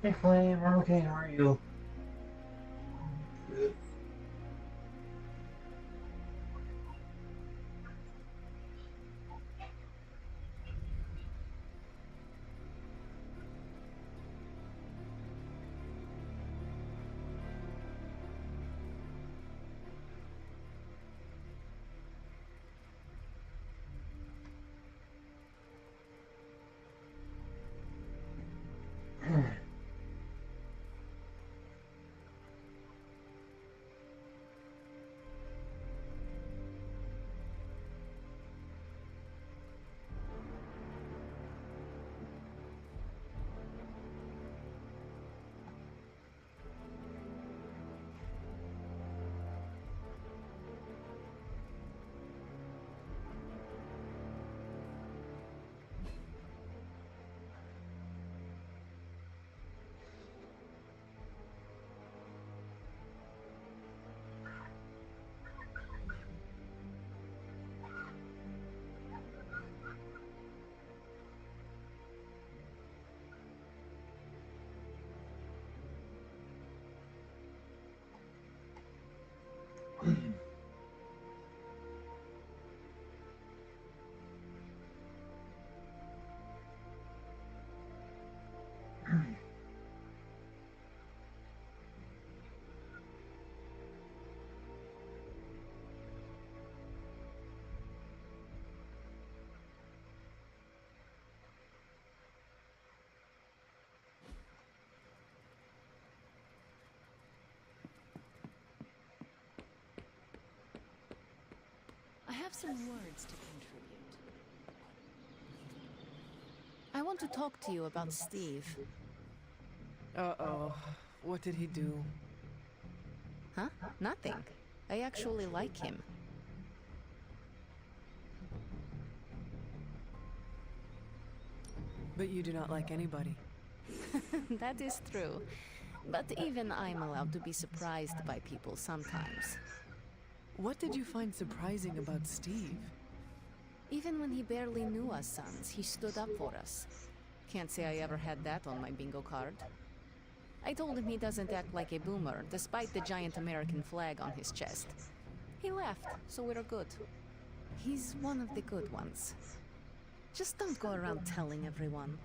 Hey Flame, I'm okay, how are you? Good. I have some words to contribute. I want to talk to you about Steve. Uh-oh. What did he do? Huh? Nothing. I actually like him. But you do not like anybody. That is true. But even I'm allowed to be surprised by people sometimes. What did you find surprising about Steve? Even when he barely knew us sons, he stood up for us. Can't say I ever had that on my bingo card. I told him he doesn't act like a boomer, despite the giant American flag on his chest. He laughed, so we're good. He's one of the good ones. Just don't go around telling everyone.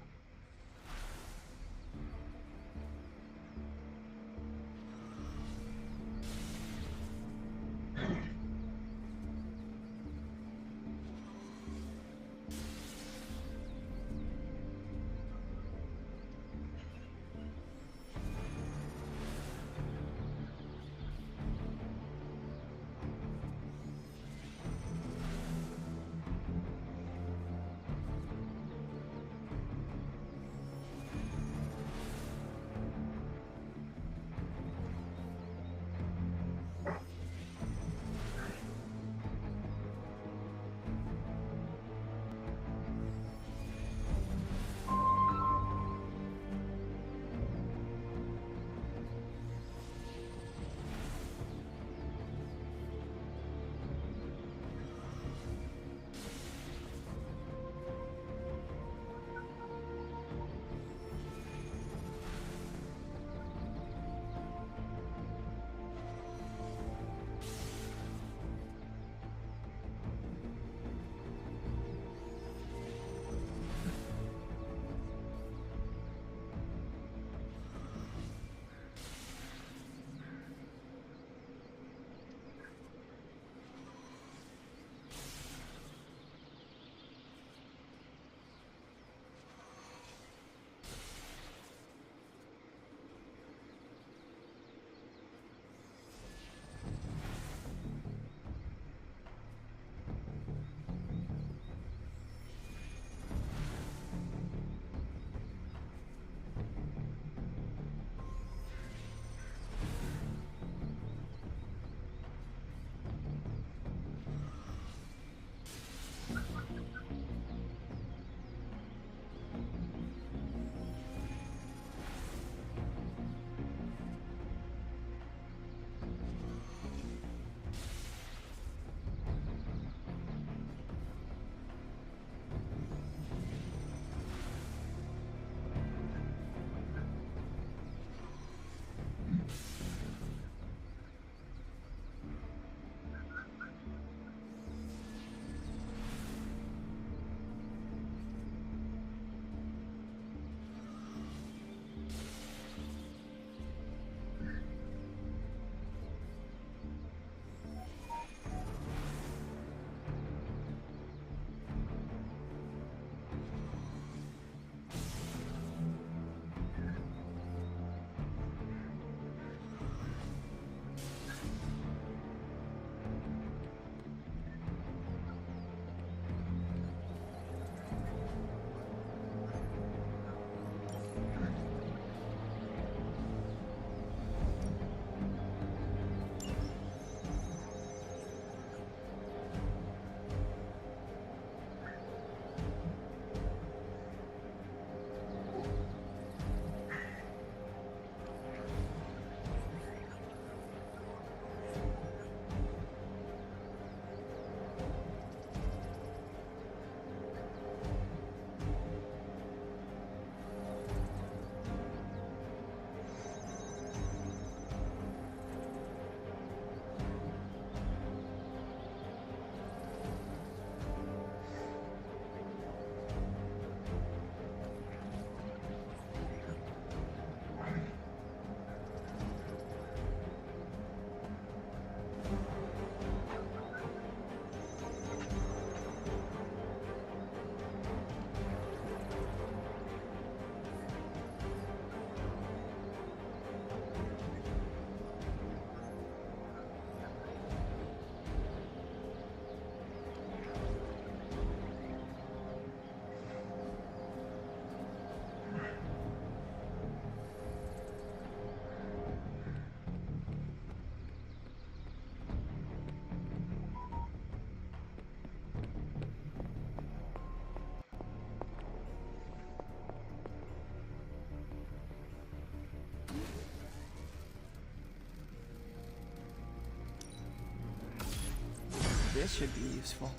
This should be useful.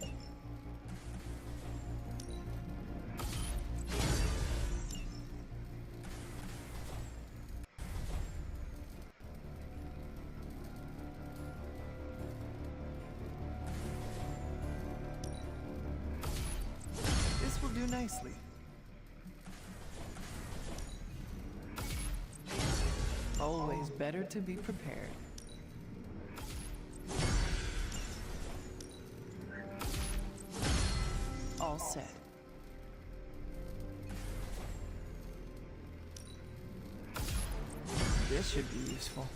This will do nicely. Always better to be prepared. All set. This should be useful.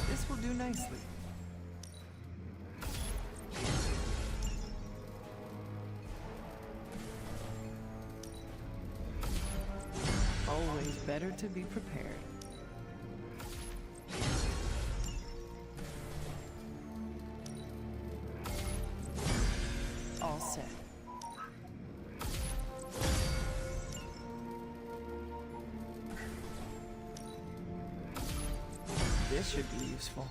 This will do nicely. Always better to be prepared. All set. This should be useful.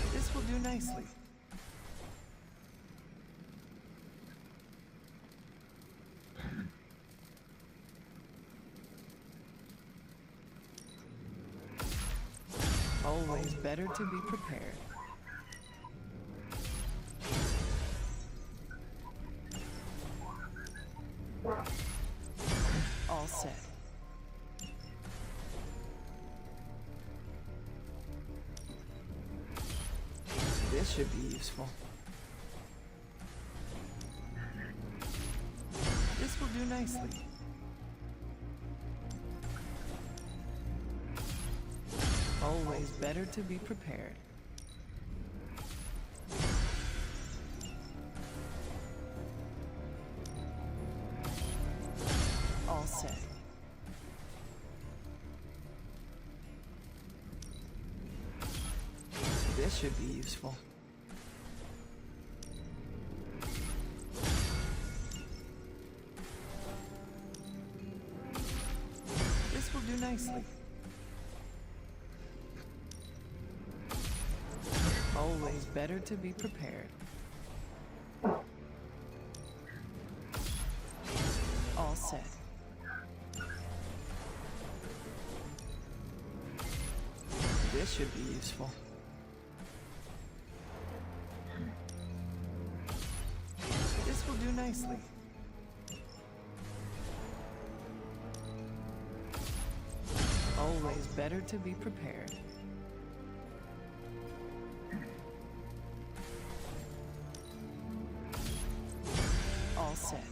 This will do nicely. Always better to be prepared. All set. This should be useful. This will do nicely. Always better to be prepared. All set. This should be useful. This will do nicely. Always better to be prepared. All set. This should be useful. This will do nicely. Always better to be prepared. All set.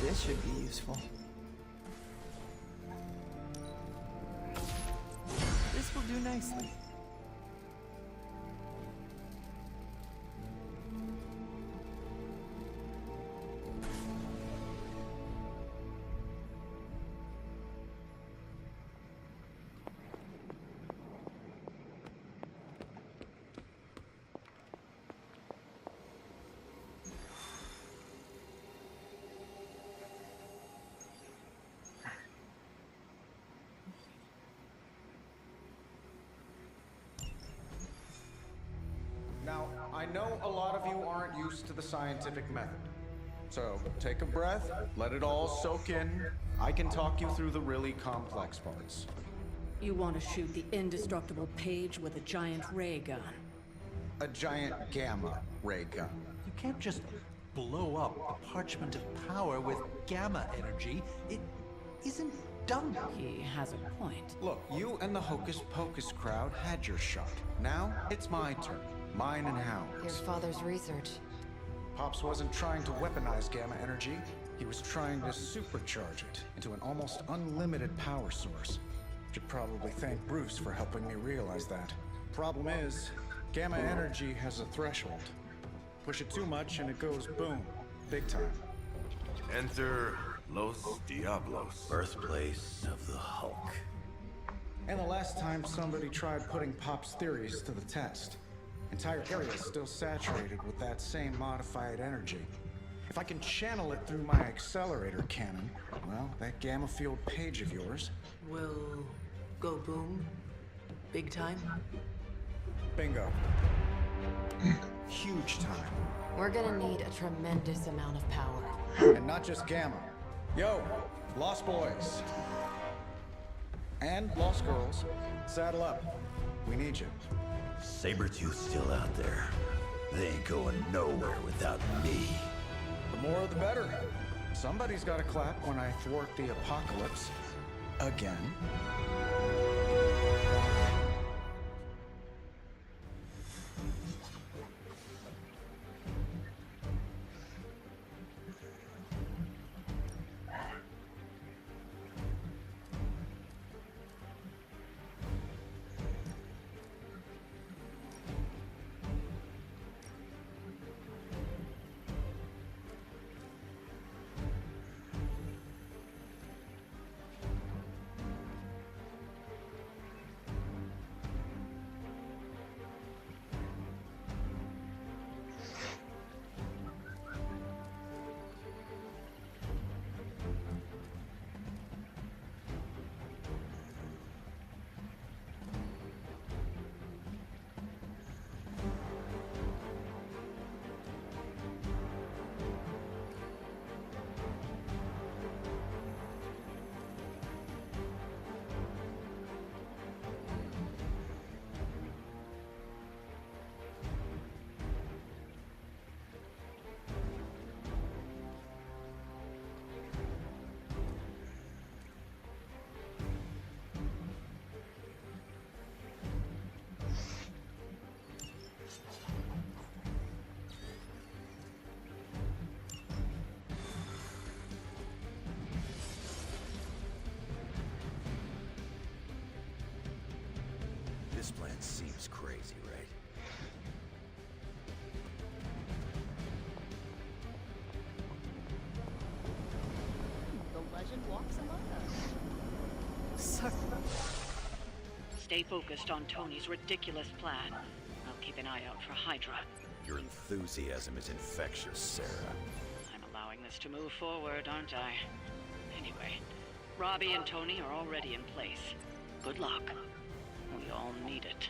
This should be useful. This will do nicely. Now, I know a lot of you aren't used to the scientific method. So, take a breath, let it all soak in. I can talk you through the really complex parts. You want to shoot the indestructible Page with a giant ray gun. A giant gamma ray gun. You can't just blow up the parchment of power with gamma energy. It isn't done. He has a point. Look, you and the Hocus Pocus crowd had your shot. Now, it's my turn. Mine and Your Howard's. father's research. Pops wasn't trying to weaponize gamma energy. He was trying to supercharge it into an almost unlimited power source. Should probably thank Bruce for helping me realize that. Problem is, gamma energy has a threshold. Push it too much and it goes boom. Big time. Enter Los Diablos. Birthplace of the Hulk. And the last time somebody tried putting Pop's theories to the test. Entire area is still saturated with that same modified energy. If I can channel it through my accelerator cannon, well, that gamma field page of yours... Will go boom? Big time? Bingo. Huge time. We're gonna need a tremendous amount of power. And not just gamma. Yo, Lost Boys. And Lost Girls, saddle up. We need you. Sabretooth's still out there. They ain't going nowhere without me. The more the better. Somebody's gotta clap when I thwart the apocalypse. Again. This plan seems crazy, right? The legend walks among us. Sir. Stay focused on Tony's ridiculous plan. I'll keep an eye out for Hydra. Your enthusiasm is infectious, Sarah. I'm allowing this to move forward, aren't I? Anyway, Robbie and Tony are already in place. Good luck. We all need it.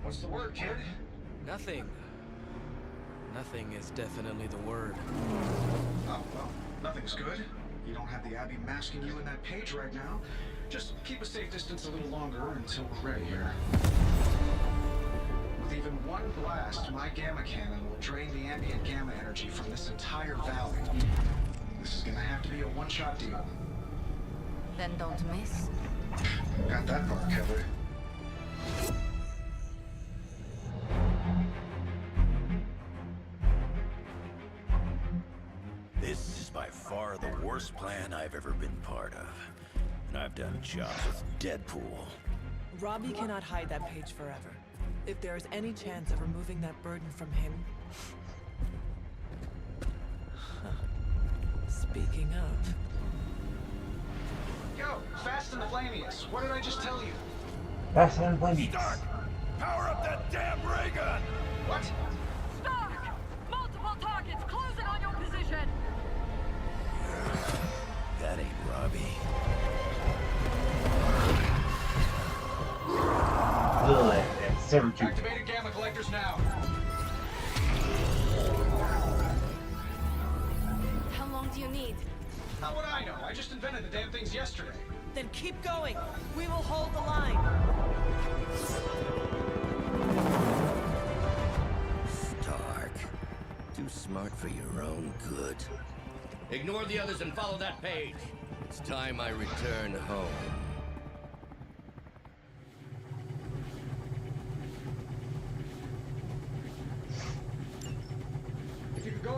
What's the word, kid? Nothing. Nothing is definitely the word. Oh, well, nothing's good. You don't have the Abbey masking you in that page right now. Just keep a safe distance a little longer until we're ready here. With even one blast, my gamma cannon will drain the ambient gamma energy from this entire valley. This is gonna have to be a one-shot deal. Then don't miss. Got that part covered. This is by far the worst plan I've ever been part of. And I've done jobs with Deadpool. Robbie cannot hide that page forever. If there is any chance of removing that burden from him... Speaking of... Yo, Fast and the Flamius, what did I just tell you? Fast and Flamey. Stark! Power up that damn ray gun! What? Stark! Multiple targets closing on your position! That ain't Robbie. Good. And Sabretooth. Activated gamma collectors now. How long do you need? How would I know? I just invented the damn things yesterday. Then keep going. We will hold the line. Stark. Too smart for your own good. Ignore the others and follow that page. It's time I return home.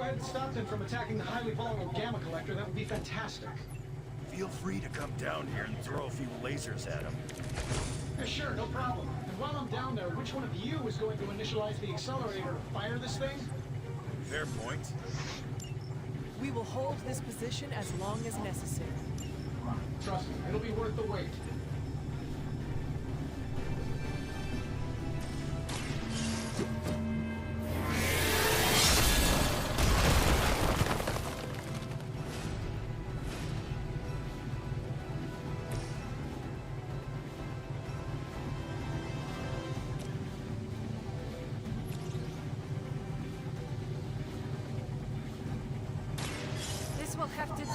ahead and stop them from attacking the highly volatile gamma collector, that would be fantastic. Feel free to come down here and throw a few lasers at him. Yeah, sure, no problem. And while I'm down there, which one of you is going to initialize the accelerator to fire this thing? Fair point. We will hold this position as long as necessary. Trust me, it'll be worth the wait. This will have to do.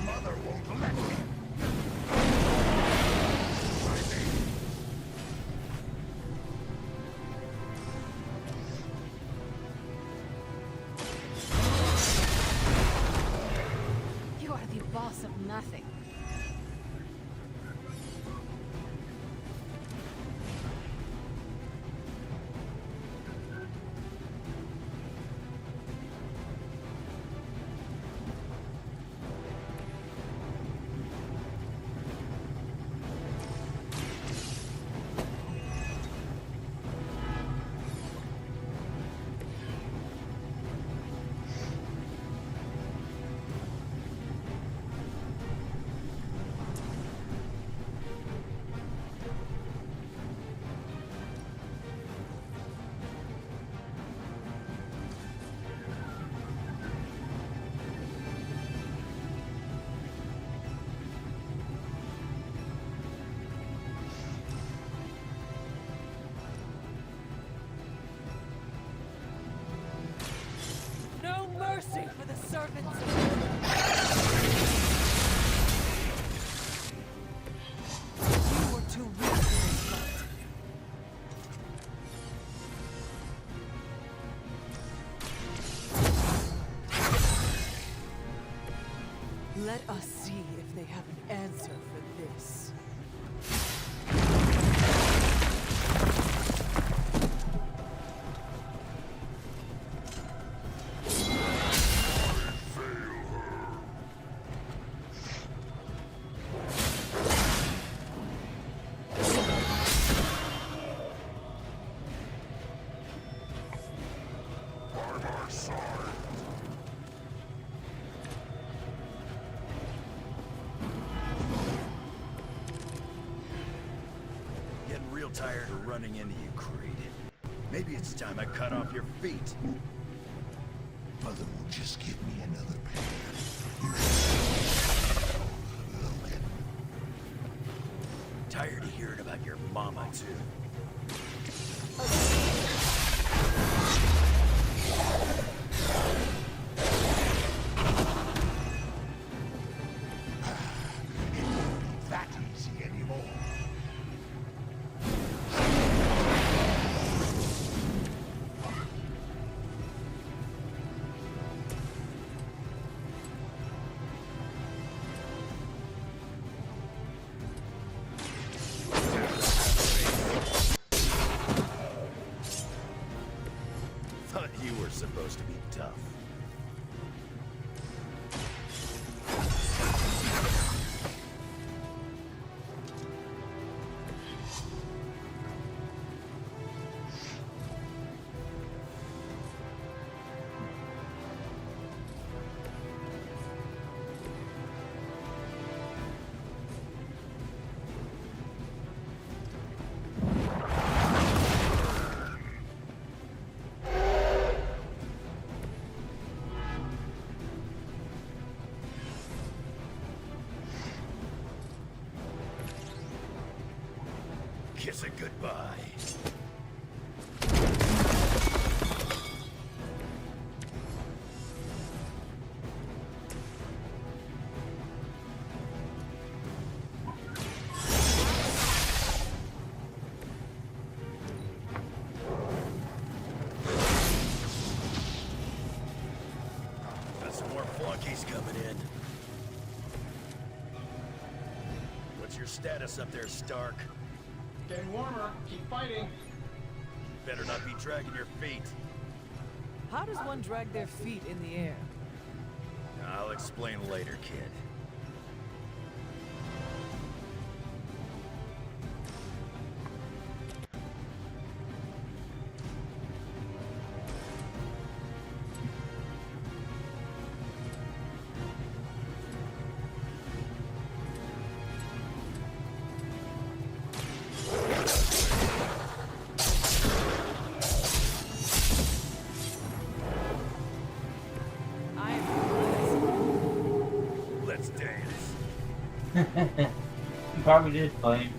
Mother won't let me. You are the boss of nothing. No mercy for the servants of... You were too weak for this fight. Let us see if they have an answer for this. Getting real tired of running into you, Creed. Maybe it's time I cut off your feet. Mother will just give me another pair. Logan. Tired of hearing about your mama, too. It won't be that easy anymore. Thought you were supposed to be tough. Kiss it goodbye. Got some more flunkies coming in. What's your your status up there, Stark? Getting warmer. Keep fighting. Better not be dragging your feet. How does one drag their feet in the air? I'll explain later, kid. Let's dance. He probably did play.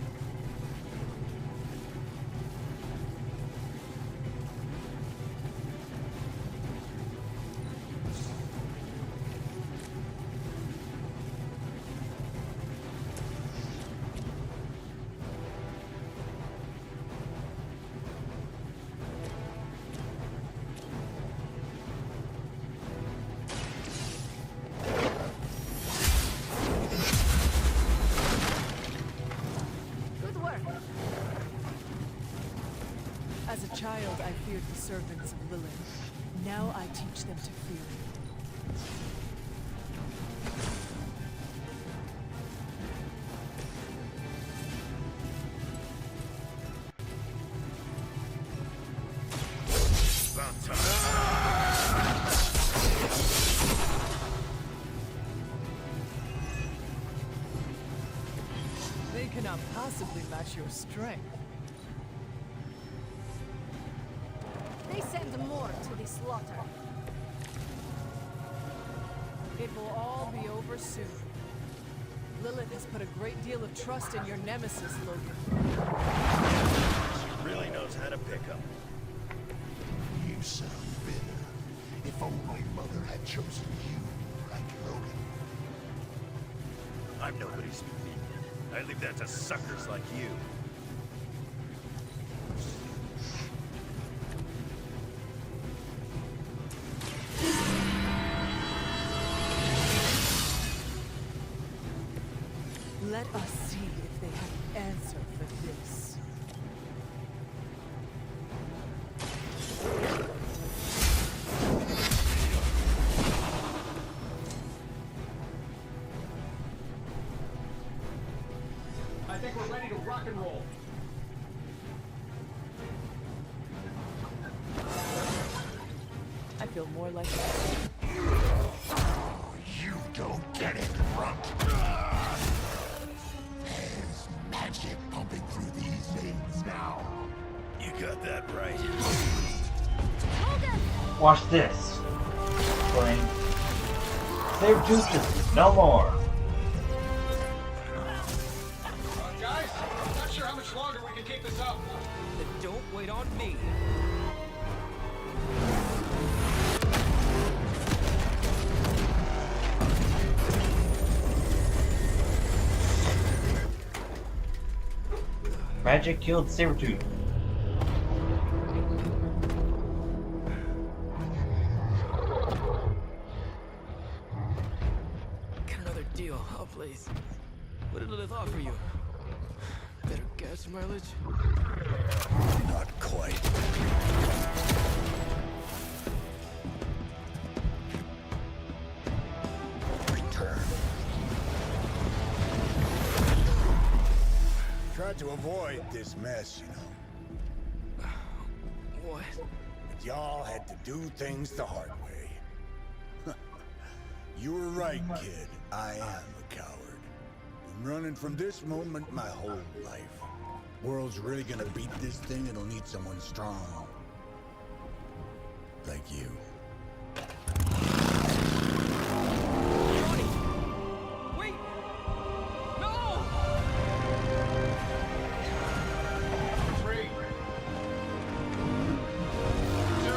Good work. As a child, I feared the servants of Lilith. Now I teach them to fear you. About time. They cannot possibly match your strength. They send more to the slaughter. It will all be over soon. Lilith has put a great deal of trust in your nemesis, Logan. She really knows how to pick up. You sound bitter. If only Mother had chosen you, like Logan. I'm nobody's minion. I leave that to suckers like you. Let us see if they have an answer for this. I think we're ready to rock and roll. I feel more like You don't get it, runt. There's magic pumping through these veins now. You got that right. Watch this. Playing. Save juices, no more. Guys, I'm not sure how much longer we can keep this up. Then don't wait on me. Magic killed Sabretooth. Get another deal. Oh, please. What did Lilith offer you? Better gas mileage? Not quite. Return. Tried to avoid this mess, you know. What? But y'all had to do things the hard way. You were right, kid. I am a coward. Been running from this moment my whole life. World's really gonna beat this thing, it'll need someone strong. Like you. Wait! No! 3, 2,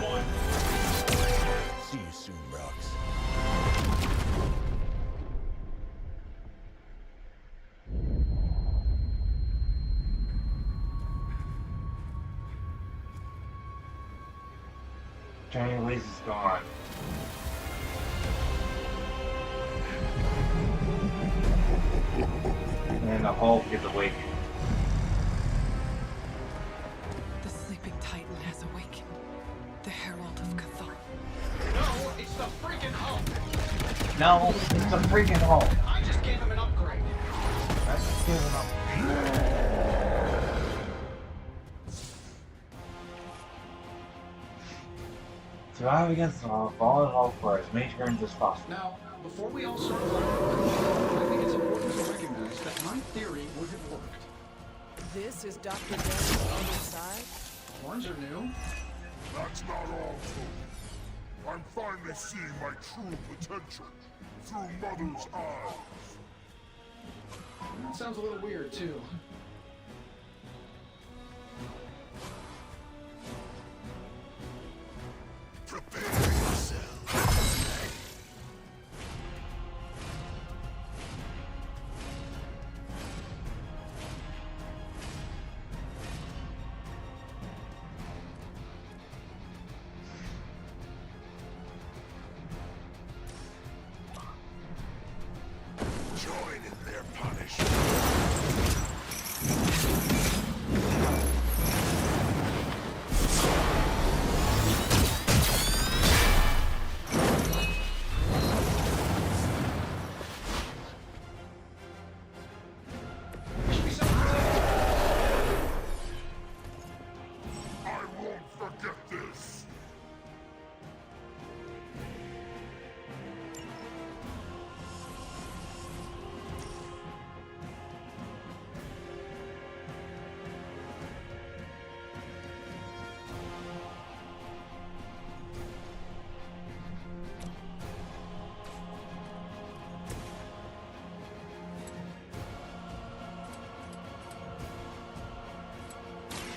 1. See you soon, Rox. Johnny Blaze is gone. And the Hulk is awakened. The sleeping Titan has awakened. The Herald of Cathar. No, it's the freaking Hulk! No, it's the freaking Hulk. I just gave him an upgrade. That's just giving up. Survive against the fallen Hulk for as many turns as possible. Now, before we all start I think it's important to recognize that my theory would have worked. This is Dr. Death's other side? Horns are new. That's not all, Tony. I'm finally seeing my true potential through Mother's eyes. That sounds a little weird, too. Prepare yourself. Join in their punishment. I won't forget this.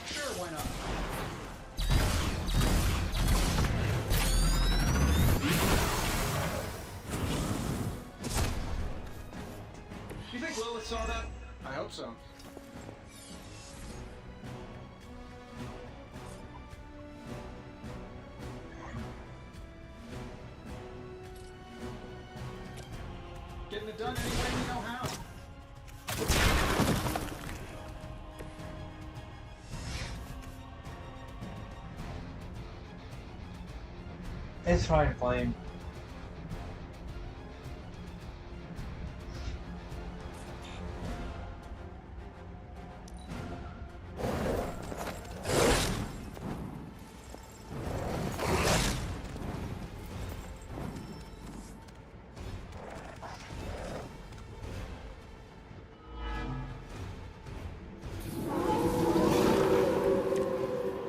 Sure, why not? You think Lilith saw that? I hope so. Getting it done any way we know how. It's fine, Flame.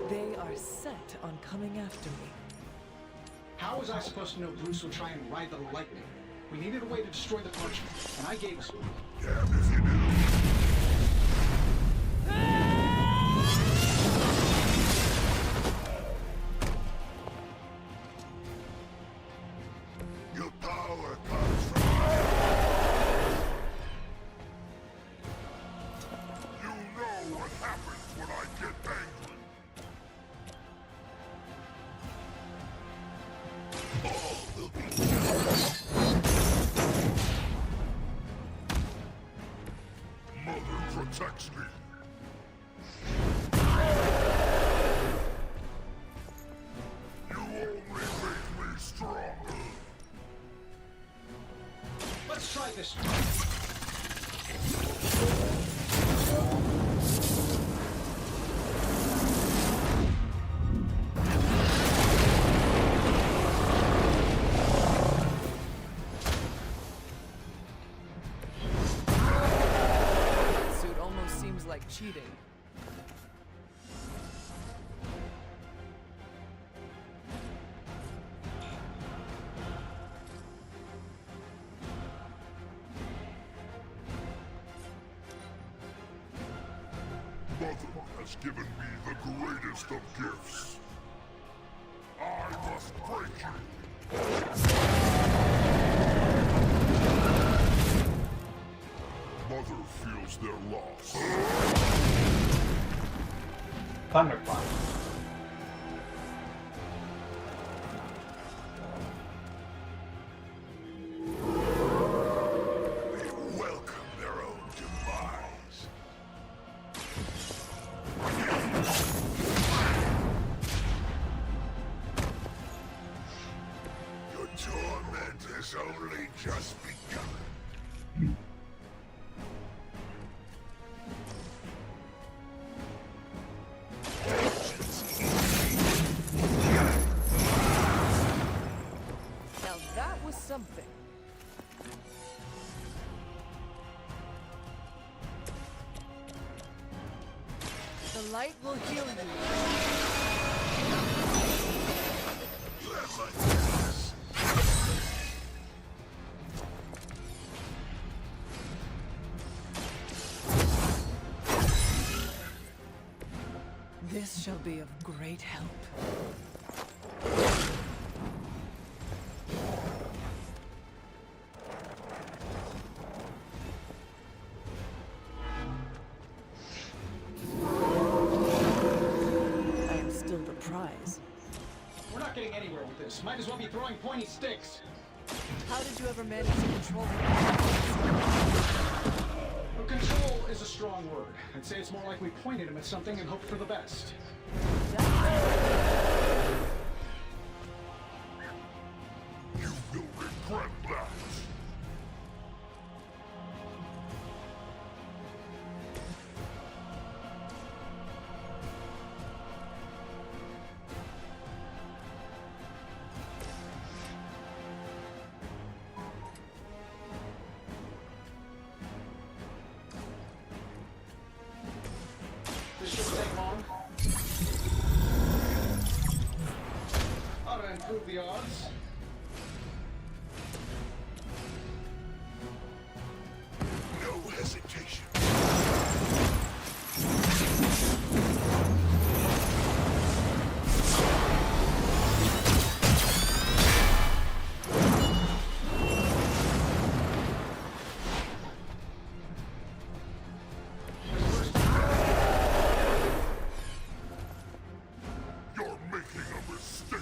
They are set on coming after me. How was I supposed to know Bruce would try and ride the lightning? We needed a way to destroy the parchment, and I gave us one. Damn if you do. Your power comes from you know what happens when I get angry. All will be Mother protects me. You only make me stronger. Let's try this. Suit almost seems like cheating. Mother has given me the greatest of gifts. I must break you. Mother feels their loss. Thunderclap. has only just begun. Now that was something. The light will heal you. This shall be of great help. I am still the prize. We're not getting anywhere with this. Might as well be throwing pointy sticks. How did you ever manage to control them? Well, control is a strong word. I'd say it's more like we pointed him at something and hoped for the best. You will regret that. This shouldn't take long. Ought to improve the odds. No hesitation. You're making a mistake.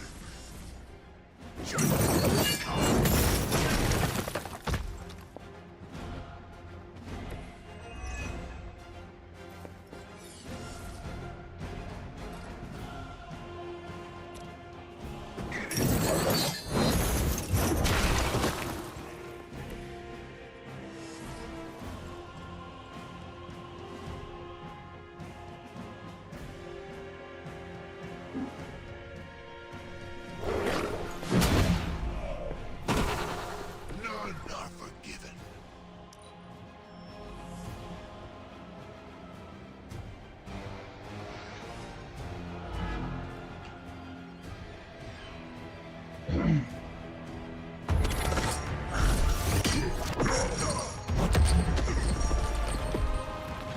None are forgiven.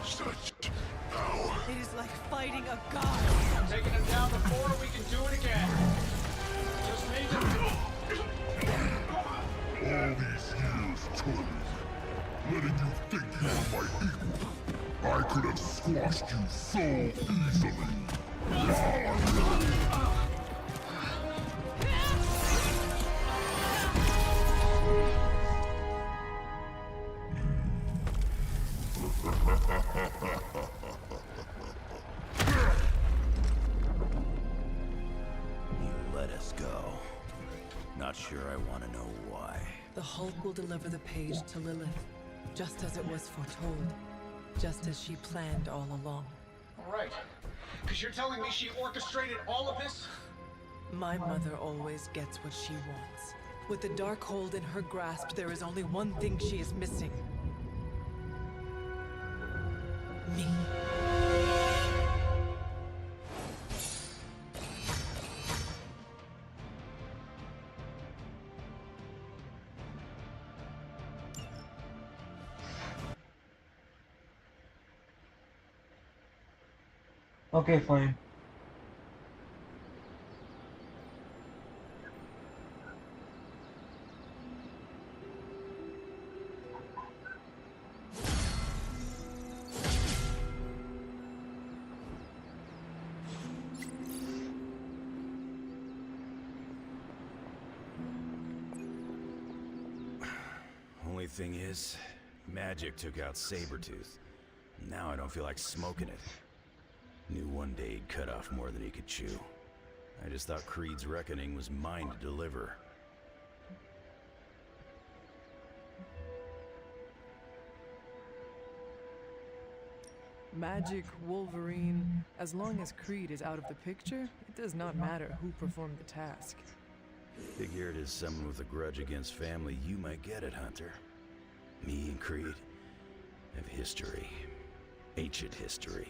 Such power. It is like fighting a god. Taking him down before, we can do it again. Just need to... All these years toiling, letting you think you were my equal. I could have squashed you so easily. You let us go. Not sure I want to know why. The Hulk will deliver the page to Lilith, just as it was foretold, just as she planned all along. All right. Because you're telling me she orchestrated all of this? My mother always gets what she wants. With the Darkhold in her grasp, there is only one thing she is missing. Me. Okay, Flame. Only thing is, magic took out Sabretooth. Now I don't feel like smoking it. Knew one day he'd cut off more than he could chew. I just thought Creed's reckoning was mine to deliver. Magic, Wolverine, as long as Creed is out of the picture, it does not matter who performed the task. Figured as someone with a grudge against family, you might get it, Hunter. Me and Creed have history. Ancient history.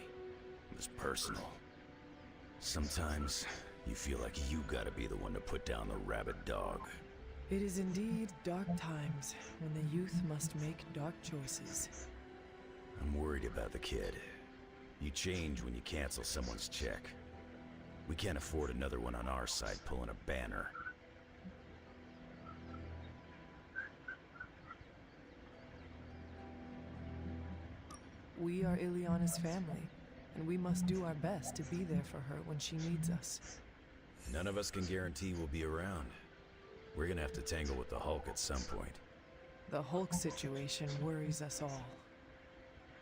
It was personal. Sometimes you feel like you gotta be the one to put down the rabid dog. It is indeed dark times when the youth must make dark choices. I'm worried about the kid. You change when you cancel someone's check. We can't afford another one on our side pulling a banner. We are Ileana's family, and we must do our best to be there for her when she needs us. None of us can guarantee we'll be around. We're gonna have to tangle with the Hulk at some point. The Hulk situation worries us all.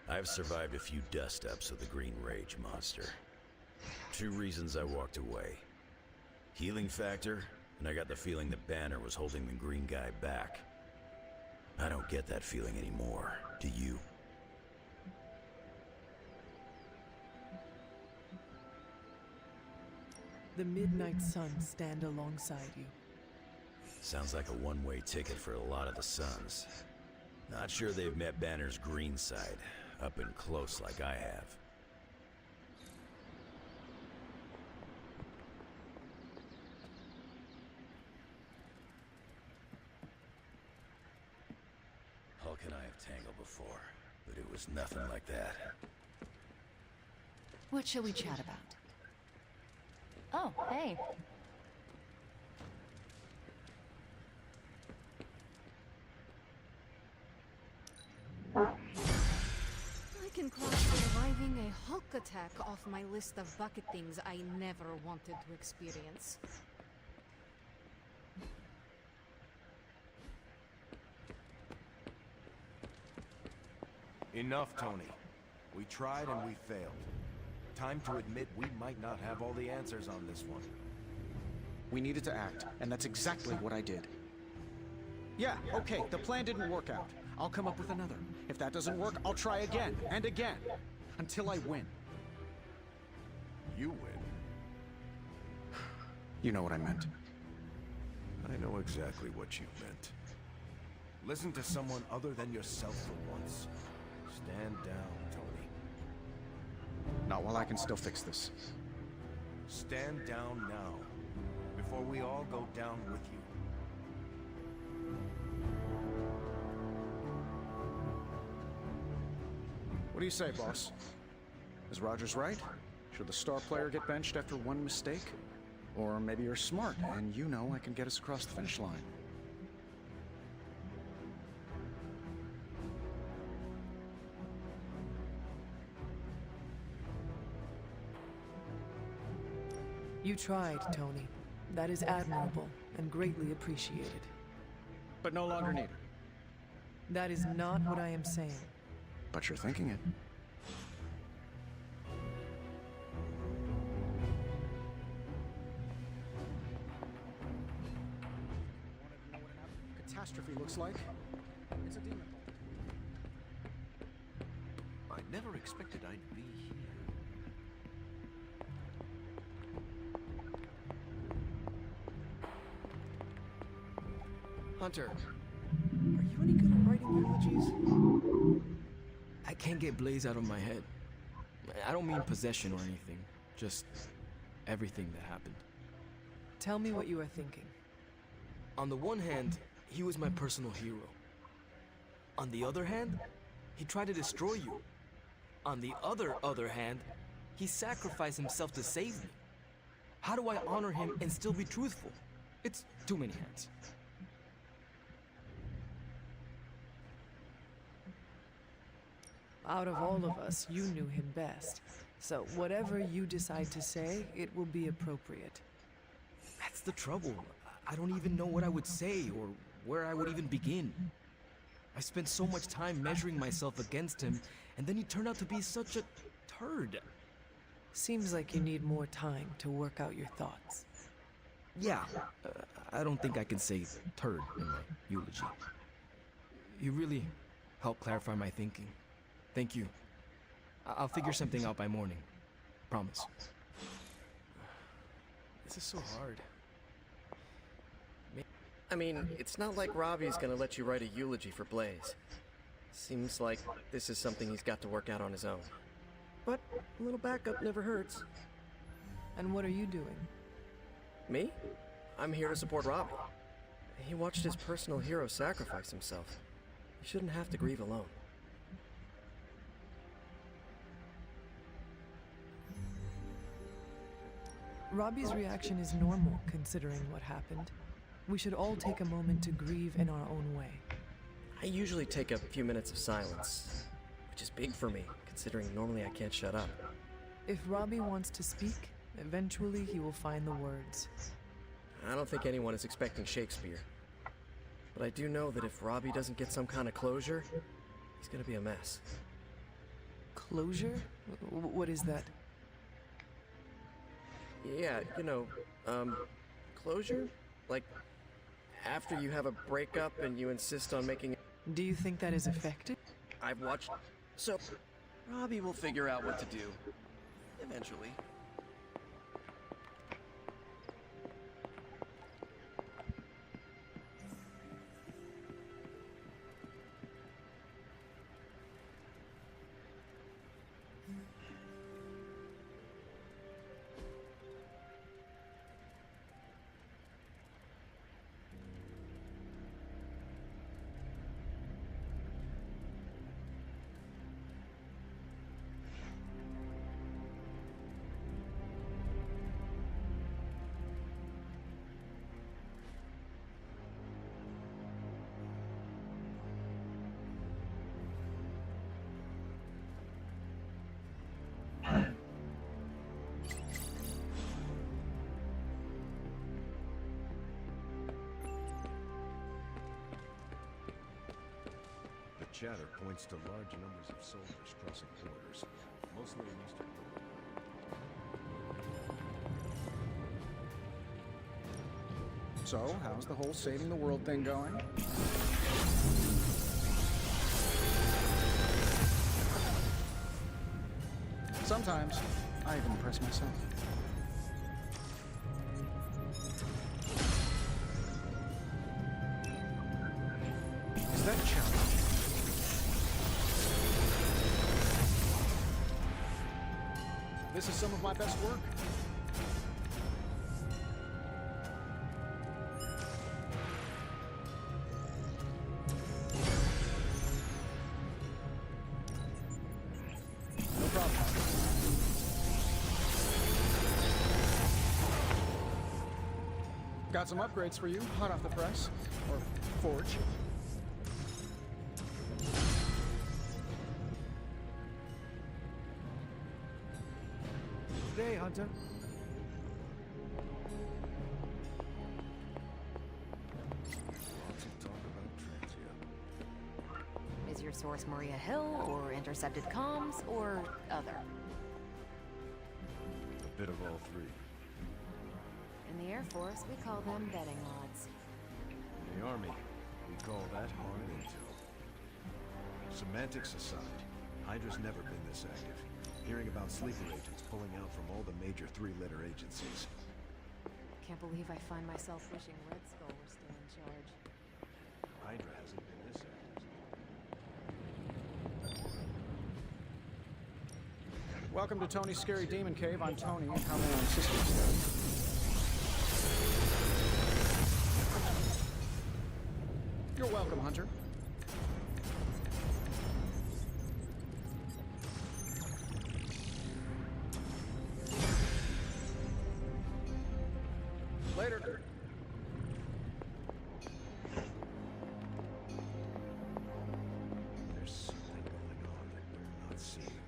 I've survived a few dust-ups with the Green Rage monster. 2 reasons I walked away. Healing factor, and I got the feeling that Banner was holding the green guy back. I don't get that feeling anymore, do you? The Midnight Suns stand alongside you. Sounds like a one-way ticket for a lot of the Suns. Not sure they've met Banner's green side, up and close like I have. Hulk and I have tangled before, but it was nothing like that. What shall we chat about? Oh, hey. I can cross surviving a Hulk attack off my list of bucket things I never wanted to experience. Enough, Tony. We tried and we failed. Time to admit we might not have all the answers on this one. We needed to act, and that's exactly what I did. Yeah, okay, the plan didn't work out. I'll come up with another. If that doesn't work, I'll try again, and again. Until I win. You win? You know what I meant. I know exactly what you meant. Listen to someone other than yourself for once. Stand down, Tony. Not while I can still fix this. Stand down now, before we all go down with you. What do you say, boss? Is Rogers right? Should the star player get benched after one mistake? Or maybe you're smart, and you know I can get us across the finish line. You tried, Tony. That is admirable and greatly appreciated. But no longer needed. That is not what I am saying. But you're thinking it. Catastrophe looks like. It's a demon. I never expected I'd be here. Hunter, are you any good at writing eulogies? I can't get Blaze out of my head. I don't mean possession or anything, just everything that happened. Tell me what you are thinking. On the one hand, he was my personal hero. On the other hand, he tried to destroy you. On the other hand, he sacrificed himself to save me. How do I honor him and still be truthful? It's too many hands. Out of all of us, you knew him best. So whatever you decide to say, it will be appropriate. That's the trouble. I don't even know what I would say or where I would even begin. I spent so much time measuring myself against him, and then he turned out to be such a turd. Seems like you need more time to work out your thoughts. Yeah, I don't think I can say turd in my eulogy. You really helped clarify my thinking. Thank you. I'll figure something out by morning. Promise. This is so hard. I mean, it's not like Robbie's gonna let you write a eulogy for Blaze. Seems like this is something he's got to work out on his own. But a little backup never hurts. And what are you doing? Me? I'm here to support Robbie. He watched his personal hero sacrifice himself. He shouldn't have to grieve alone. Robbie's reaction is normal, considering what happened. We should all take a moment to grieve in our own way. I usually take a few minutes of silence, which is big for me, considering normally I can't shut up. If Robbie wants to speak, eventually he will find the words. I don't think anyone is expecting Shakespeare. But I do know that if Robbie doesn't get some kind of closure, he's gonna be a mess. Closure? What is that? Yeah, you know, closure? Like, after you have a breakup and you insist on making... Do you think that is effective? I've watched... So, Robbie will figure out what to do. Eventually. Chatter points to large numbers of soldiers crossing borders, mostly in Eastern Europe. So, how's the whole saving the world thing going? Sometimes, I even impress myself. Is that challenge? This is some of my best work. No problem. Got some upgrades for you, hot off the press. Or forge. Hey, Hunter. Lots of talk about Transio. Is your source Maria Hill, or intercepted comms, or other? A bit of all three. In the Air Force, we call them betting odds. In the Army, we call that hard intel. Semantics aside, Hydra's never been this active. Hearing about sleeper agents pulling out from all the major three-letter agencies. Can't believe I find myself wishing Red Skull were still in charge. Hydra hasn't been this active. Welcome to Tony's Scary Demon Cave. I'm Tony, and how may I assist you today? You're welcome, Hunter. Later. There's something going on that we're not seeing.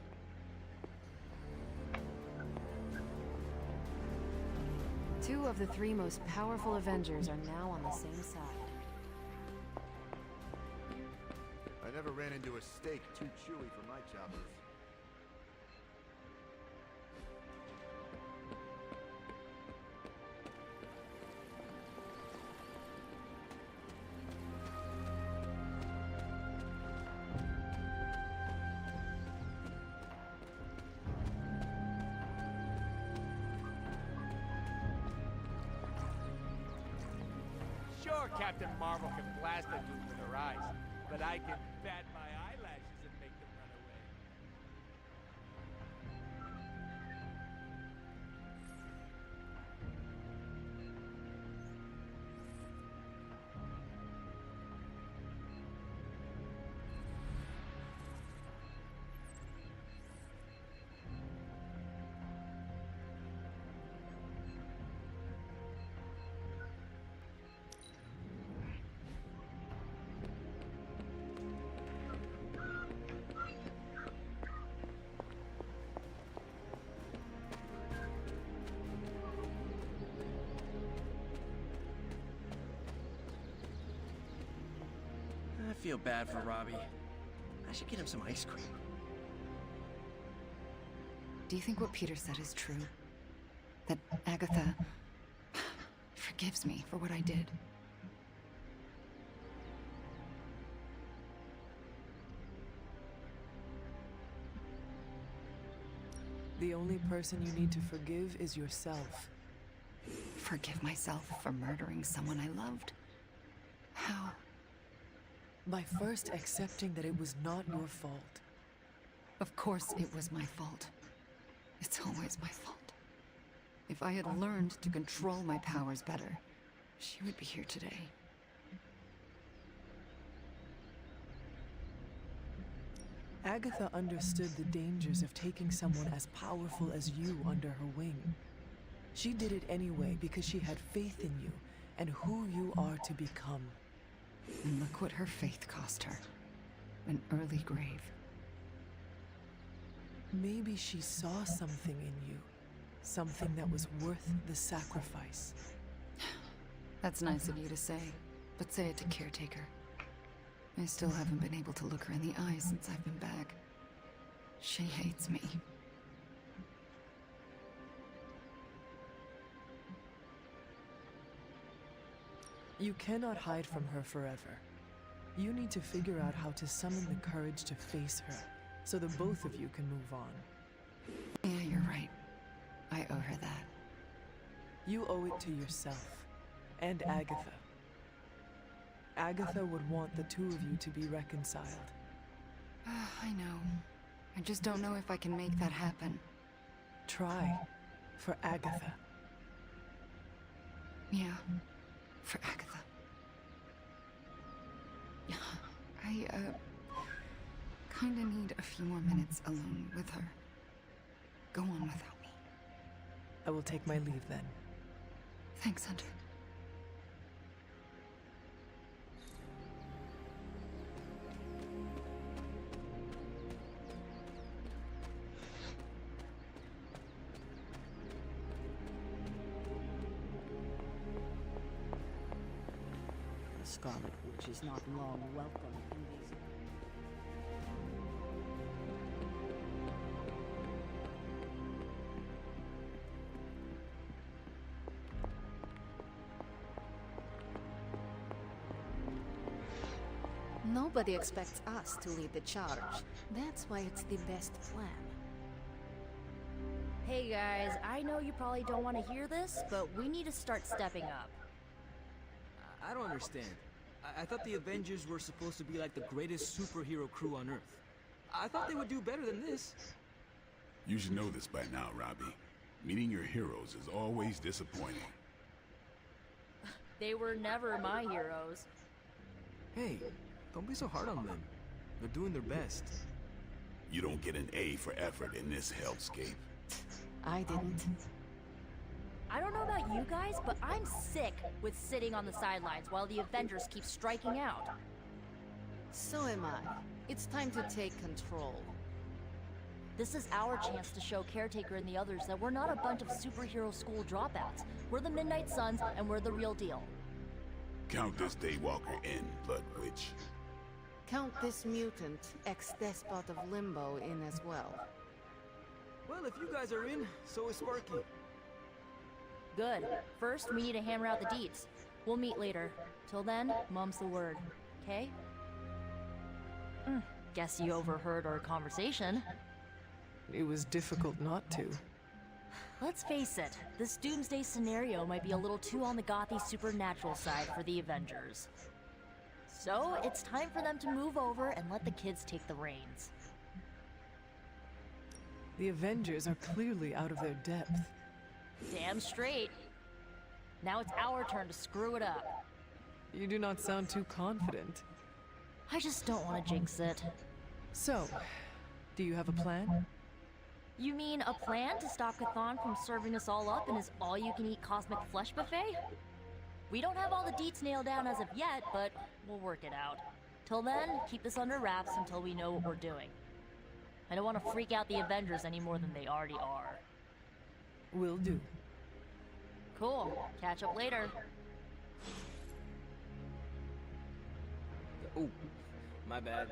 Two of the three most powerful Avengers are now on the same side. I never ran into a steak too chewy for my choppers. Captain Marvel can blast a dude with her eyes, but I can bat my eyelashes and make them run away. I feel bad for Robbie. I should get him some ice cream. Do you think what Peter said is true? That Agatha forgives me for what I did? The only person you need to forgive is yourself. Forgive myself for murdering someone I loved? How? By first accepting that it was not your fault. Of course it was my fault. It's always my fault. If I had learned to control my powers better, she would be here today. Agatha understood the dangers of taking someone as powerful as you under her wing. She did it anyway because she had faith in you and who you are to become. And look what her faith cost her. An early grave. Maybe she saw something in you. Something that was worth the sacrifice. That's nice of you to say, but say it to Caretaker. I still haven't been able to look her in the eye since I've been back. She hates me. You cannot hide from her forever. You need to figure out how to summon the courage to face her, so the both of you can move on. Yeah, you're right. I owe her that. You owe it to yourself, and Agatha. Agatha would want the two of you to be reconciled. I know. I just don't know if I can make that happen. Try. For Agatha. Yeah. For Agatha. I, kinda need a few more minutes alone with her. Go on without me. I will take my leave then. Thanks, Hunter. The Scarlet Witch is not long welcome in these... Nobody expects us to lead the charge. That's why it's the best plan. Hey guys, I know you probably don't want to hear this, but we need to start stepping up. I don't understand. I thought the Avengers were supposed to be like the greatest superhero crew on Earth. I thought they would do better than this. You should know this by now, Robbie. Meeting your heroes is always disappointing. They were never my heroes. Hey, don't be so hard on them. They're doing their best. You don't get an A for effort in this hellscape. I didn't. I don't know about you guys, but I'm sick with sitting on the sidelines while the Avengers keep striking out. So am I. It's time to take control. This is our chance to show Caretaker and the others that we're not a bunch of superhero school dropouts. We're the Midnight Suns, and we're the real deal. Count this Daywalker in, Blood Witch. Count this mutant, ex-despot of Limbo, in as well. Well, if you guys are in, so is Sparky. Good. First, we need to hammer out the deets. We'll meet later. Till then, mum's the word. Okay? Guess you overheard our conversation. It was difficult not to. Let's face it, this doomsday scenario might be a little too on the gothy supernatural side for the Avengers. So, it's time for them to move over and let the kids take the reins. The Avengers are clearly out of their depth. Damn straight. Now it's our turn to screw it up. You do not sound too confident. I just don't want to jinx it. So, do you have a plan? You mean a plan to stop Chthon from serving us all up in his all-you-can-eat cosmic flesh buffet? We don't have all the deets nailed down as of yet, but we'll work it out. Till then, keep this under wraps until we know what we're doing. I don't want to freak out the Avengers any more than they already are. Will do. Cool. Catch up later. Oh, my bad.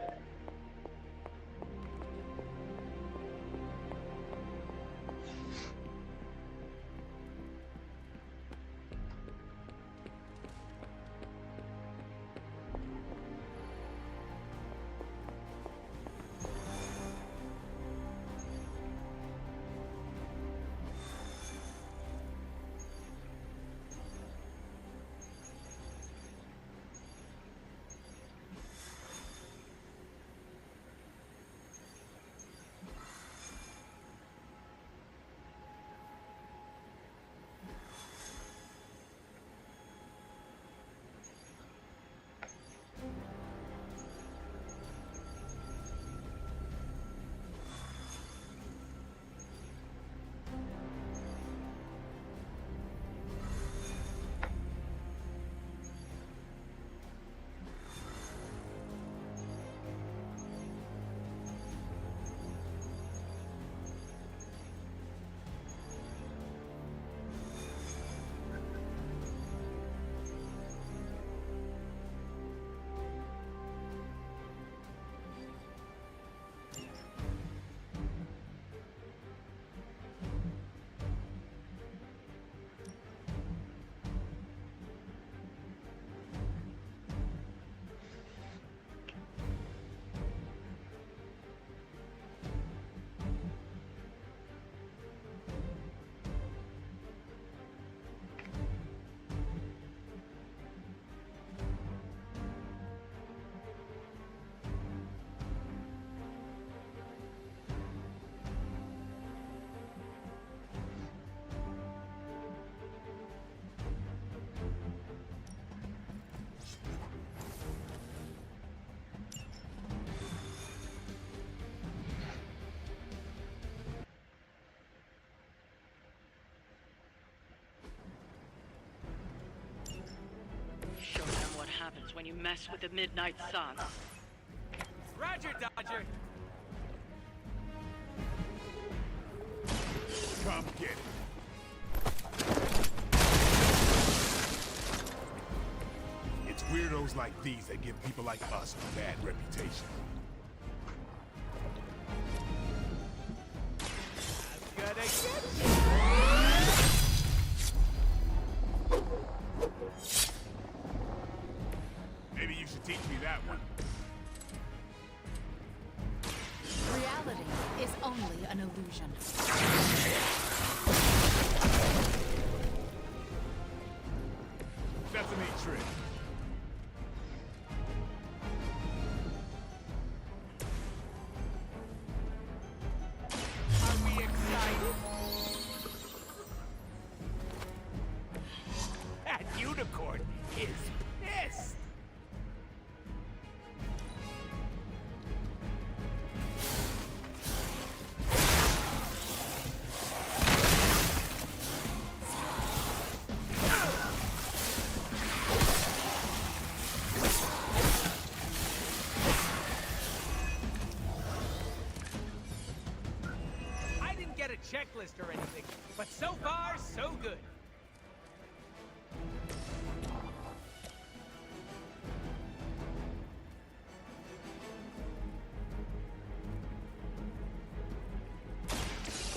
Show them what happens when you mess with the Midnight Suns. Roger, Dodger! Come get it. It's weirdos like these that give people like us a bad reputation. I'm gonna get you! Maybe you should teach me that one. Reality is only an illusion. That's a neat trick. Are we excited? That unicorn is pissed! I didn't get a checklist or anything, but so far, so good.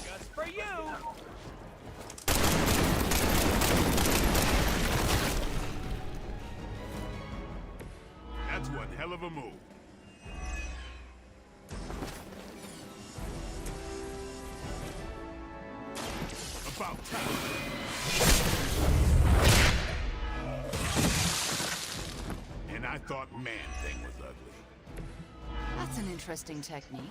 Just for you! That's one hell of a move. about time. And I thought Man-Thing was ugly. That's an interesting technique.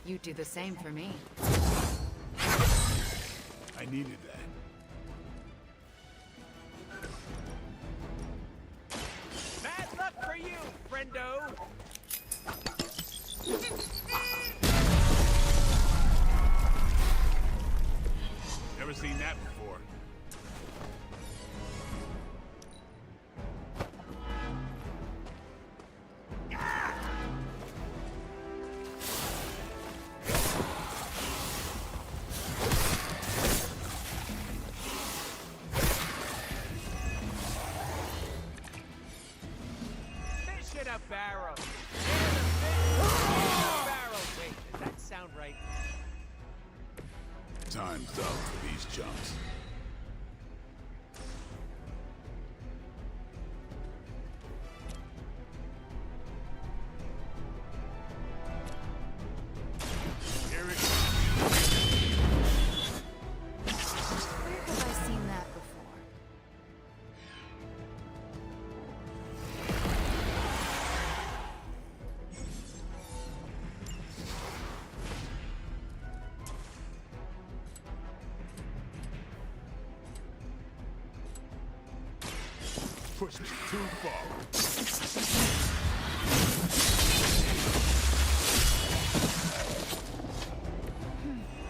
You do the same for me. I needed that. Bad luck for you, friendo! Never seen that before. Fish in a barrel! Fish in a barrel! Wait, does that sound right? Time's up for these chumps. Here it Where have I seen that before? pushed me too far.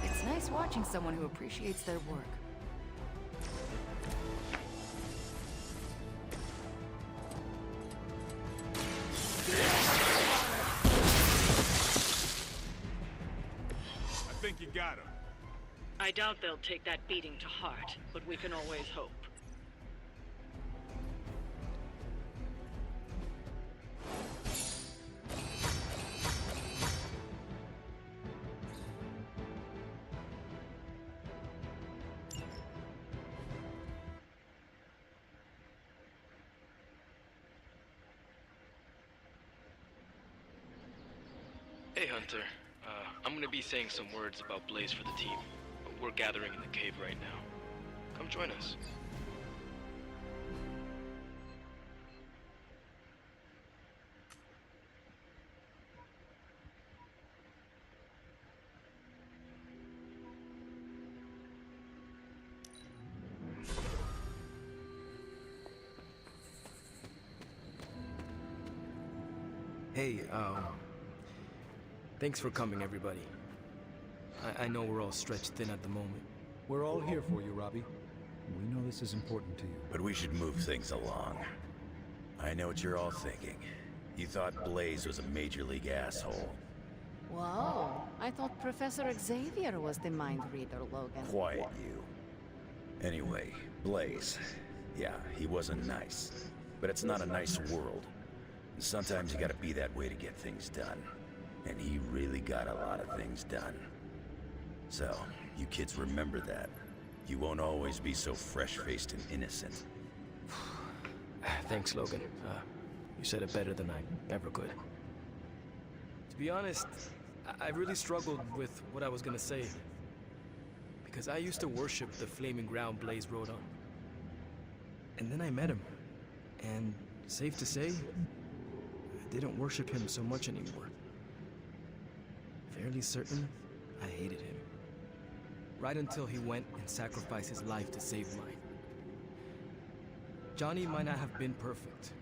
It's nice watching someone who appreciates their work. I think you got him. I doubt they'll take that beating to heart, but we can always hope. Hey, Hunter. I'm gonna be saying some words about Blaze for the team. We're gathering in the cave right now. Come join us. Hey, thanks for coming, everybody. I know we're all stretched thin at the moment. We're all here for you, Robbie. We know this is important to you. But we should move things along. I know what you're all thinking. You thought Blaze was a major league asshole. Whoa, I thought Professor Xavier was the mind reader, Logan. Quiet, you. Anyway, Blaze. Yeah, he wasn't nice. But it's not a nice world. And sometimes you gotta be that way to get things done. And he really got a lot of things done. So, you kids remember that. You won't always be so fresh-faced and innocent. Thanks, Logan. You said it better than I ever could. To be honest, I really struggled with what I was gonna say. Because I used to worship the flaming ground Blaze rode on. And then I met him. And safe to say, I didn't worship him so much anymore. Fairly certain I hated him. Right until he went and sacrificed his life to save mine. Johnny might not have been perfect,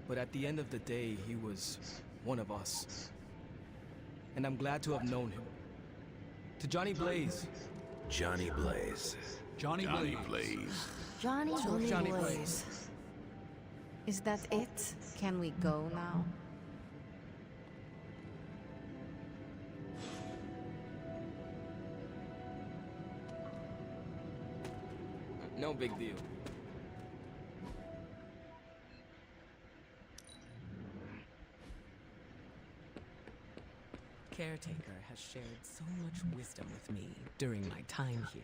but at the end of the day, he was one of us. And I'm glad to have known him. To Johnny Blaze. Johnny Blaze. Johnny Blaze. Johnny Blaze. Is that it? Can we go now? No, No big deal. Caretaker has shared so much wisdom with me during my time here.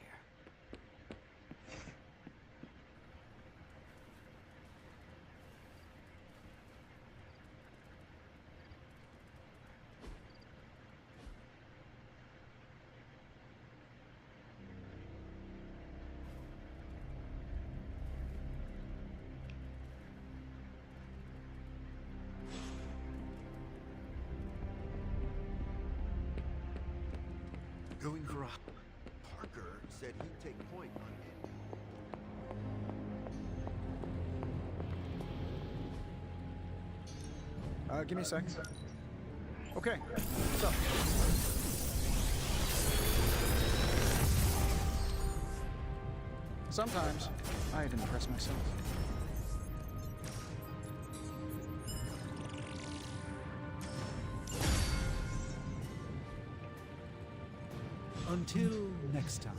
Going for a... Parker said he'd take point on Give me a sec. Okay, what's up? Sometimes I'd impress myself. Until next time.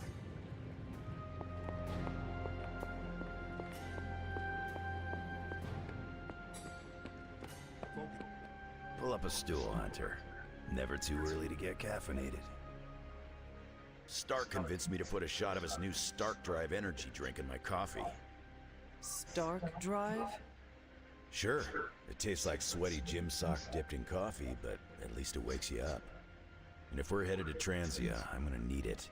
Pull up a stool, Hunter. Never too early to get caffeinated. Stark convinced me to put a shot of his new Stark Drive energy drink in my coffee. Stark Drive? Sure, it tastes like sweaty gym sock dipped in coffee, but at least it wakes you up. And if we're headed to Transia, I'm gonna need it.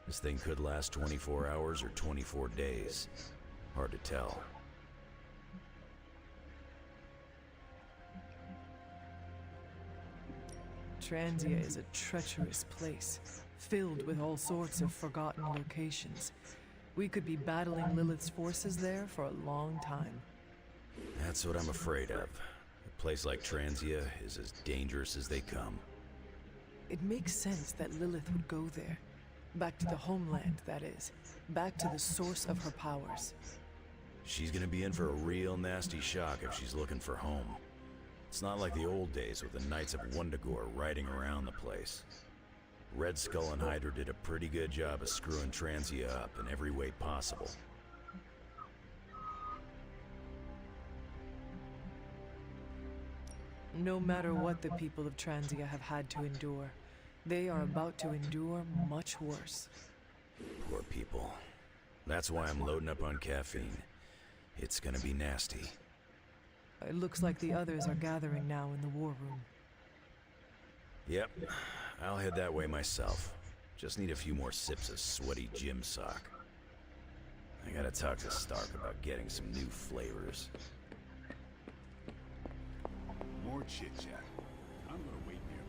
This thing could last 24 hours or 24 days. Hard to tell. Transia is a treacherous place, filled with all sorts of forgotten locations. We could be battling Lilith's forces there for a long time. That's what I'm afraid of. A place like Transia is as dangerous as they come. It makes sense that Lilith would go there. Back to the homeland, that is. Back to the source of her powers. She's gonna be in for a real nasty shock if she's looking for home. It's not like the old days with the Knights of Wundagore riding around the place. Red Skull and Hydra did a pretty good job of screwing Transia up in every way possible. No matter what the people of Transia have had to endure, they are about to endure much worse. Poor people. That's why I'm loading up on caffeine. It's gonna be nasty. It looks like the others are gathering now in the war room. Yep, I'll head that way myself. Just need a few more sips of sweaty gym sock. I gotta talk to Stark about getting some new flavors. More chit-chat. I'm gonna wait near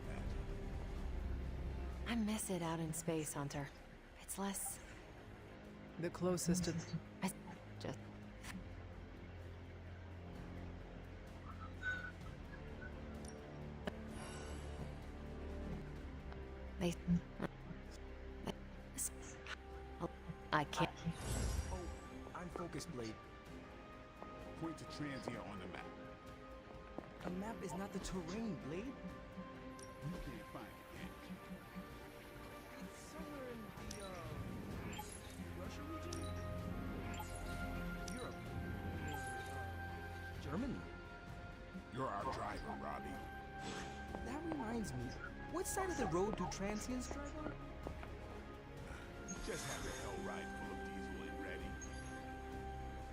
that. I miss it out in space, Hunter. It's less... The closest to... I just... I can't... Oh, I'm focused, Blade. Point to Transia on the map. A map is not the terrain, Blade. You can't find it, can you? It's somewhere in the, Russia region? Europe. Germany. You're our driver, Robbie. That reminds me, what side of the road do transients drive on? Just have a hell ride full of diesel and ready.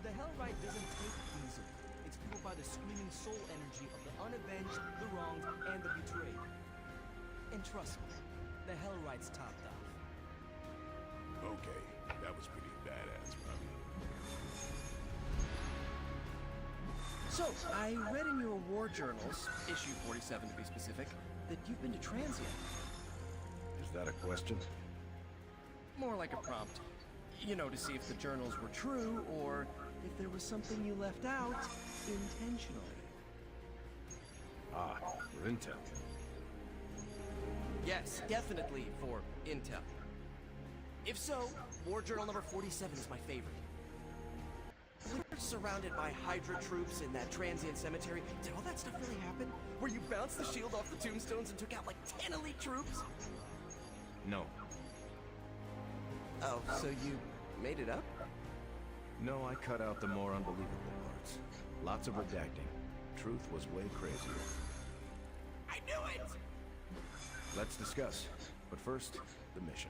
The Hellride doesn't take diesel. It's fueled by the screaming soul energy of the unavenged, the wronged, and the betrayed. And trust me, the Hellride's topped off. Okay, that was pretty badass, Robbie. So, I read in your war journals, issue 47 to be specific, that you've been to Transia. Is that a question? More like a prompt. You know, to see if the journals were true, or if there was something you left out intentionally. Ah, for intel. Yes, definitely for intel. If so, war journal number 47 is my favorite. When you're surrounded by Hydra troops in that transient cemetery, did all that stuff really happen? Where you bounced the shield off the tombstones and took out like 10 elite troops? No. Oh, so you made it up? No, I cut out the more unbelievable parts. Lots of redacting. Truth was way crazier. I knew it! Let's discuss. But first, the mission.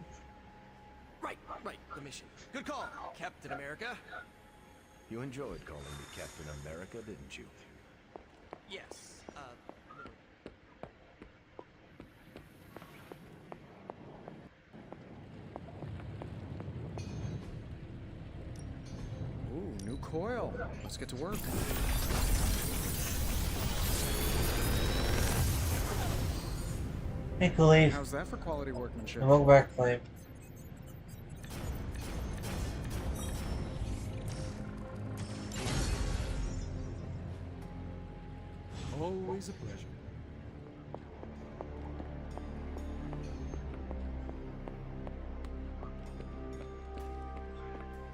Right, the mission. Good call, Captain America. You enjoyed calling me Captain America, didn't you? Yes, Ooh, new coil. Let's get to work. Hey, Khalif. How's that for quality workmanship? Welcome back, Flame. Always a pleasure.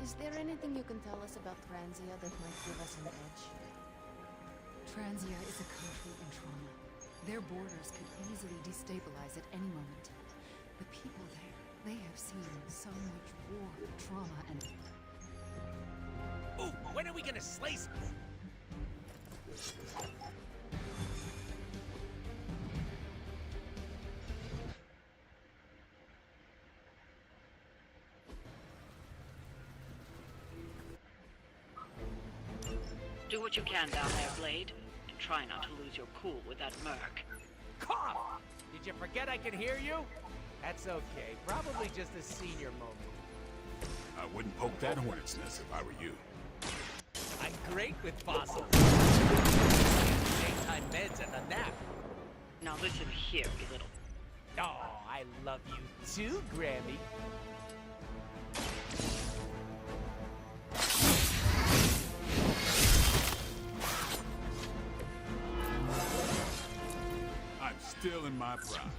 Is there anything you can tell us about Transia that might give us an edge? Transia is a country in trauma. Their borders could easily destabilize at any moment. The people there, they have seen so much war, trauma, and... Ooh, when are we gonna slay some... Do what you can down there, Blade. And try not to lose your cool with that merc. Cough! Did you forget I can hear you? That's okay. Probably just a senior moment. I wouldn't poke that hornet's nest if I were you. I'm great with fossils. Daytime meds and a nap. Now listen here, you little... Oh, I love you too, Grammy. I'm still in my prime.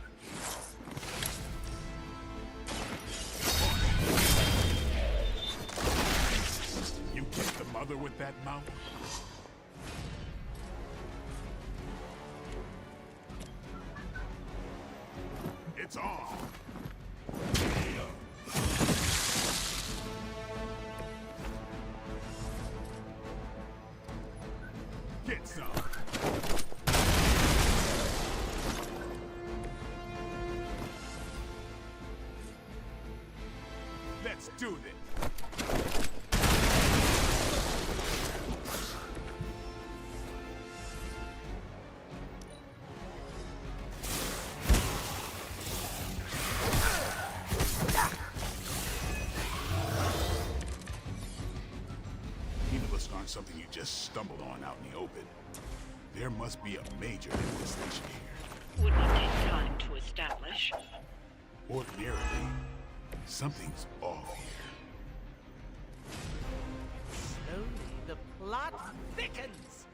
You get the mother with that mouth? It's on! Get some! Let's do this! Hemolisks aren't something you just stumbled on out in the open. There must be a major infestation here. Would not take time to establish. Ordinarily, something's off here. Slowly, the plot thickens.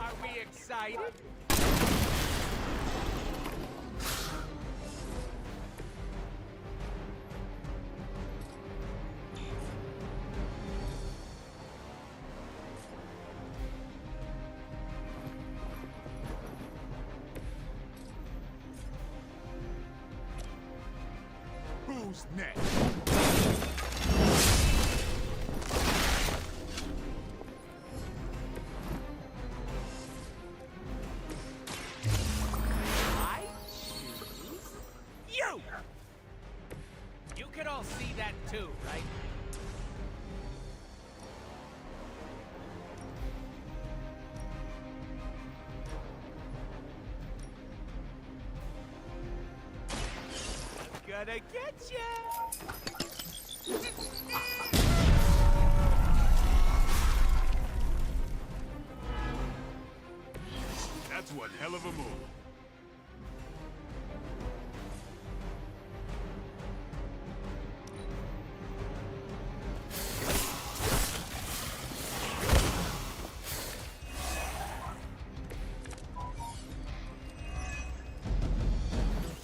Are we excited? Who's next? I choose you! You can all see that too, right? I'm gonna get ya! That's one hell of a move.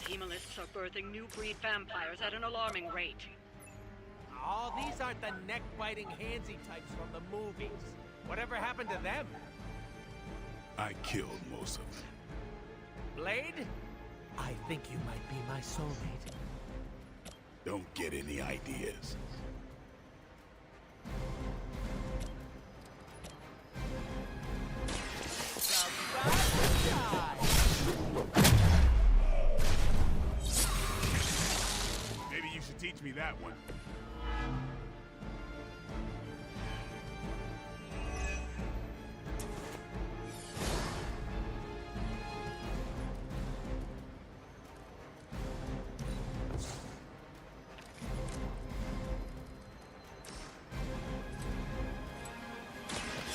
Hemolisks are birthing new breed vampires at an alarming rate. Oh, these aren't the neck-biting handsy types from the movies. Whatever happened to them? I killed most of them. Blade? I think you might be my soulmate. Don't get any ideas. Maybe you should teach me that one.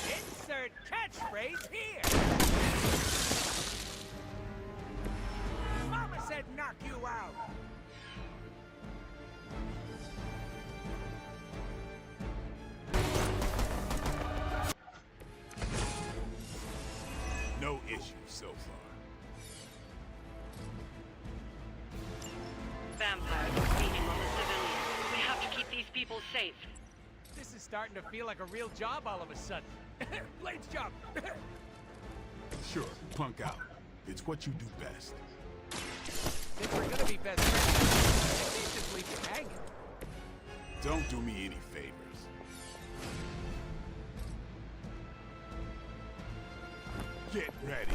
Insert catchphrase here! Mama said knock you out! No issues so far. Vampires are feeding on the civilians. We have to keep these people safe. This is starting to feel like a real job all of a sudden. Blades job! Sure, punk out. It's what you do best. Since we're gonna be best friends, I can't just leave you hanging. Don't do me any favors. Get ready.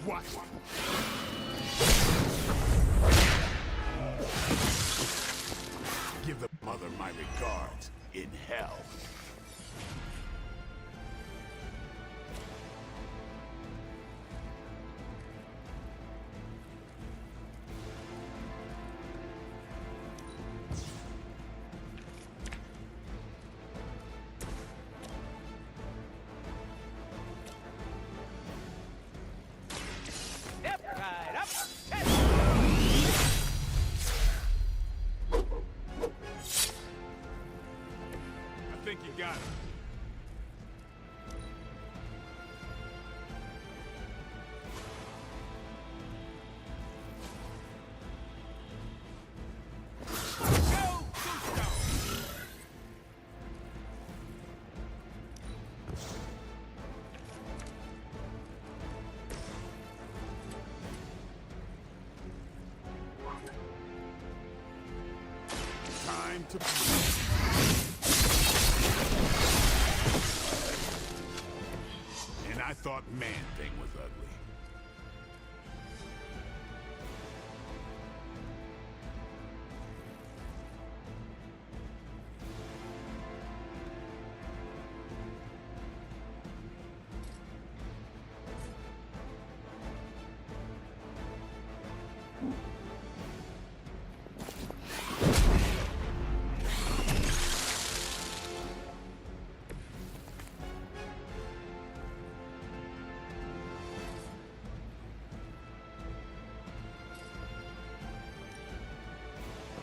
Watch it. Give the mother my regards in hell. Step right up! I think you got it. Time to bleed. And I thought Man-Thing was ugly.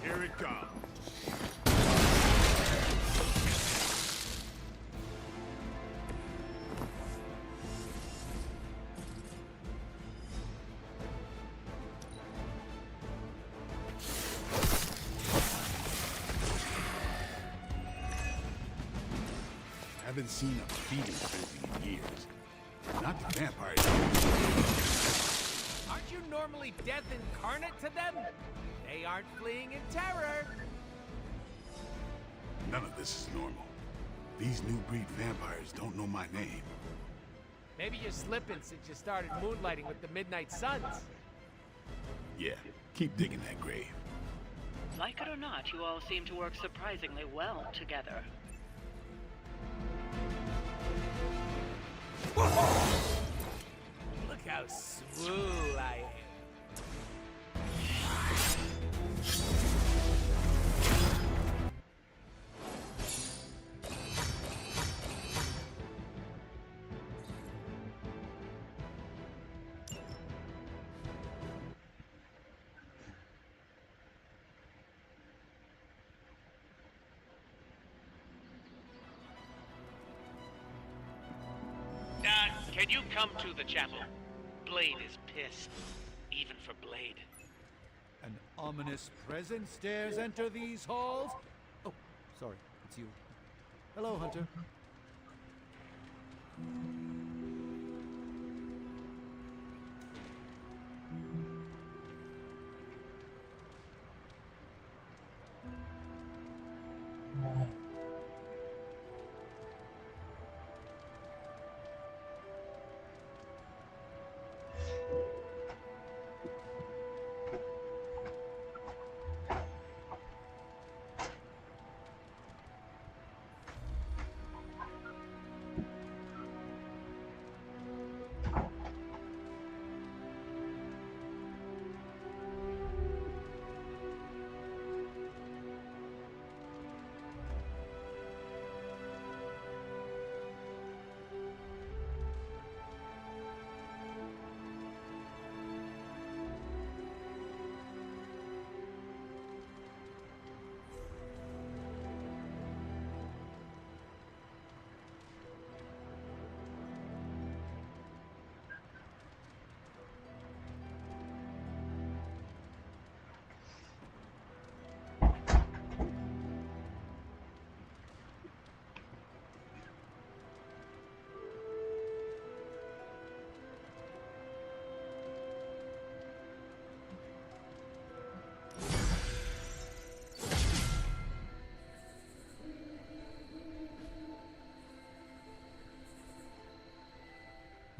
Here it comes. Haven't seen a feeding frenzy in years. Not the vampires. Aren't you normally death incarnate to them? They aren't fleeing in terror. None of this is normal. These new breed vampires don't know my name. Maybe you're slipping since you started moonlighting with the Midnight Suns. Yeah, keep digging that grave. Like it or not, you all seem to work surprisingly well together. Look how swole I am. Can you come to the chapel? Blade is pissed. Even for Blade. An ominous presence dares enter these halls? Oh, sorry, it's you. Hello, Hunter.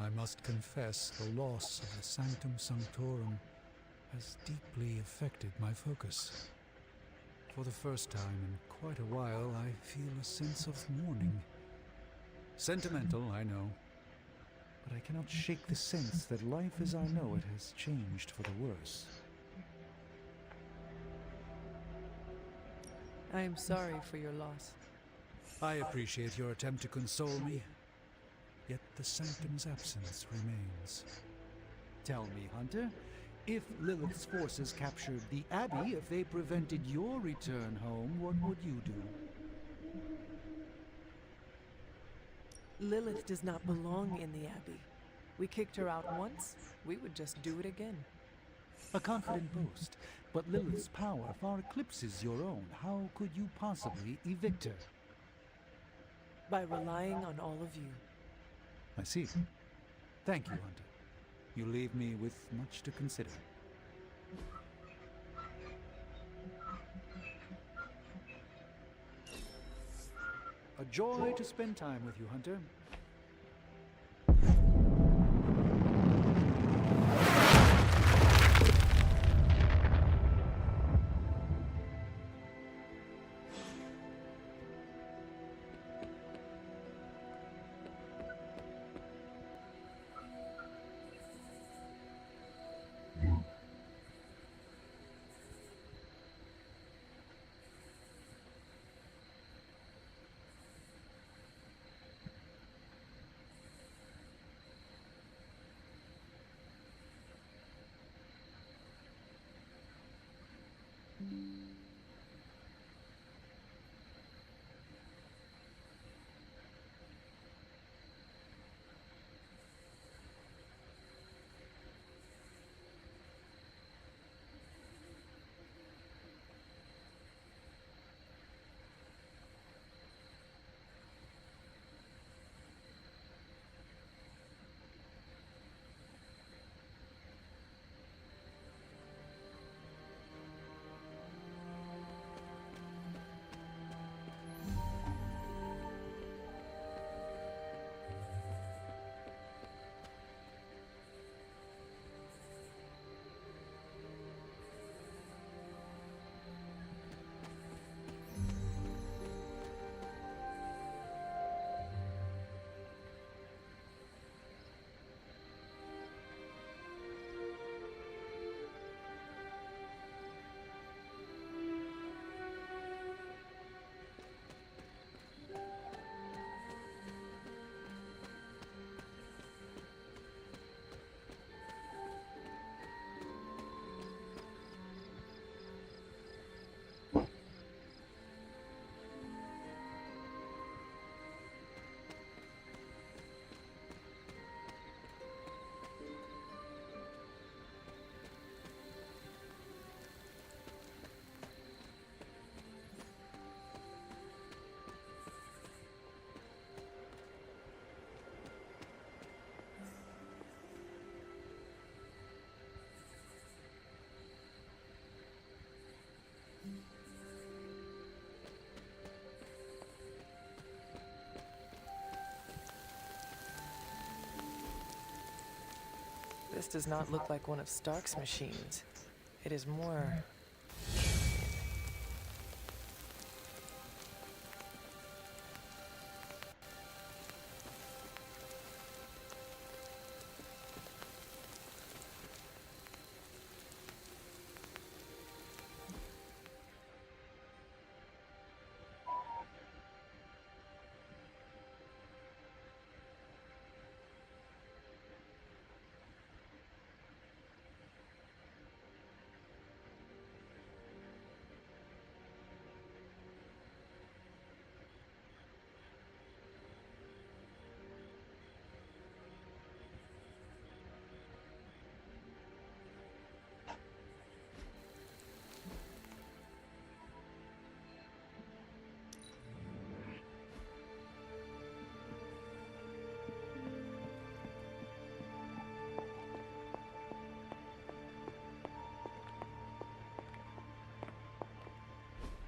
I must confess the loss of the Sanctum Sanctorum has deeply affected my focus. For the first time in quite a while, I feel a sense of mourning. Sentimental, I know, but I cannot shake the sense that life as I know it has changed for the worse. I am sorry for your loss. I appreciate your attempt to console me, yet the Sanctum's absence remains. Tell me, Hunter, if Lilith's forces captured the Abbey, if they prevented your return home, what would you do? Lilith does not belong in the Abbey. We kicked her out once, we would just do it again. A confident boast, but Lilith's power far eclipses your own. How could you possibly evict her? By relying on all of you. I see. Thank you, Hunter. You leave me with much to consider. A joy to spend time with you, Hunter. This does not look like one of Stark's machines. It is more...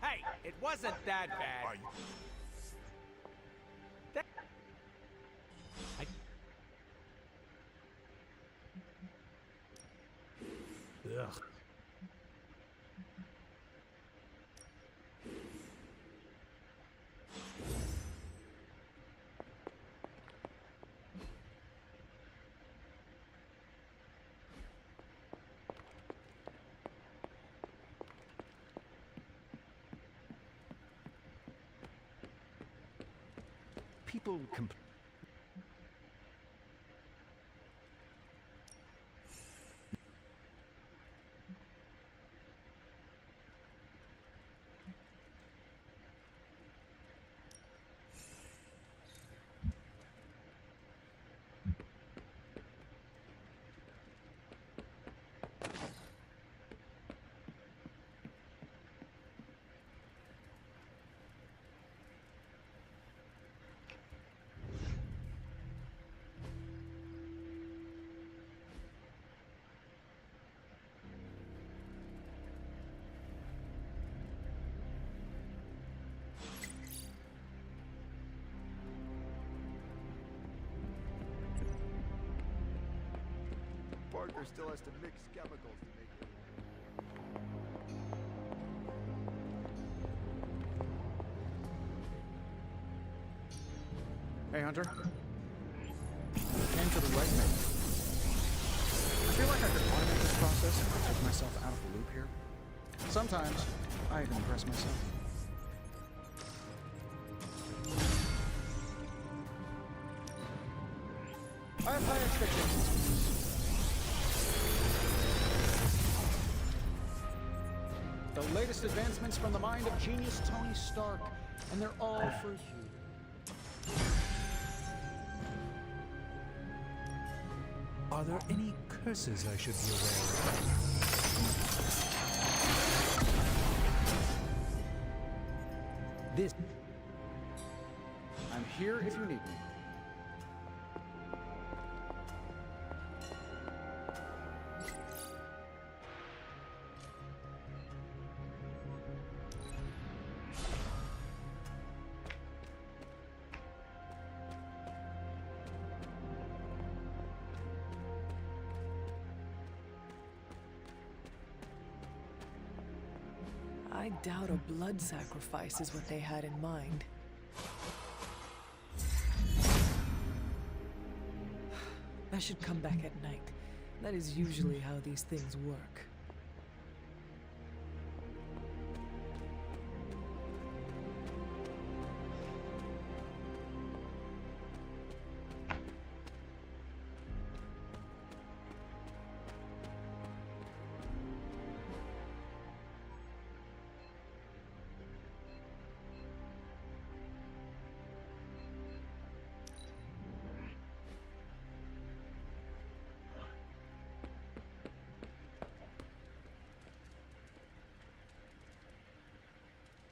Hey, it wasn't that bad. Ugh. People Parker still has to mix chemicals to make it. Hey, Hunter. Came to the right minute. I feel like I could automate this process and take myself out of the loop here. Sometimes, I even impress myself. I have high expectations. The latest advancements from the mind of genius Tony Stark, and they're all for you. Are there any curses I should be aware of? This. I'm here if you need me. I doubt a blood sacrifice is what they had in mind. I should come back at night. That is usually how these things work.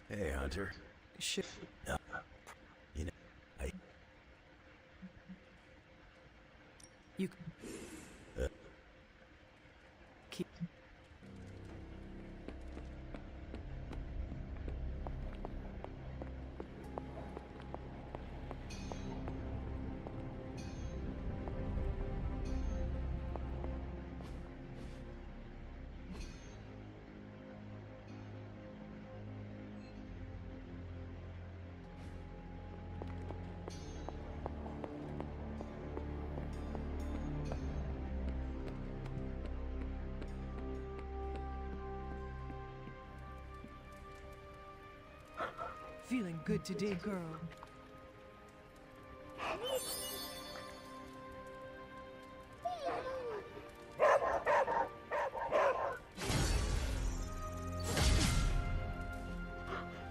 Hey, Hunter. Shit. You know, You... Keep... Feeling good today, girl.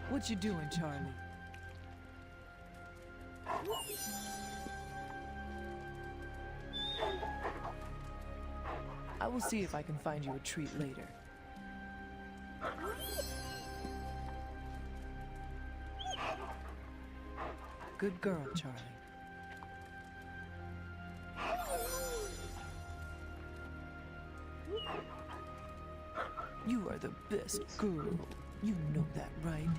What you doing, Charlie? I will see if I can find you a treat later. Good girl, Charlie. You are the best girl. You know that, right?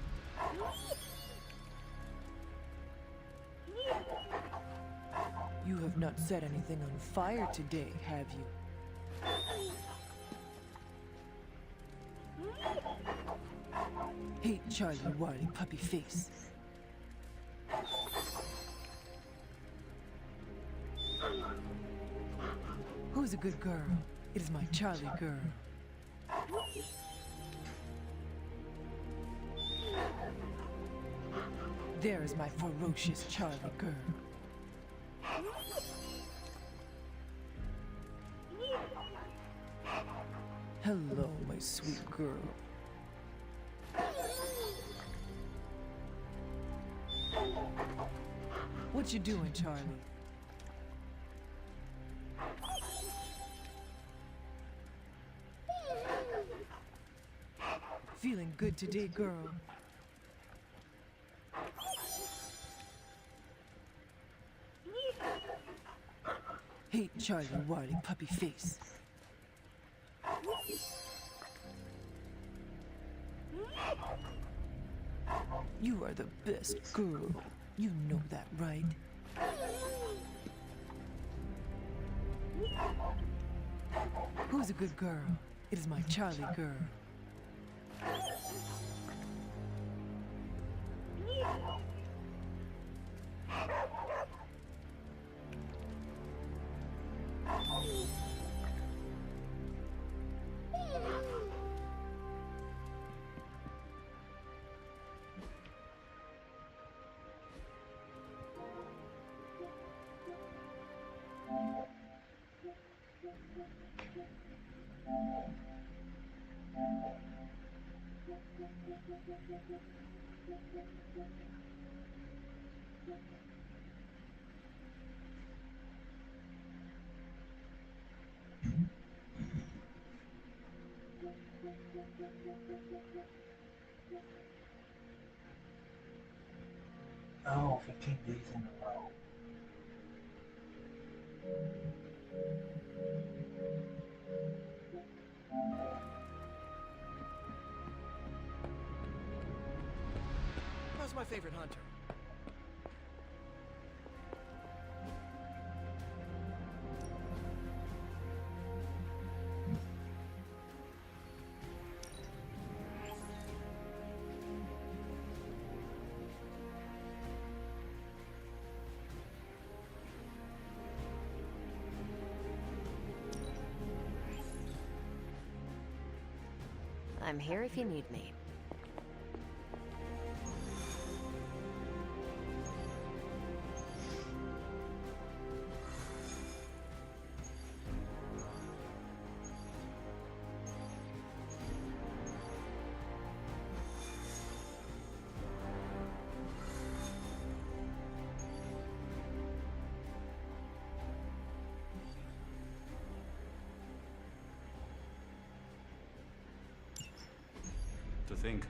You have not set anything on fire today, have you? Hey, Charlie Warly puppy face. Who's a good girl? It is my Charlie girl. There is my ferocious Charlie girl. Hello, my sweet girl. What you doing, Charlie? Feeling good today, girl. Hey, Charlie Warly puppy face. You are the best girl. You know that, right? Who's a good girl? It is my Charlie girl. Oh, 15 days in a row. How's my favorite hunter? I'm here if you need me. To think,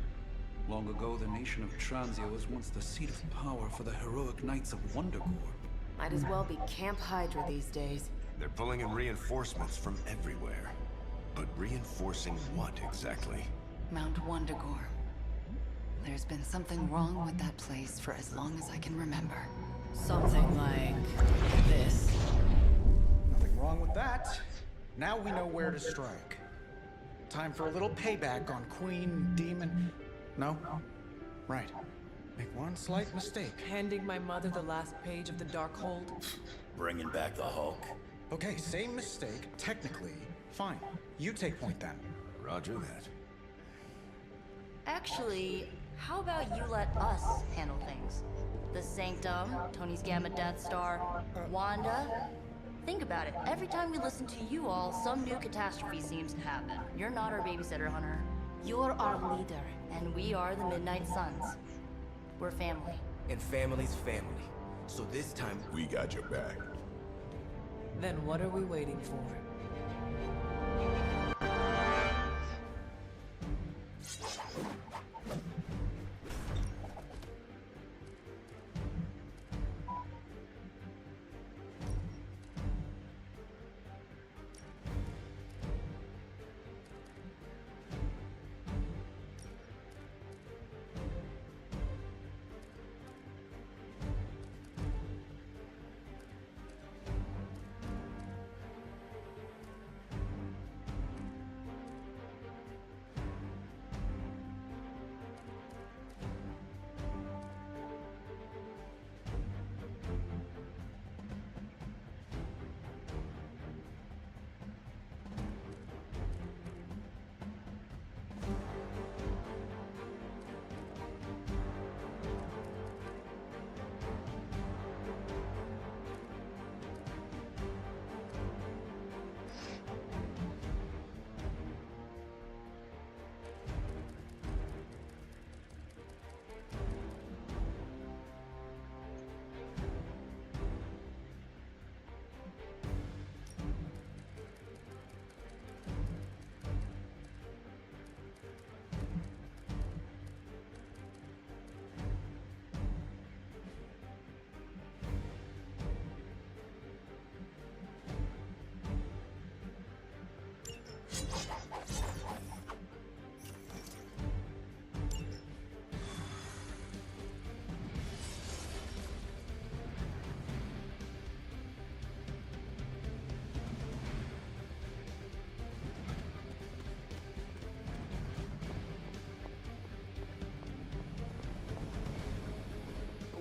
long ago the nation of Transia was once the seat of power for the heroic knights of Wundagore. Might as well be Camp Hydra these days. They're pulling in reinforcements from everywhere. But reinforcing what exactly? Mount Wundagore. There's been something wrong with that place for as long as I can remember. Something like this. Nothing wrong with that. Now we know where to strike. Time for a little payback on Queen, Demon... No? Right. Make one slight mistake. Handing my mother the last page of the Darkhold? Bringing back the Hulk. Okay, same mistake, technically. Fine. You take point then. Roger that. Actually, How about you let us handle things? The Sanctum, Tony's Gamma Death Star, Wanda. Think about it. Every time we listen to you all, some new catastrophe seems to happen. You're not our babysitter, Hunter. You're our leader, and we are the Midnight Suns. We're family. And family's family. So this time, We got your back. Then what are we waiting for?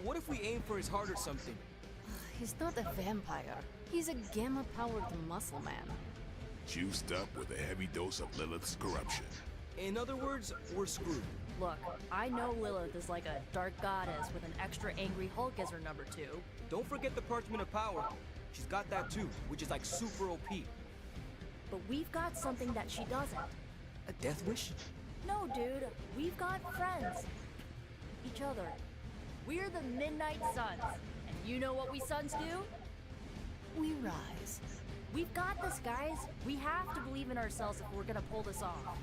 What if we aim for his heart or something? He's not a vampire. He's a gamma-powered muscle man. Juiced up with a heavy dose of Lilith's corruption. In other words, we're screwed. Look, I know Lilith is like a dark goddess with an extra angry Hulk as her number 2. Don't forget the Parchment of Power. She's got that too, which is like super OP. But we've got something that she doesn't. A death wish? No, dude. We've got friends. Each other. We're the Midnight Suns. And you know what we Suns do? We rise. We've got this, guys. We have to believe in ourselves if we're gonna pull this off.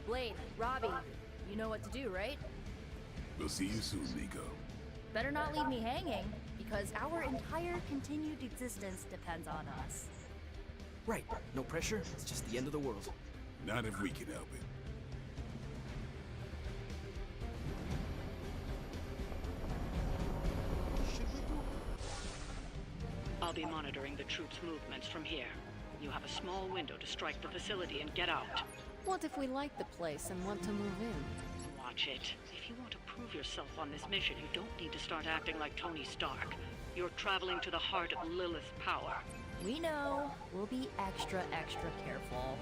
Blade, Robbie, you know what to do, right? We'll see you soon, Nico. Better not leave me hanging, because our entire continued existence depends on us. Right. No pressure. It's just the end of the world. Not if we can help it. I'll be monitoring the troops' movements from here. You have a small window to strike the facility and get out. What if we like the place and want to move in? Watch it. If you want to prove yourself on this mission, you don't need to start acting like Tony Stark. You're traveling to the heart of Lilith's power. We know. We'll be extra careful.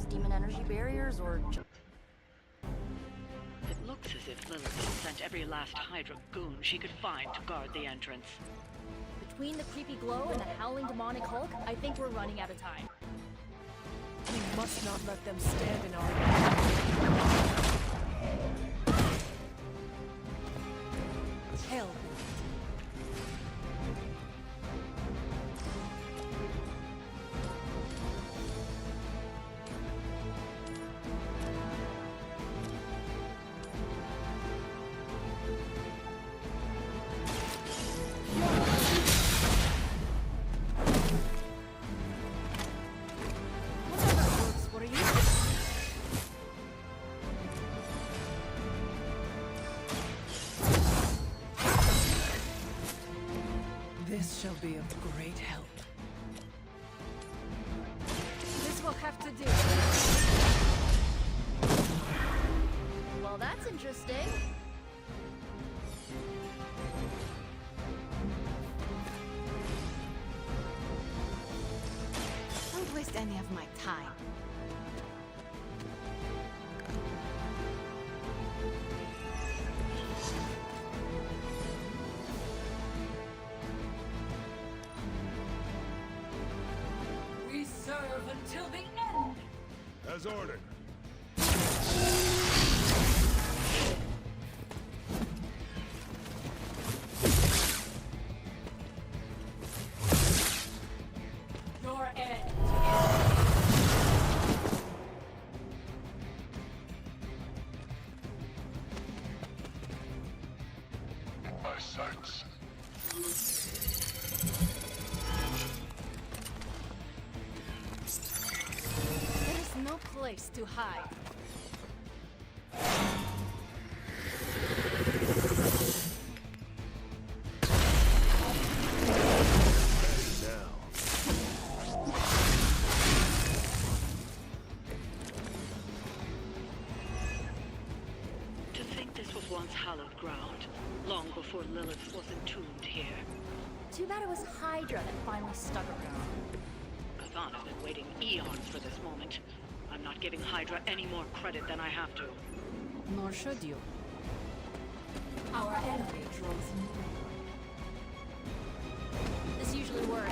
Demon energy barriers, or... It looks as if Lilith has sent every last Hydra goon she could find to guard the entrance. Between the creepy glow and the howling demonic Hulk, I think we're running out of time. We must not let them stand in our way. Hell. This shall be of great help. This will have to do. Interesting. Don't waste any of my time. We serve until the end! As ordered. Your end. My sights. There is no place to hide. To think this was once hallowed ground, long before Lilith was entombed here. Too bad it was Hydra that finally stuck around. Chthon has been waiting eons for this moment. I'm not giving Hydra any more credit than I have to. Nor should you. Our enemy draws near. This usually works.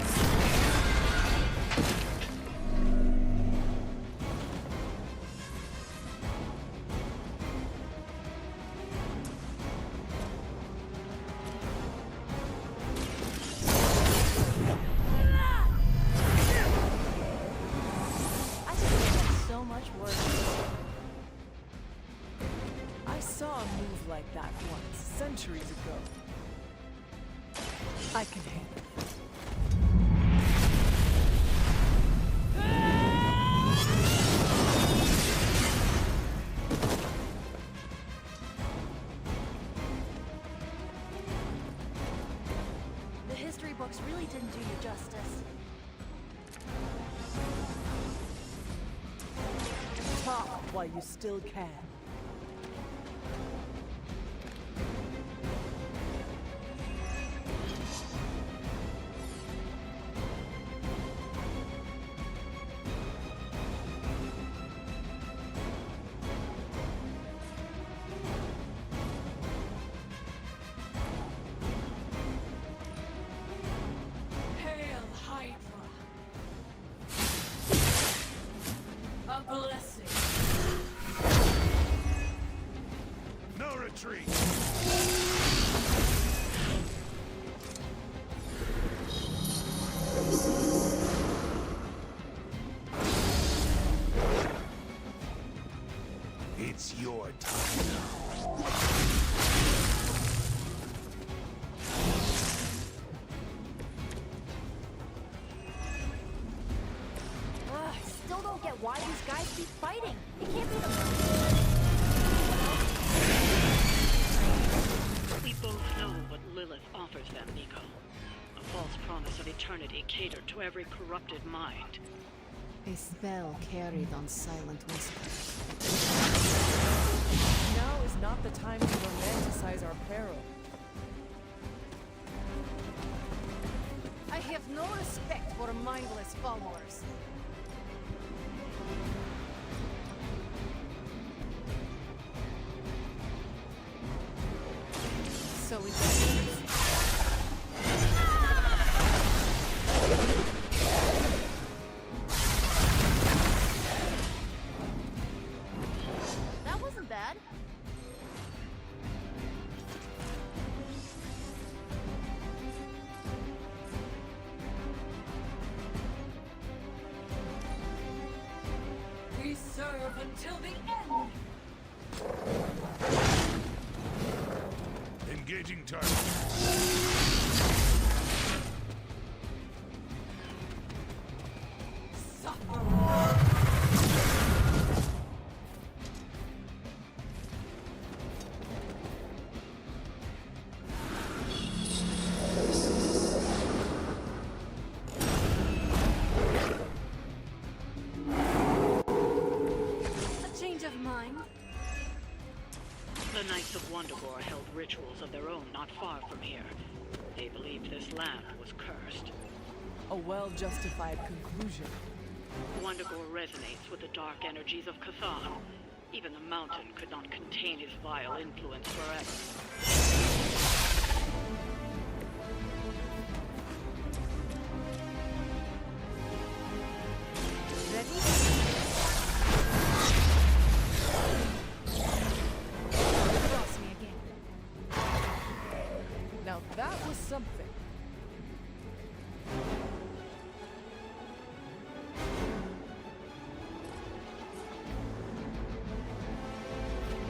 I just have so much work. I saw a move like that once, centuries ago. I can handle it. The history books really didn't do you justice. Talk while you still can. Hail Hydra! A blessing. No retreat. It's your time now. Ugh, I still don't get why these guys keep fighting. It can't be the... We both know what Lilith offers them, Nico. A false promise of eternity catered to every corrupted mind. A spell carried on silent whispers. Now is not the time to romanticize our peril. I have no respect for mindless followers. So it goes. That wasn't bad. We serve until the end! Engaging target. A change of mind? The of Wundagore held rituals of their own not far from here. They believed this land was cursed. A well-justified conclusion. Wundagore resonates with the dark energies of Cthon. Even the mountain could not contain his vile influence forever. Cross me again. Now that was something.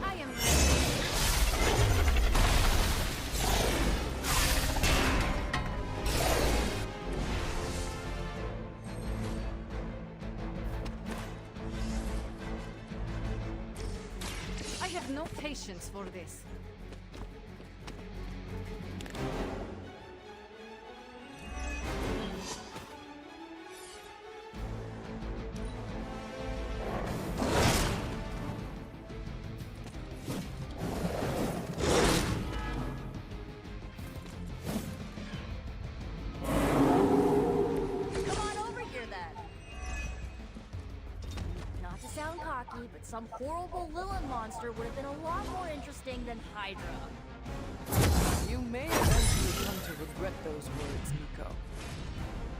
I am I have no patience for this. Come on over here then. Not to sound cocky, but some horrible Lilith monster would have been a lot more interesting than Hydra. You may eventually come to regret those words, Nico.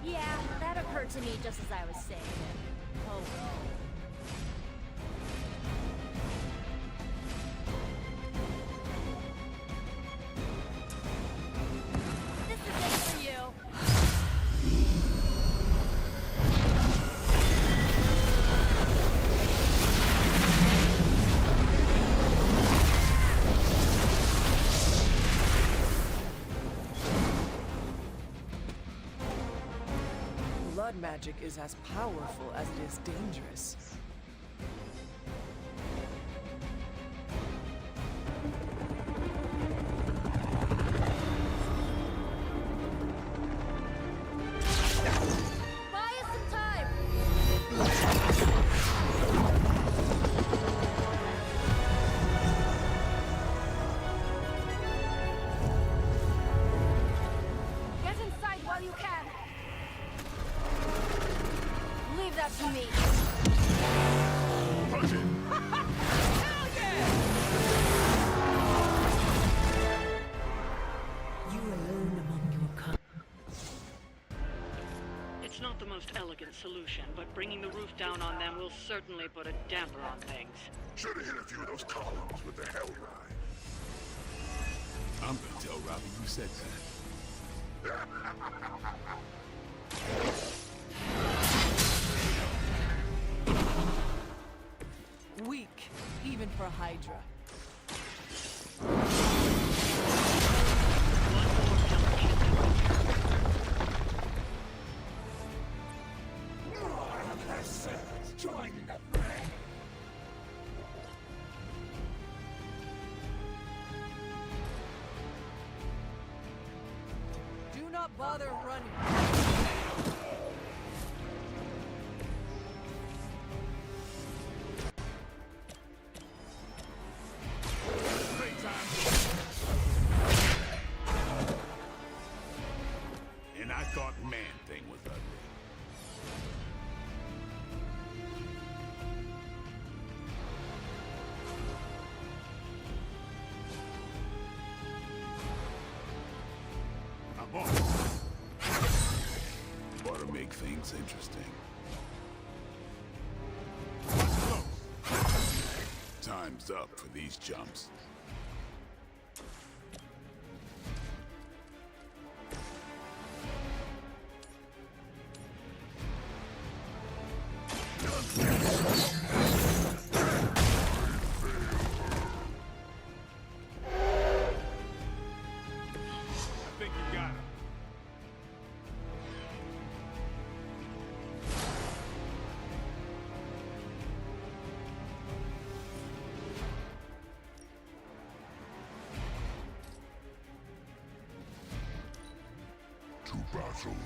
Yeah, that occurred to me just as I was saying it. Oh well. This is it for you. Blood magic is as powerful as it is dangerous. Buy us some time. Get inside while you can. Leave that to me. Punch it! Hell yeah! You alone among your kind. It's not the most elegant solution, but bringing the roof down on them will certainly put a damper on things. Should have hit a few of those columns with the hell ride. I'm gonna tell Robbie you said that. Weak, even for Hydra. Do not bother running. And I thought Man-Thing was ugly. I'm on. Ought to make things interesting. Watch close. Time's up for these jumps. I think you got him. To battle,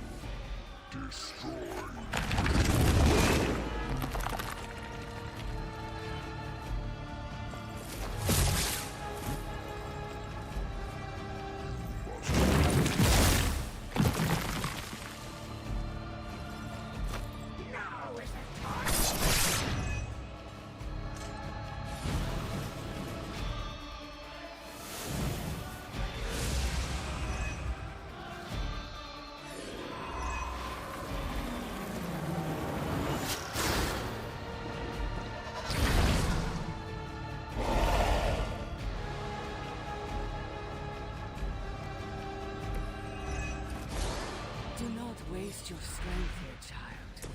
destroy. waste your strength here, child.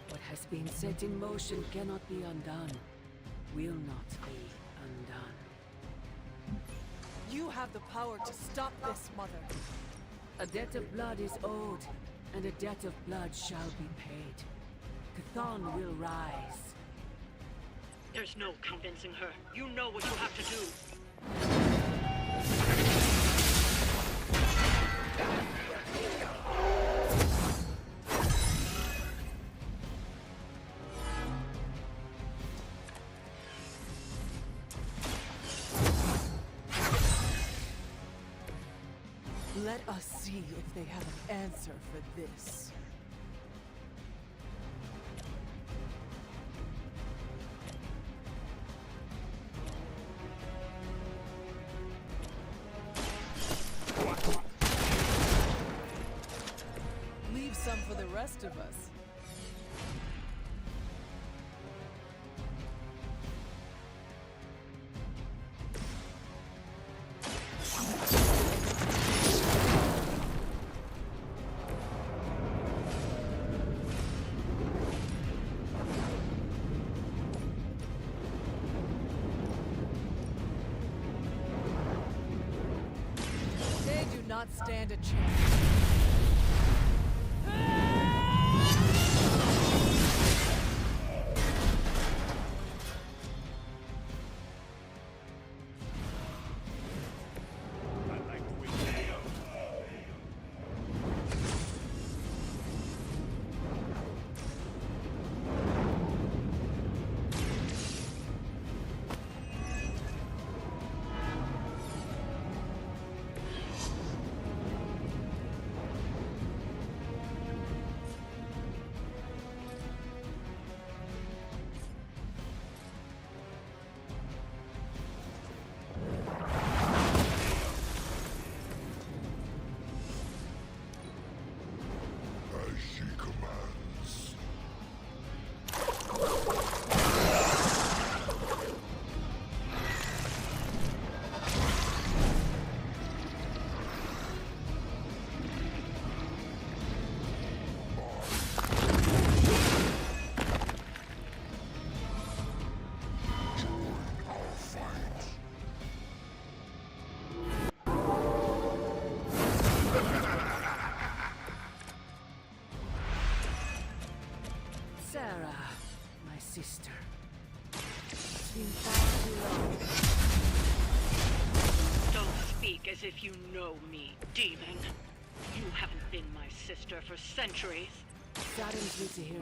What has been set in motion cannot be undone. Will not be undone. You have the power to stop this, Mother. A debt of blood is owed, and a debt of blood shall be paid. Chthon will rise. There's no convincing her. You know what you have to do. Let us see if they have an answer for this. Leave some for the rest of us. They do not stand a chance. As she commands. Sarah, my sister. It's been far too long. Don't speak as if you know me, demon. You haven't been my sister for centuries. Saddens me to hear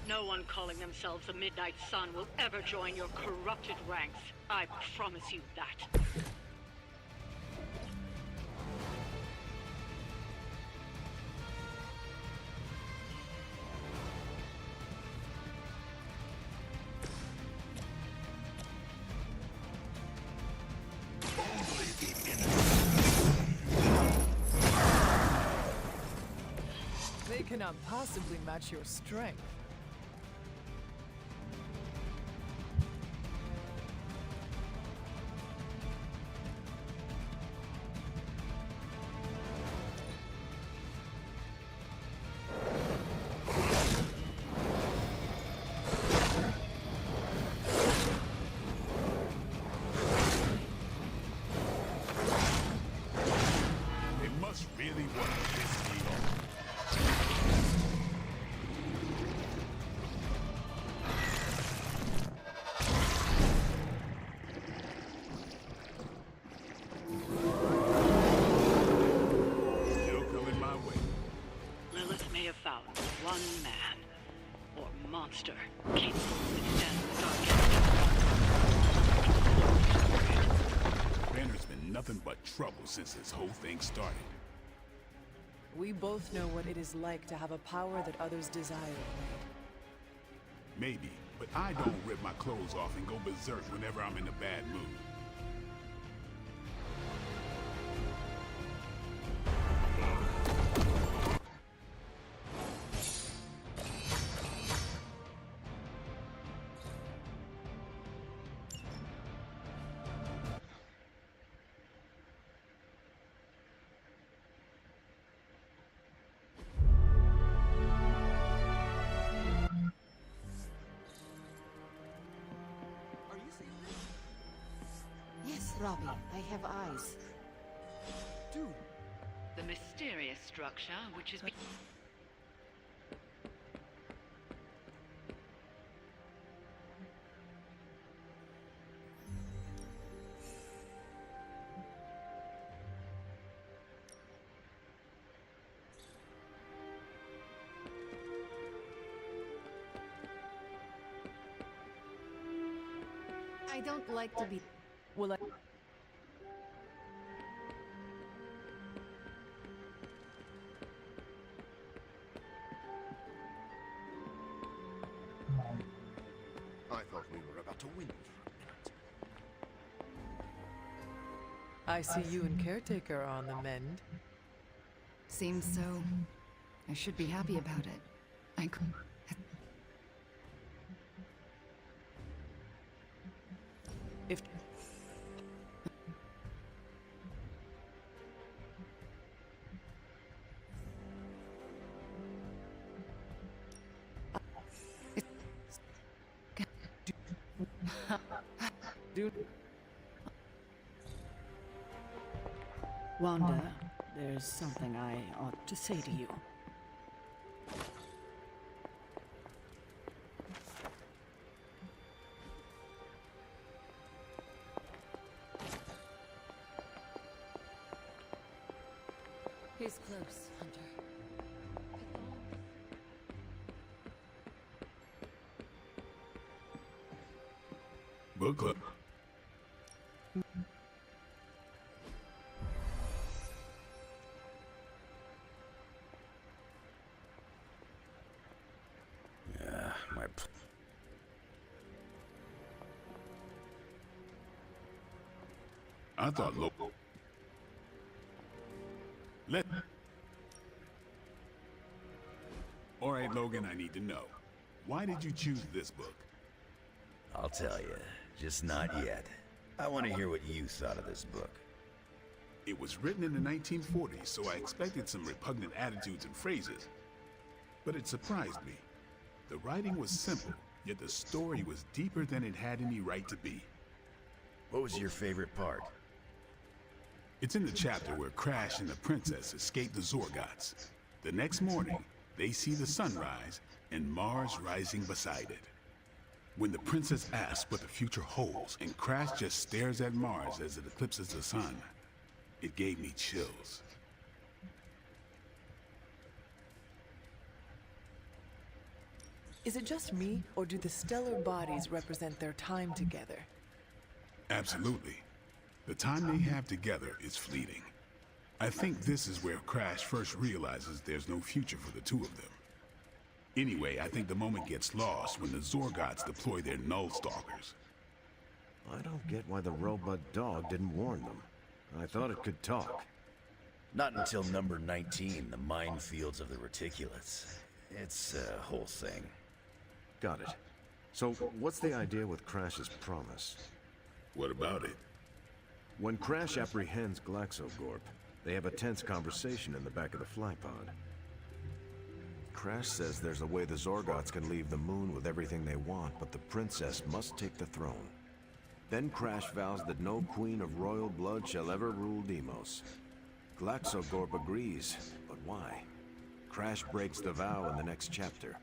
No one calling themselves the Midnight Sun will ever join your corrupted ranks. I promise you that. They cannot possibly match your strength. They must really want to piss me off. Still coming my way. Lilith may have found one man, or monster, capable of withstanding the dark. Banner's been nothing but trouble since this whole thing started. We both know what it is like to have a power that others desire, Blade. Maybe, but I don't rip my clothes off and go berserk whenever I'm in a bad mood. Robbie, I have eyes. Dude. The mysterious structure, which is... I don't like to be... Will I... I thought we were about to win for a minute. I see you and Caretaker are on the mend. Seems so. I should be happy about it. I could... If... Dude. Wanda, there's something I ought to say to you. He's close, Hunter. Book club. Yeah, my... I thought local. Let... All right, Logan, I need to know. Why did you choose this book? I'll tell you, just not yet. I want to hear what you thought of this book. It was written in the 1940s, so I expected some repugnant attitudes and phrases. But it surprised me. The writing was simple, yet the story was deeper than it had any right to be. What was your favorite part? It's in the chapter where Crash and the princess escape the Zorgots. The next morning, they see the sun rise and Mars rising beside it. When the princess asks what the future holds and Crash just stares at Mars as it eclipses the sun, it gave me chills. Is it just me, or do the stellar bodies represent their time together? Absolutely. The time they have together is fleeting. I think this is where Crash first realizes there's no future for the two of them. Anyway, I think the moment gets lost when the Zorgots deploy their Null Stalkers. I don't get why the robot dog didn't warn them. I thought it could talk. Not until number 19, the minefields of the reticulates. It's a whole thing. Got it. So, what's the idea with Crash's promise? What about it? When Crash apprehends Glaxogorp, they have a tense conversation in the back of the flypod. Crash says there's a way the Zorgots can leave the moon with everything they want, but the princess must take the throne. Then Crash vows that no queen of royal blood shall ever rule Deimos. Glaxogorp agrees, but why? Crash breaks the vow in the next chapter.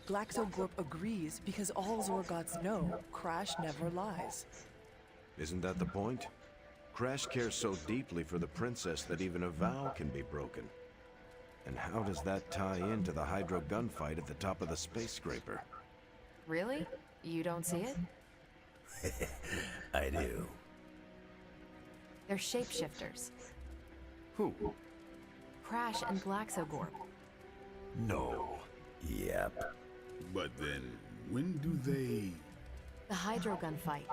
Glaxogorp agrees because all Zorgots know Crash never lies. Isn't that the point? Crash cares so deeply for the princess that even a vow can be broken. And how does that tie into the Hydro gunfight at the top of the space scraper? Really? You don't see it? I do. They're shapeshifters. Who? Crash and Glaxogorp. No. Yep. But then, when do they... The Hydro gunfight.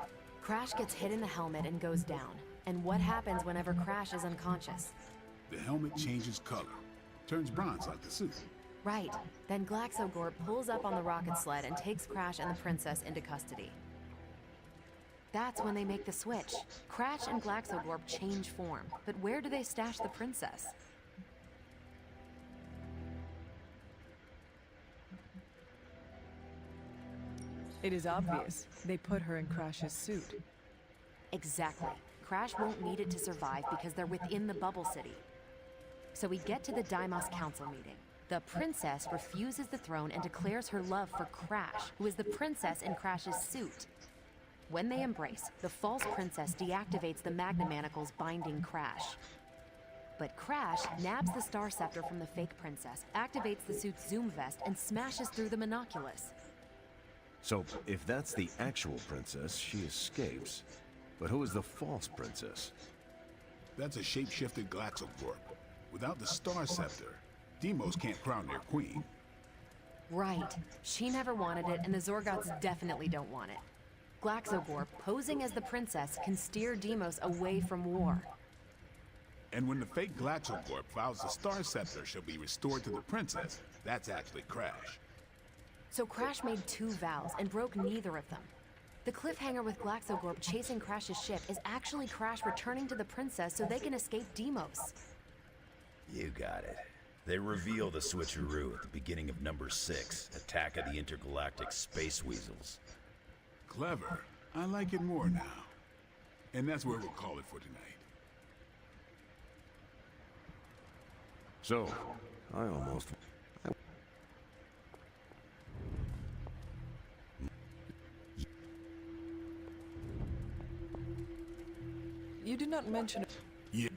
Crash gets hit in the helmet and goes down. And what happens whenever Crash is unconscious? The helmet changes color. Turns bronze like the suit. Right. Then Glaxogorp pulls up on the rocket sled and takes Crash and the princess into custody. That's when they make the switch. Crash and Glaxogorp change form. But where do they stash the princess? It is obvious. They put her in Crash's suit. Exactly. Crash won't need it to survive because they're within the bubble city. So we get to the Deimos Council meeting. The princess refuses the throne and declares her love for Crash, who is the princess in Crash's suit. When they embrace, the false princess deactivates the Magna Manacles binding Crash. But Crash nabs the Star Scepter from the fake princess, activates the suit's Zoom vest, and smashes through the Monoculus. So, if that's the actual princess, she escapes. But who is the false princess? That's a shape-shifted Glaxogorp. Without the Star Scepter, Deimos can't crown their queen. Right. She never wanted it, and the Zorgots definitely don't want it. Glaxogorp, posing as the princess, can steer Deimos away from war. And when the fake Glaxogorp vows the Star Scepter shall be restored to the princess, that's actually Crash. So Crash made 2 vows and broke neither of them. The cliffhanger with Glaxogorp chasing Crash's ship is actually Crash returning to the princess so they can escape Deimos. You got it. They reveal the switcheroo at the beginning of number 6, Attack of the Intergalactic Space Weasels. Clever. I like it more now. And that's where we'll call it for tonight. So, I almost... You did not mention... Yeah.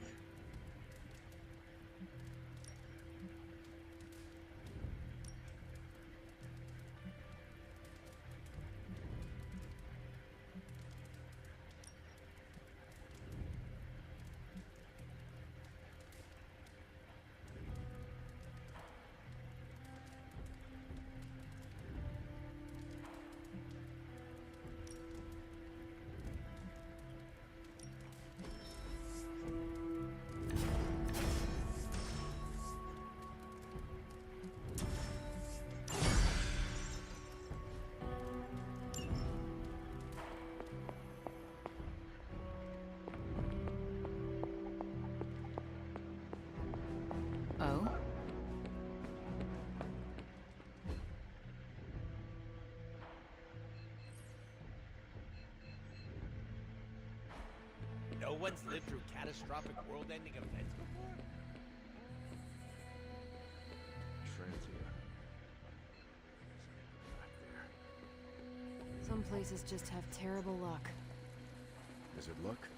Oh? No one's lived through catastrophic world-ending events before? Transia. Some places just have terrible luck. Is it luck,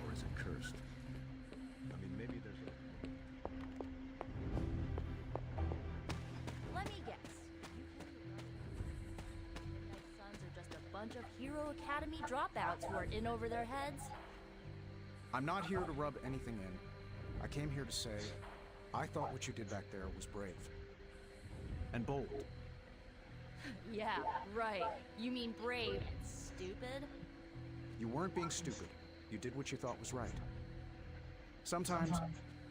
or is it cursed? I mean, maybe there's a... Let me guess. My sons are just a bunch of Hero Academy dropouts who are in over their heads? I'm not here to rub anything in. I came here to say, I thought what you did back there was brave. And bold. Yeah, right. You mean brave and stupid? You weren't being stupid. You did what you thought was right. Sometimes,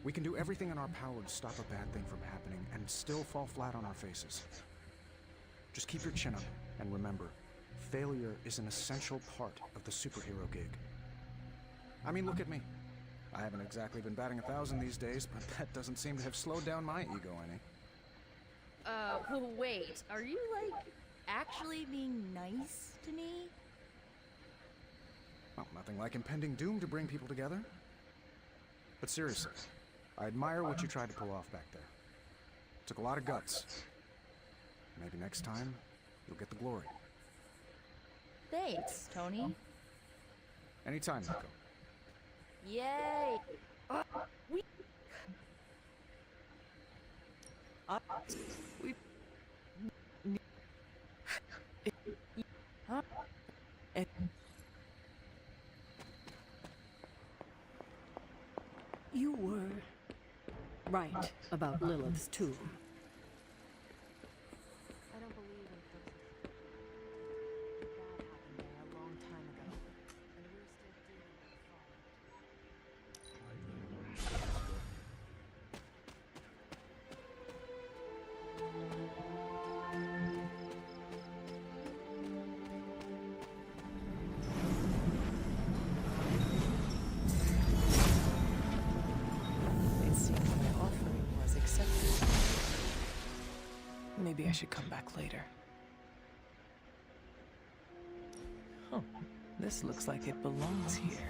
we can do everything in our power to stop a bad thing from happening and still fall flat on our faces. Just keep your chin up and remember, failure is an essential part of the superhero gig. I mean, look at me. I haven't exactly been batting 1,000 these days, but that doesn't seem to have slowed down my ego any. Well, wait. Are you, like, actually being nice to me? Well, nothing like impending doom to bring people together. But seriously, I admire what you tried to pull off back there. Took a lot of guts. Maybe next time, you'll get the glory. Thanks, Tony. Anytime, Nico. Yay! We... Huh? You were right about Lilith's tomb. I don't believe in curses. That happened there a long time ago. And we're still dealing with It seemed my offering was accepted. Maybe I should come back later. Huh. This looks like it belongs here.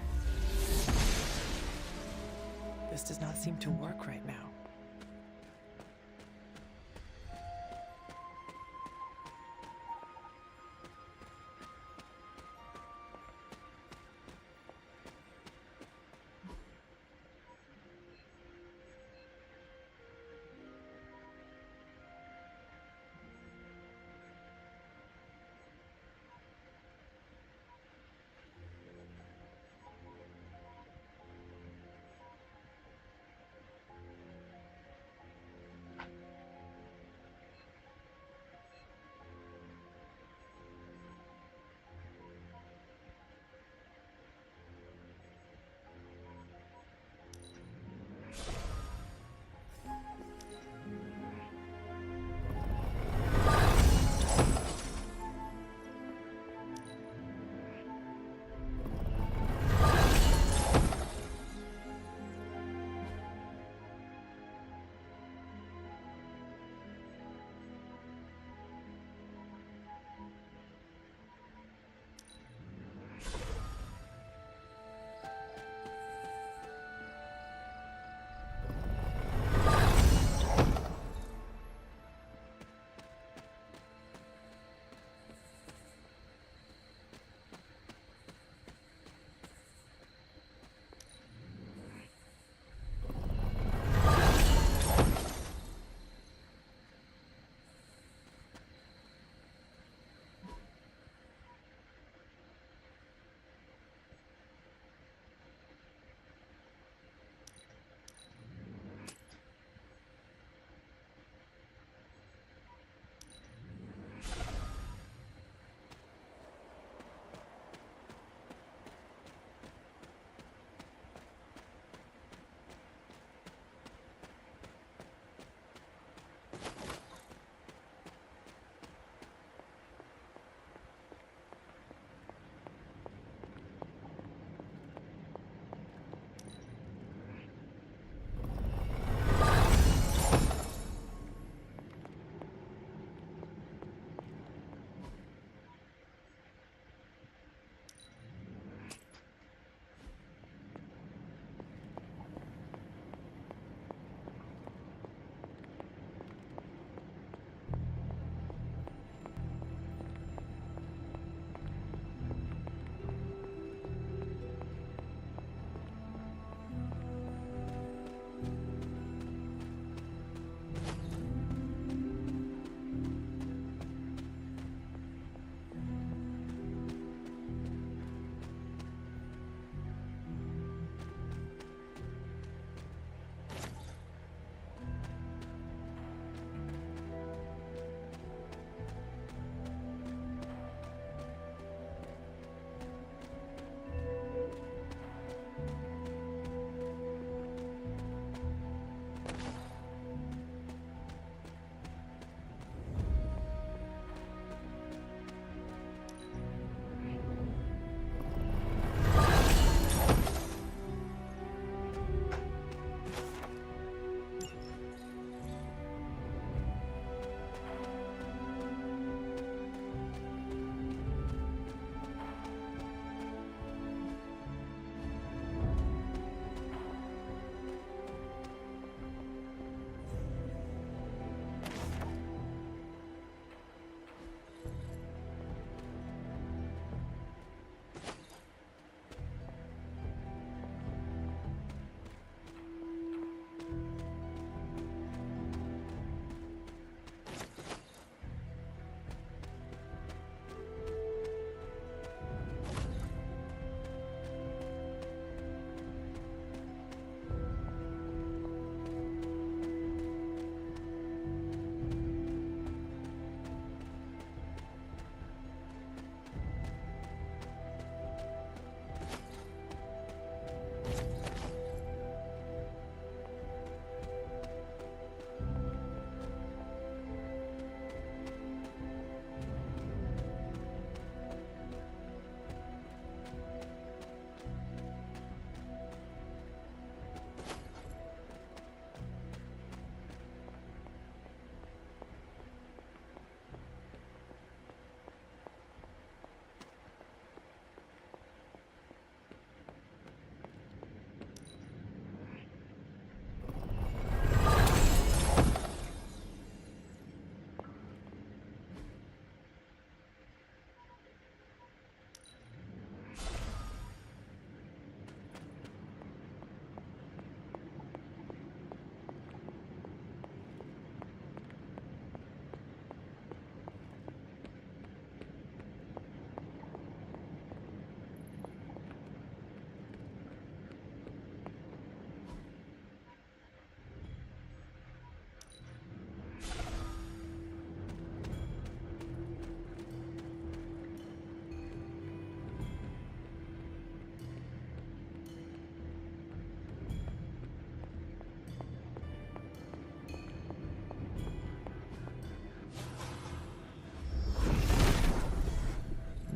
This does not seem to work right now.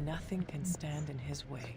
nothing can stand in his way.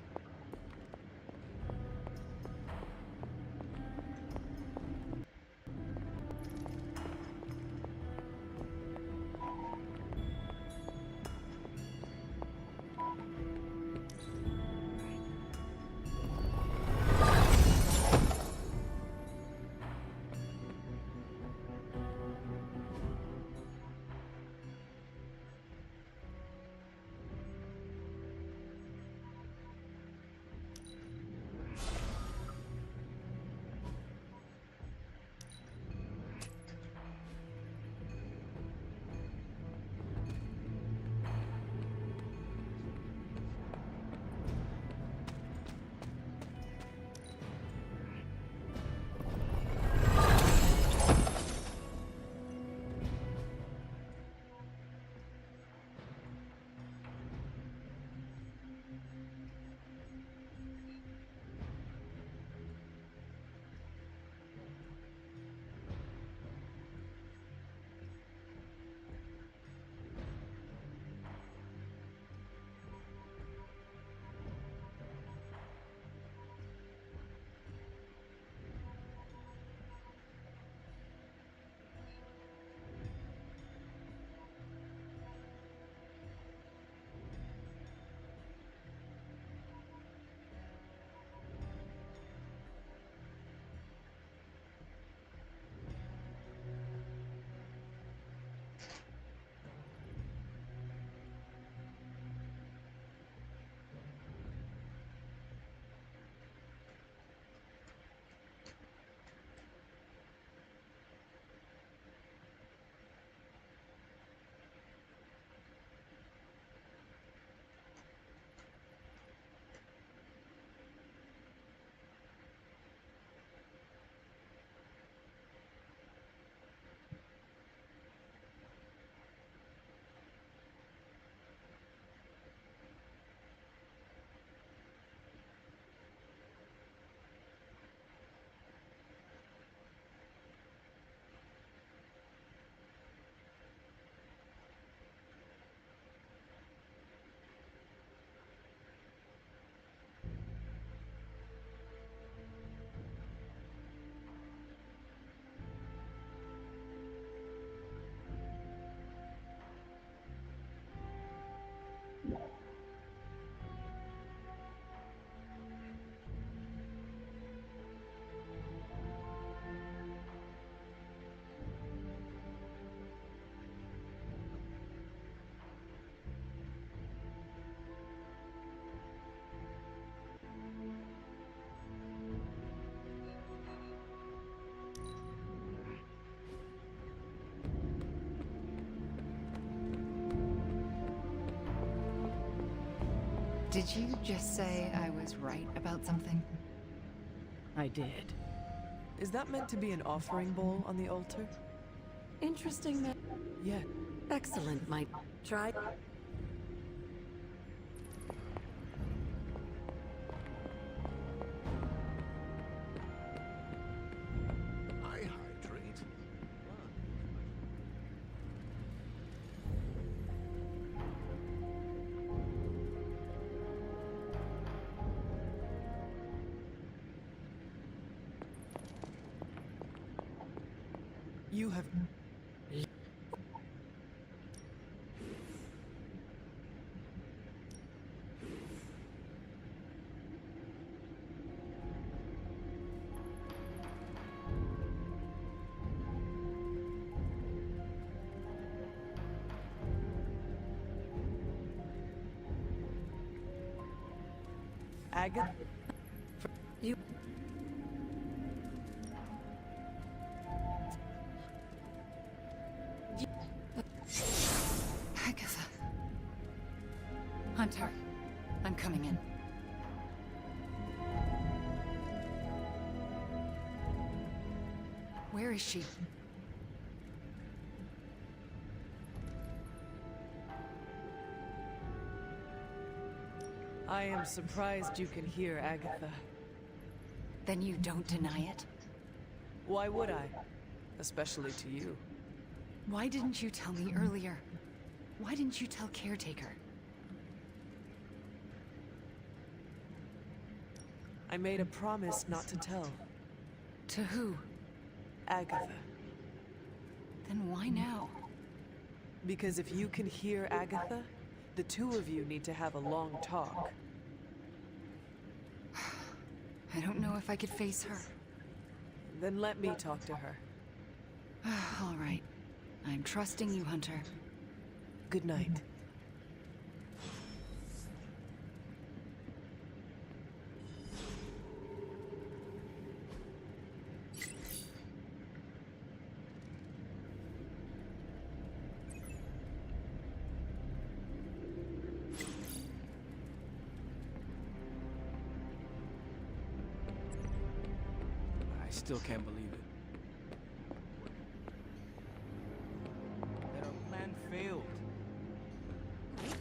Did you just say I was right about something? I did. Is that meant to be an offering bowl on the altar? Interesting that... Yeah. Excellent, my... Try... I hydrate. You have... Agatha? You... Agatha. Hunter, I'm coming in. Where is she? I am surprised you can hear Agatha. Then you don't deny it? Why would I? Especially to you. Why didn't you tell me earlier? Why didn't you tell Caretaker? I made a promise not to tell. To who? Agatha. Then why now? Because if you can hear Agatha, the two of you need to have a long talk. I don't know if I could face her. Then let me talk to her. All right. I'm trusting you, Hunter. Good night. I still can't believe it. That our plan failed. We can.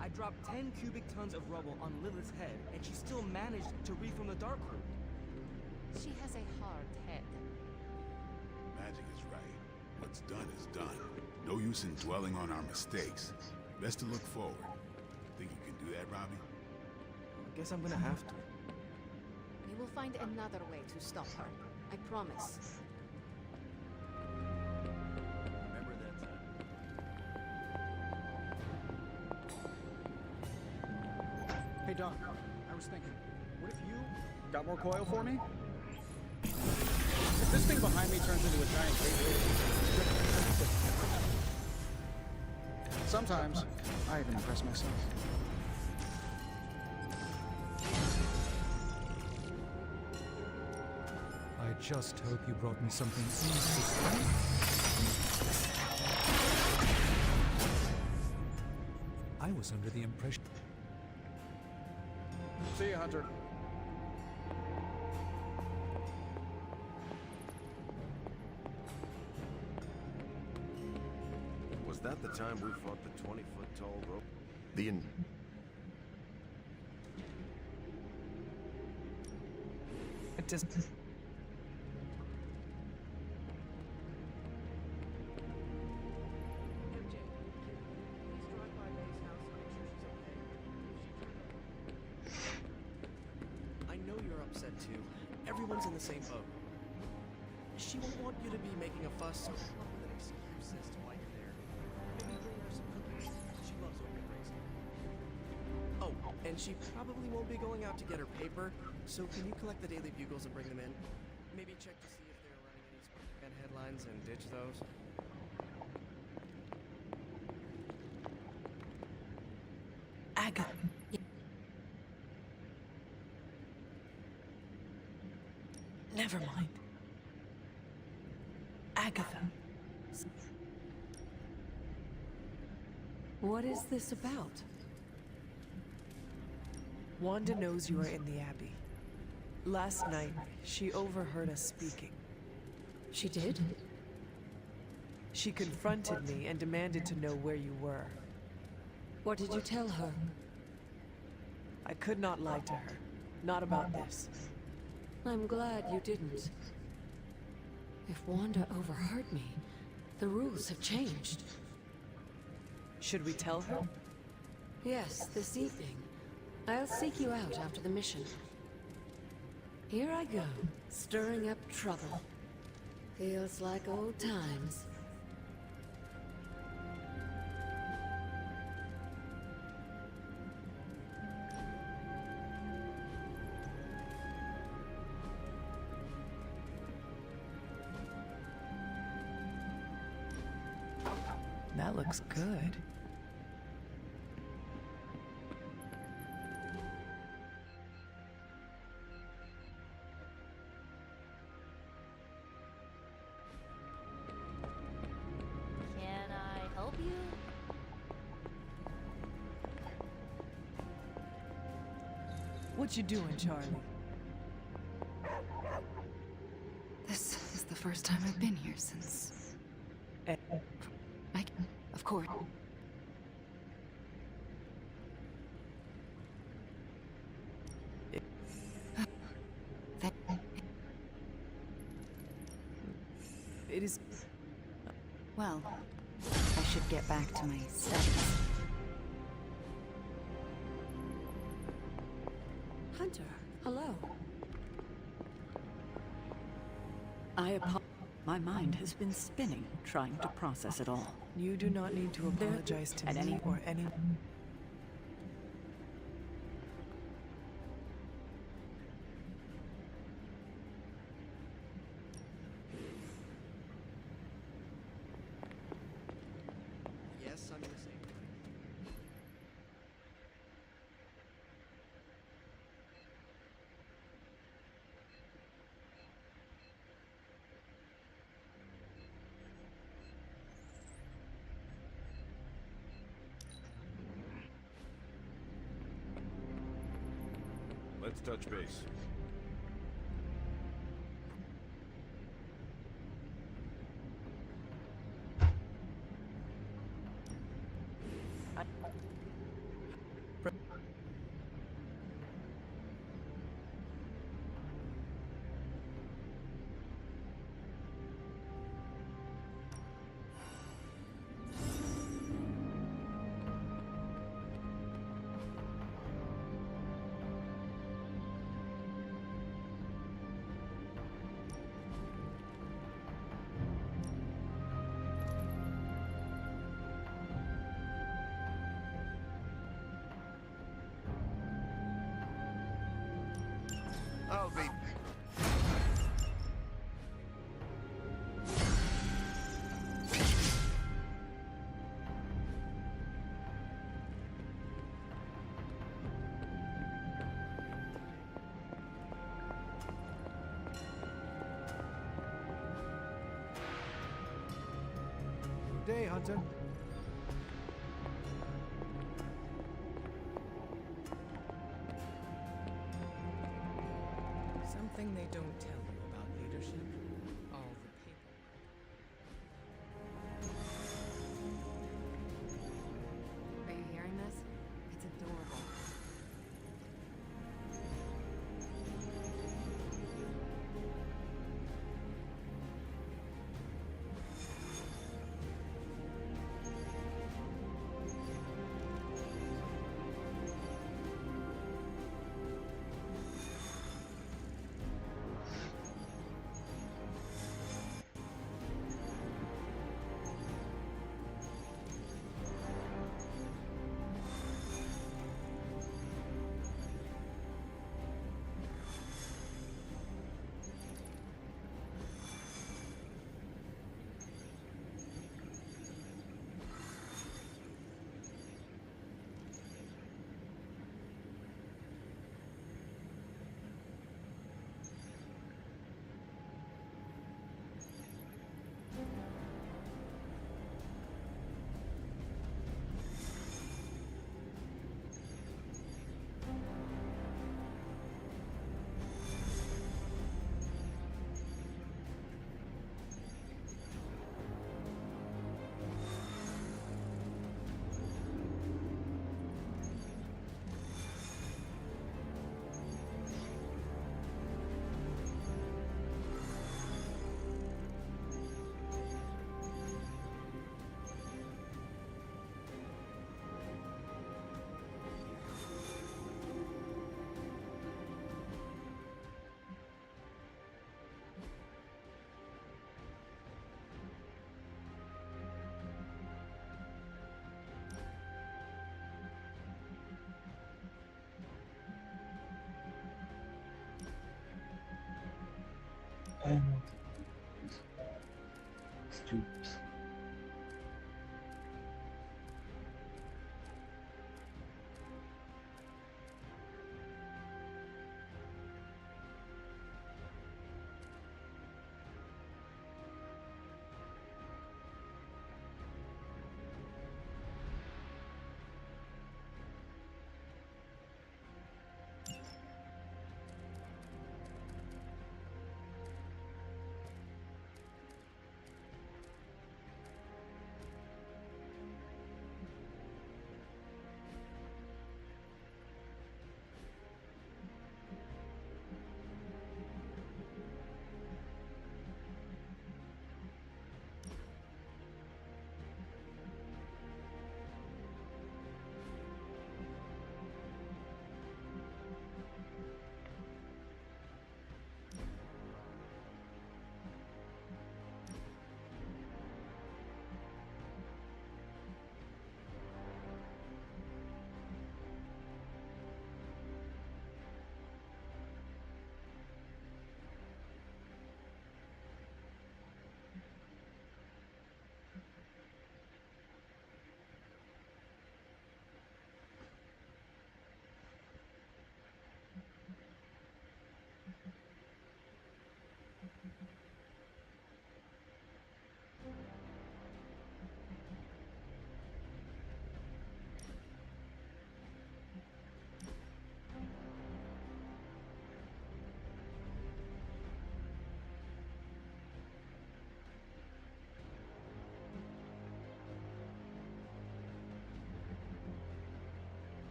I dropped 10 cubic tons of rubble on Lilith's head, and she still managed to reform the Darkroot. She has a hard head. Magic is right. What's done is done. No use in dwelling on our mistakes. Best to look forward. Think you can do that, Robbie? I guess I'm gonna have to. We will find another way to stop her. I promise. Remember that time? Hey, Doc. I was thinking, what if you got more coil for me? If this thing behind me turns into a giant gateway, sometimes I even impress myself. I just hope you brought me something interesting. I was under the impression... See you, Hunter. Was that the time we fought the 20-foot-tall rope? It just... I know you're upset too. Everyone's in the same boat. She won't want you to be making a fuss, so come up with an excuse as to why you're there. Maybe bring her some cookies. She loves open racing. Oh, and she probably won't be going out to get her paper, so can you collect the Daily Bugles and bring them in? Maybe check to see if they're running any Spider-Man headlines and ditch those. Agatha. Never mind. Agatha. What is this about? Wanda knows you are in the Abbey. Last night, she overheard us speaking. She did? She confronted me and demanded to know where you were. What did you tell her? I could not lie to her. Not about this. I'm glad you didn't. If Wanda overheard me, the rules have changed. Should we tell her? Yes, this evening. I'll seek you out after the mission. Here I go, stirring up trouble. Feels like old times. That looks good. Can I help you? What you doing, Charlie? This is the first time I've been here since... Of course. It is... Well, I should get back to my studies. My mind has been spinning, trying to process it all. You do not need to apologize to me or anyone. Yes, I'm in the same. Let's touch base. I'll be... Good day, Hunter. Something they don't tell you about leadership. All the paper. Are you hearing this? It's adorable. Stoops.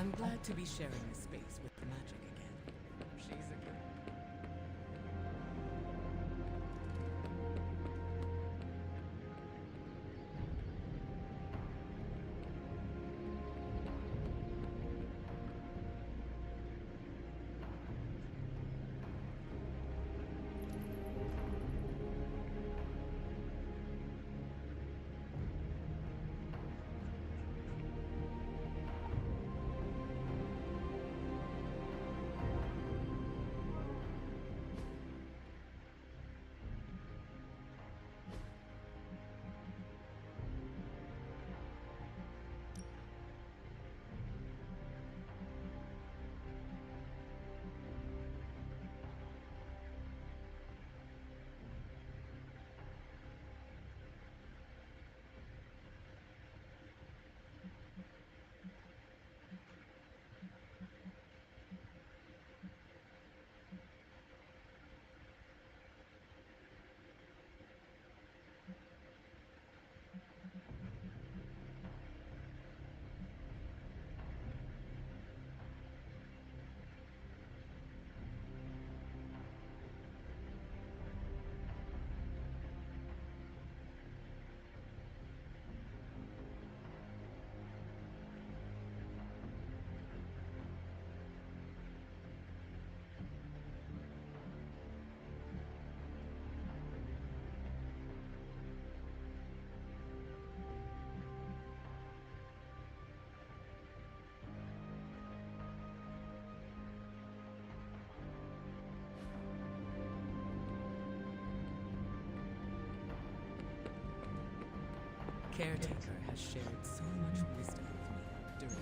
I'm glad to be sharing this space with the magic again. She's a good. Caretaker has shared so much wisdom with me during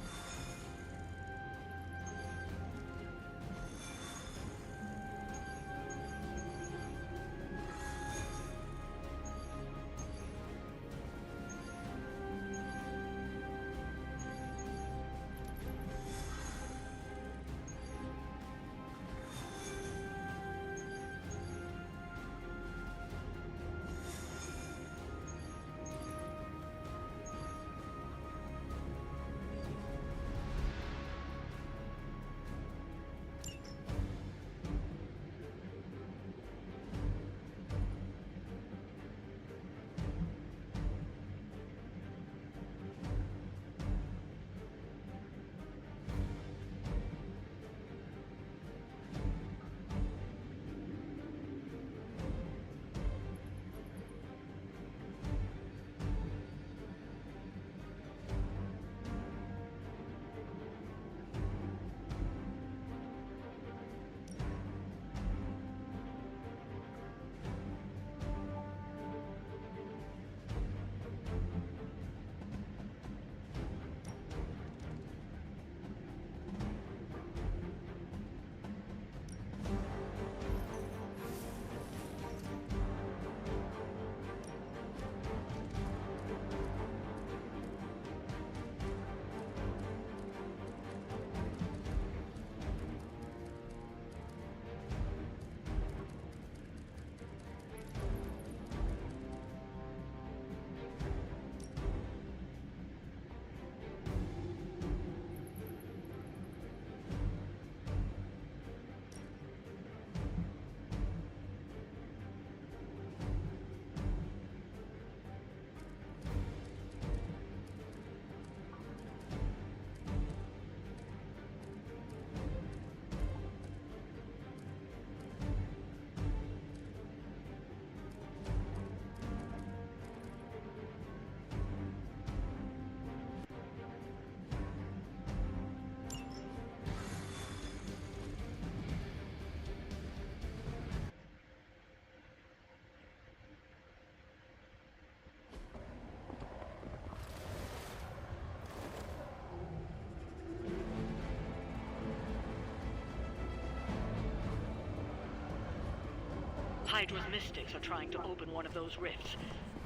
Hydra's mystics are trying to open one of those rifts.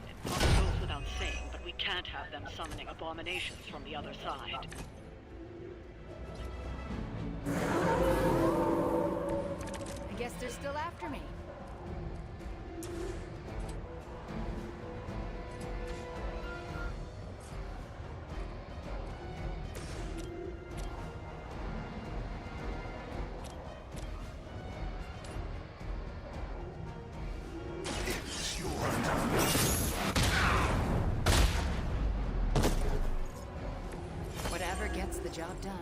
It probably goes without saying, but we can't have them summoning abominations from the other side. I guess they're still after me. gets the job done.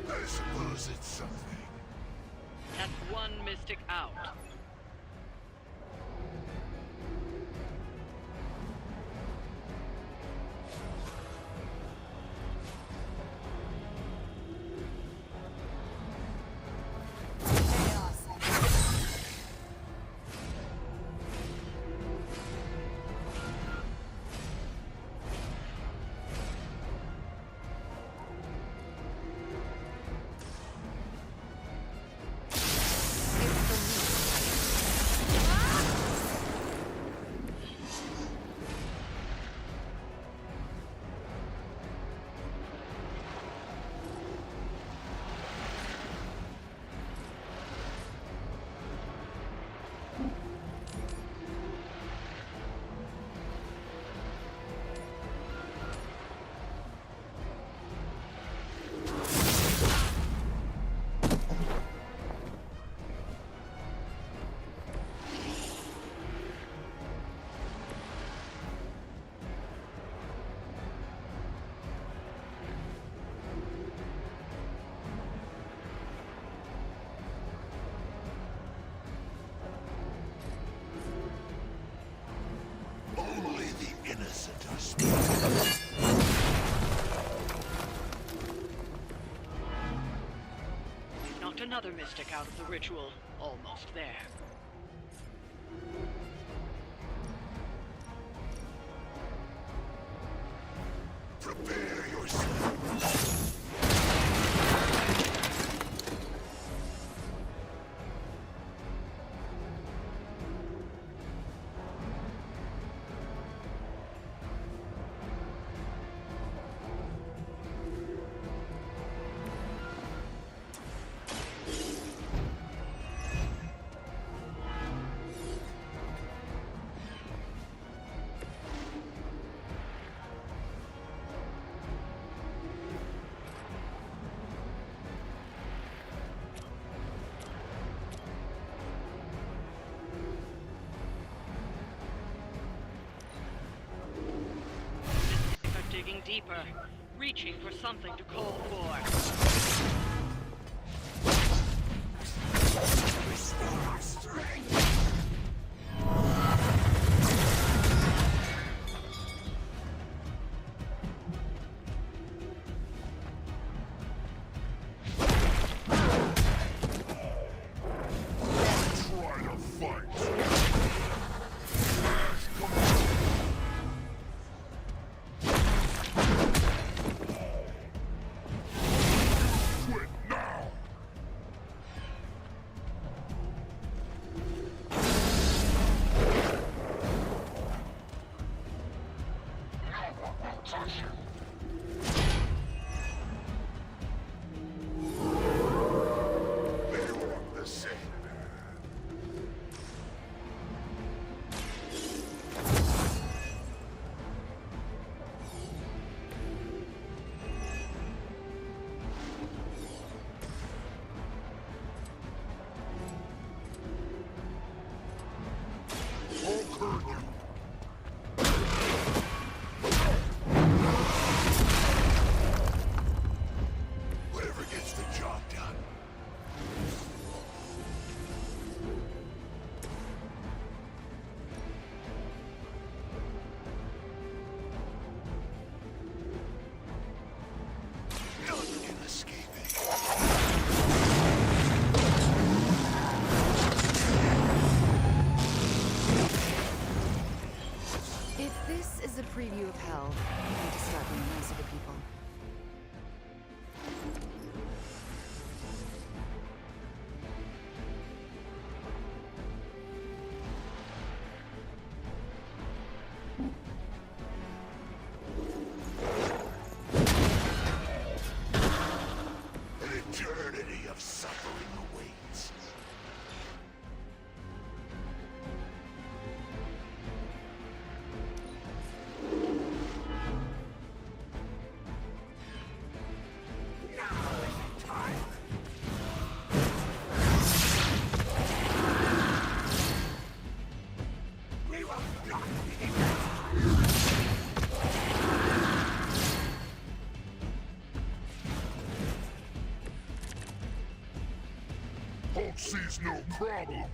I suppose it's something. That's one mystic out. Only the innocent are spared. We've knocked another mystic out of the ritual. Almost there. Prepare yourself. Digging deeper, reaching for something to call for. Restore strength. Try to fight. Quit now! They want the same. I'll hurt you. Whatever gets the job done. None can escape it. If this is a preview of hell, I need to start being nicer to people. An eternity of suffering awaits. trouble.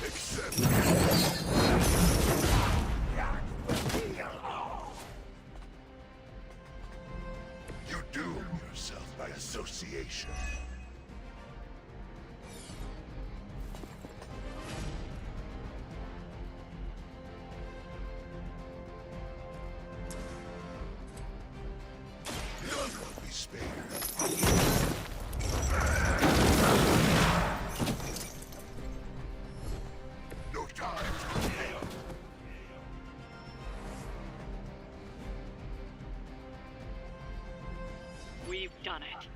Accept you doom yourself by association. None will be spared. No time to kill. We've done it.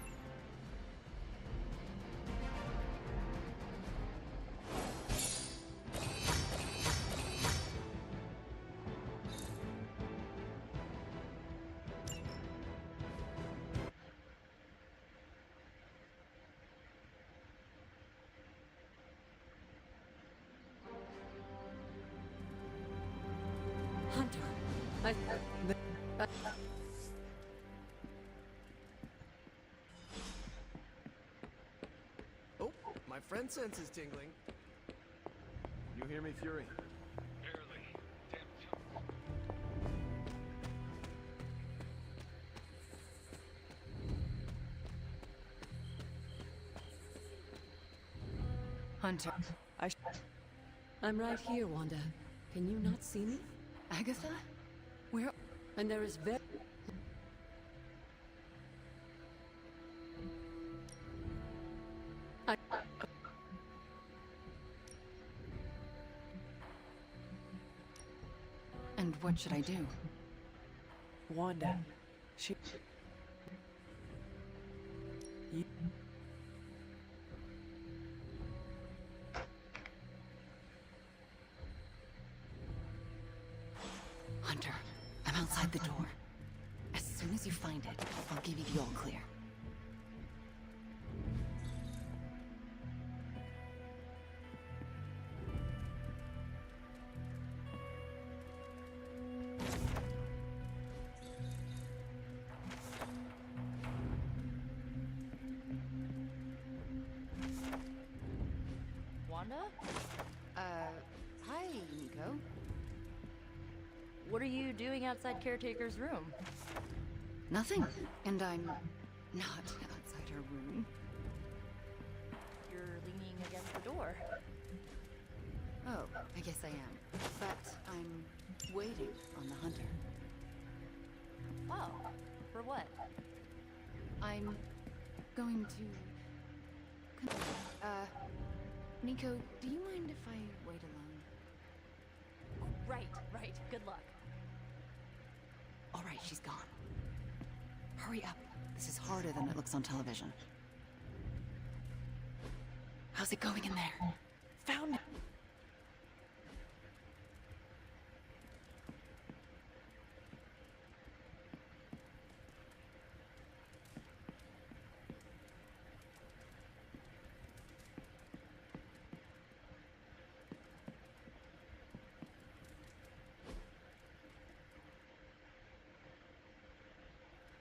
Hunter, Oh, my friend sense is tingling. You hear me, Fury? Hunter, I'm right here, Wanda. Can you not see me? Agatha? Where? And there is very... And what should I do? Wanda, she... You... Hunter, I'm outside the door. As soon as you find it, I'll give you the all clear. Wanda? Hi, Nico. What are you doing outside Caretaker's room? Nothing. And I'm not outside her room. You're leaning against the door. Oh, I guess I am. But I'm waiting on the hunter. Oh, for what? I'm going to... Nico, do you mind if I wait alone? Right. Good luck. All right, she's gone. Hurry up. This is harder than it looks on television. How's it going in there? Found it.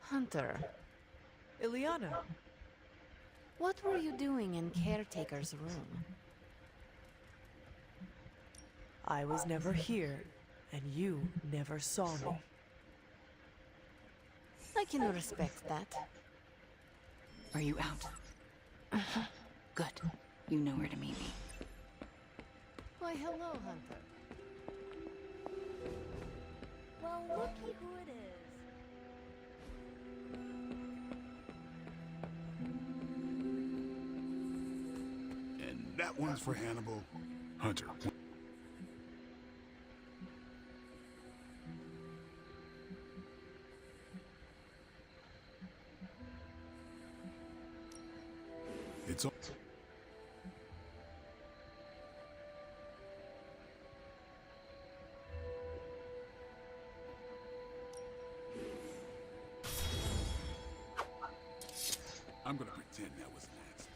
Hunter, Illyana. what were you doing in Caretaker's room? I was never here, and you never saw me. I can respect that. Are you out? Good. You know where to meet me. Why, hello, Hunter. Well, looky who it is. And that one's for Hannibal. Hunter. It's all... I'm gonna pretend that was an accident.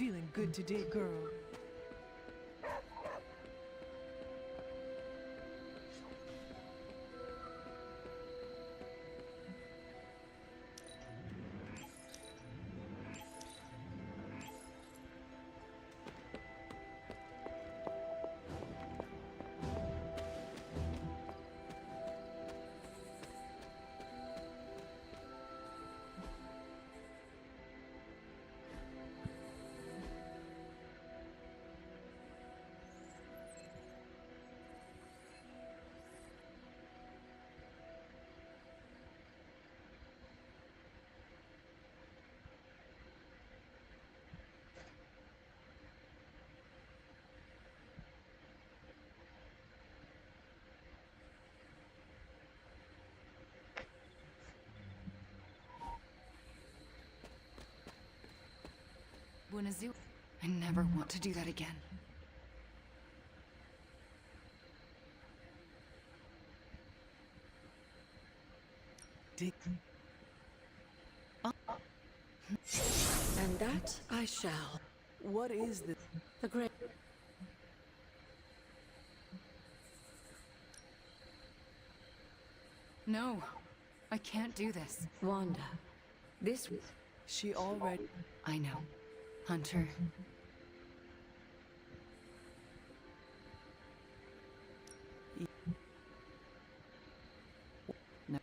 feeling good today, girl. Buenazu. I never want to do that again. And that I shall. What is this? The great. No, I can't do this. Wanda, this. She already. I know. Hunter. No.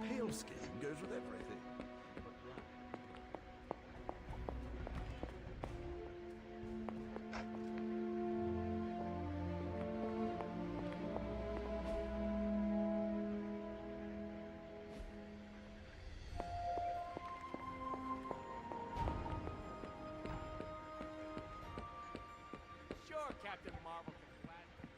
Pale skin goes with everything. Sure, Captain Marvel can gladly.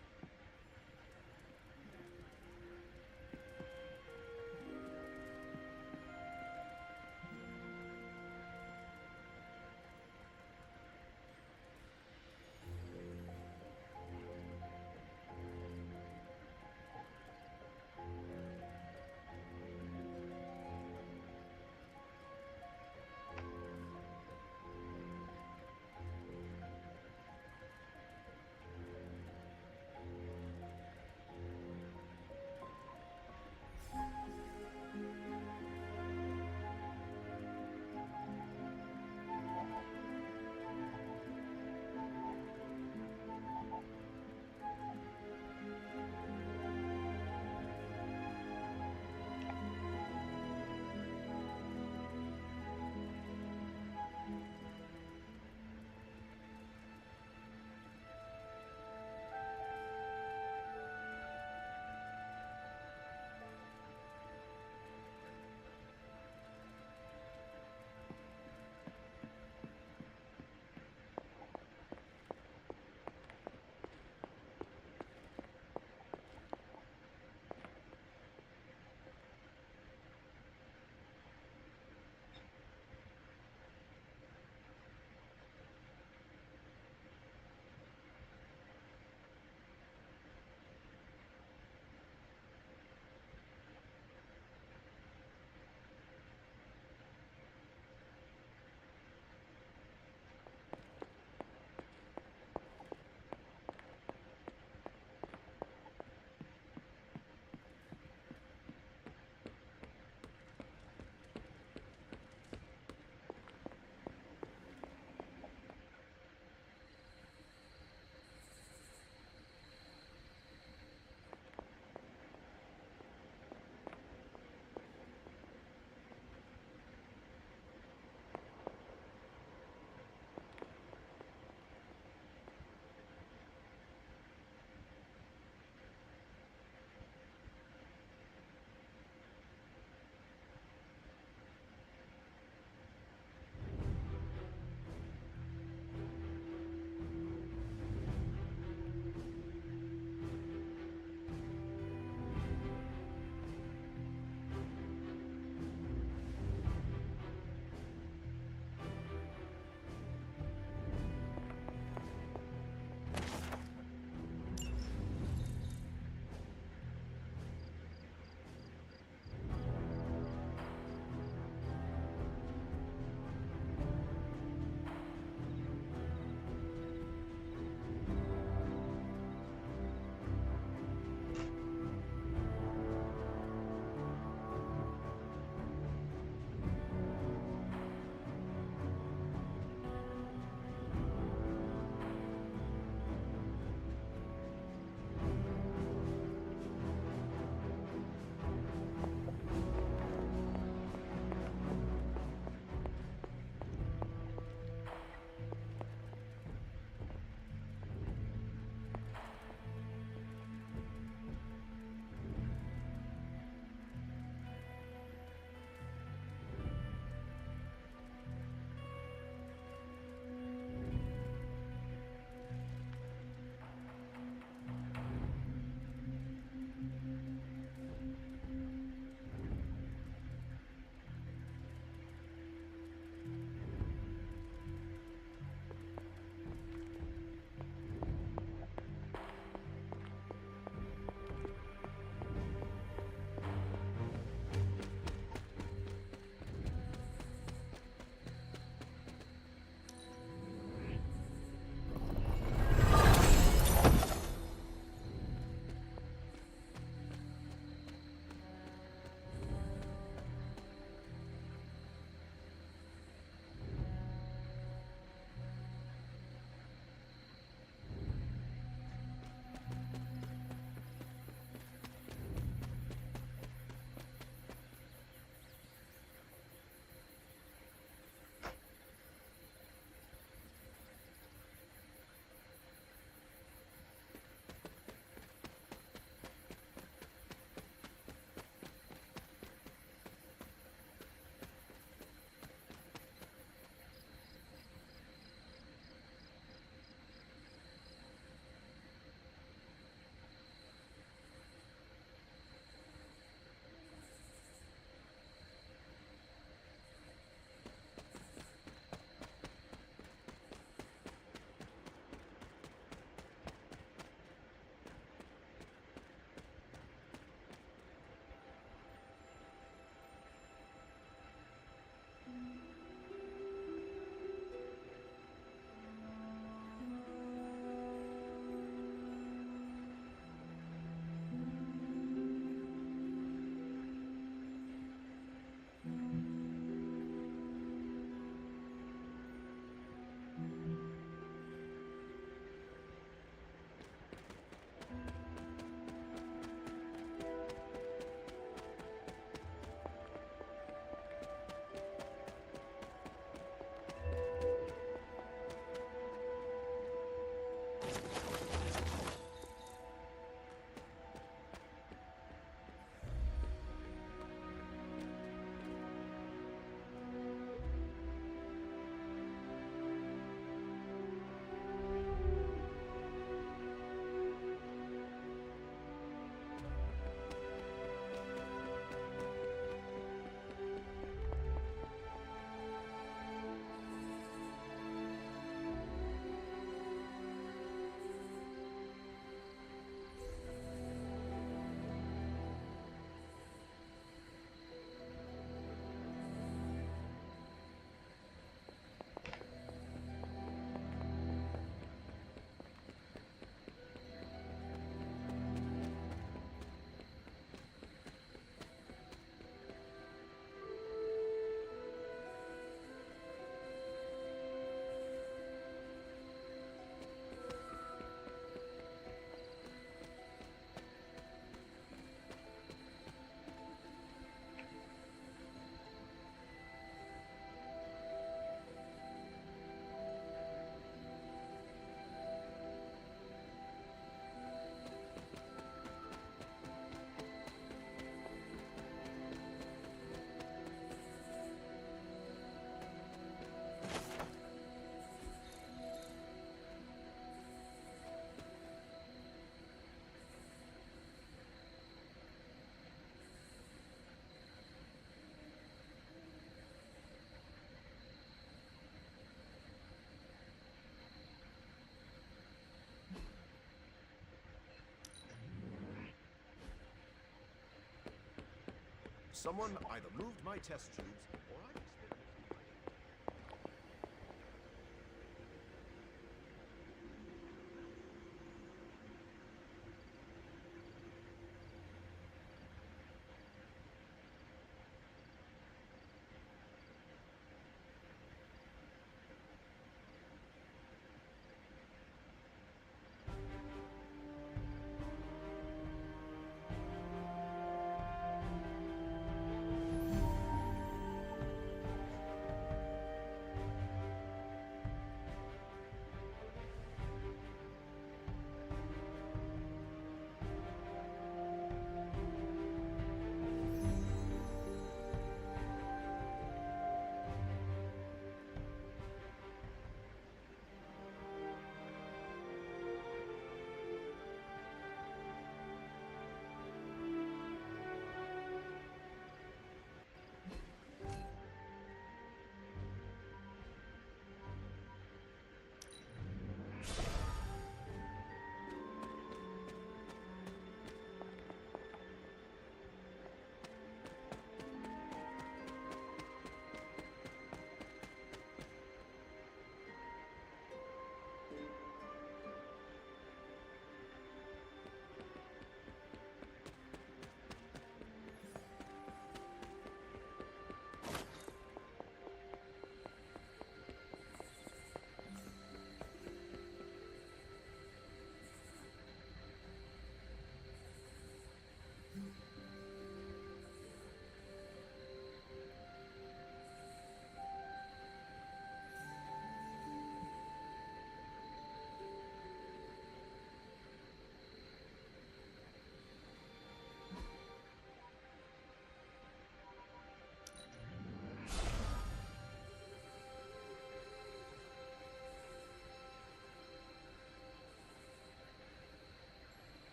Someone either moved my test tubes, or I experimented.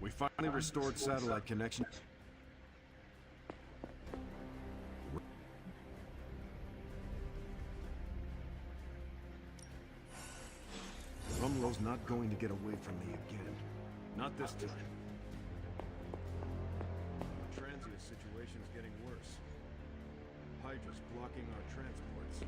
We finally restored satellite connection. Rumlow's not going to get away from me again. Not this time. The transient situation's getting worse. Hydra's blocking our transports.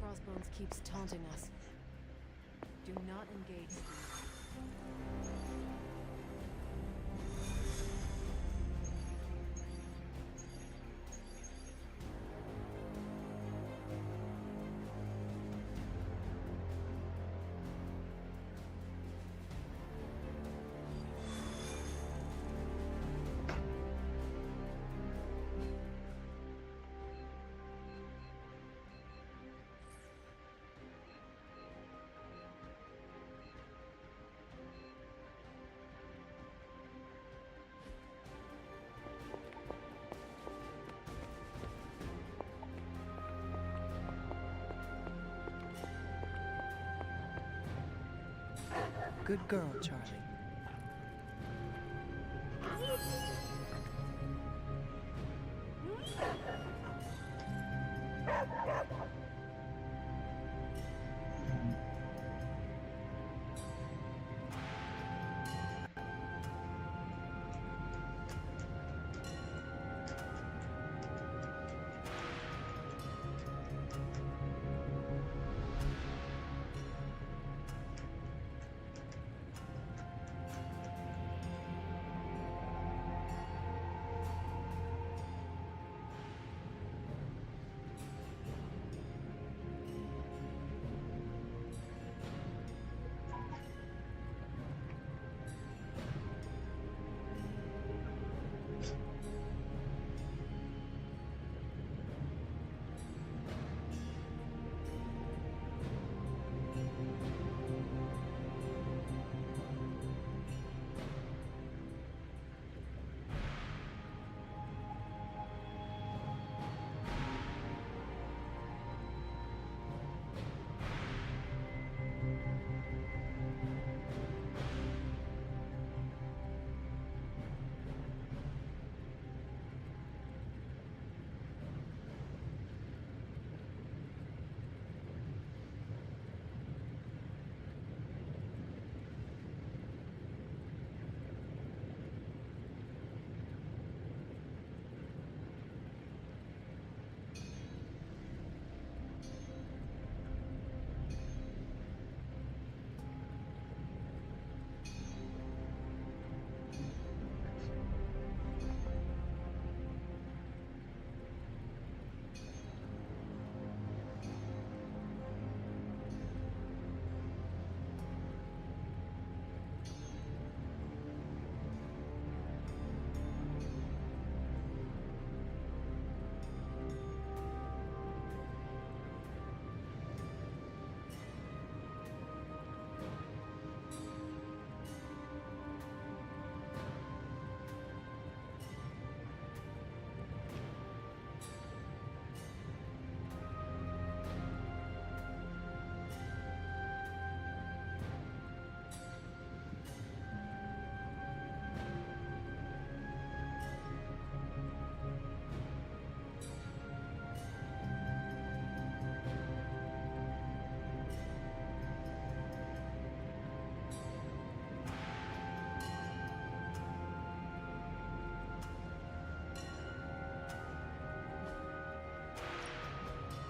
Crossbones keeps taunting us. Do not engage. Good girl, Charlie.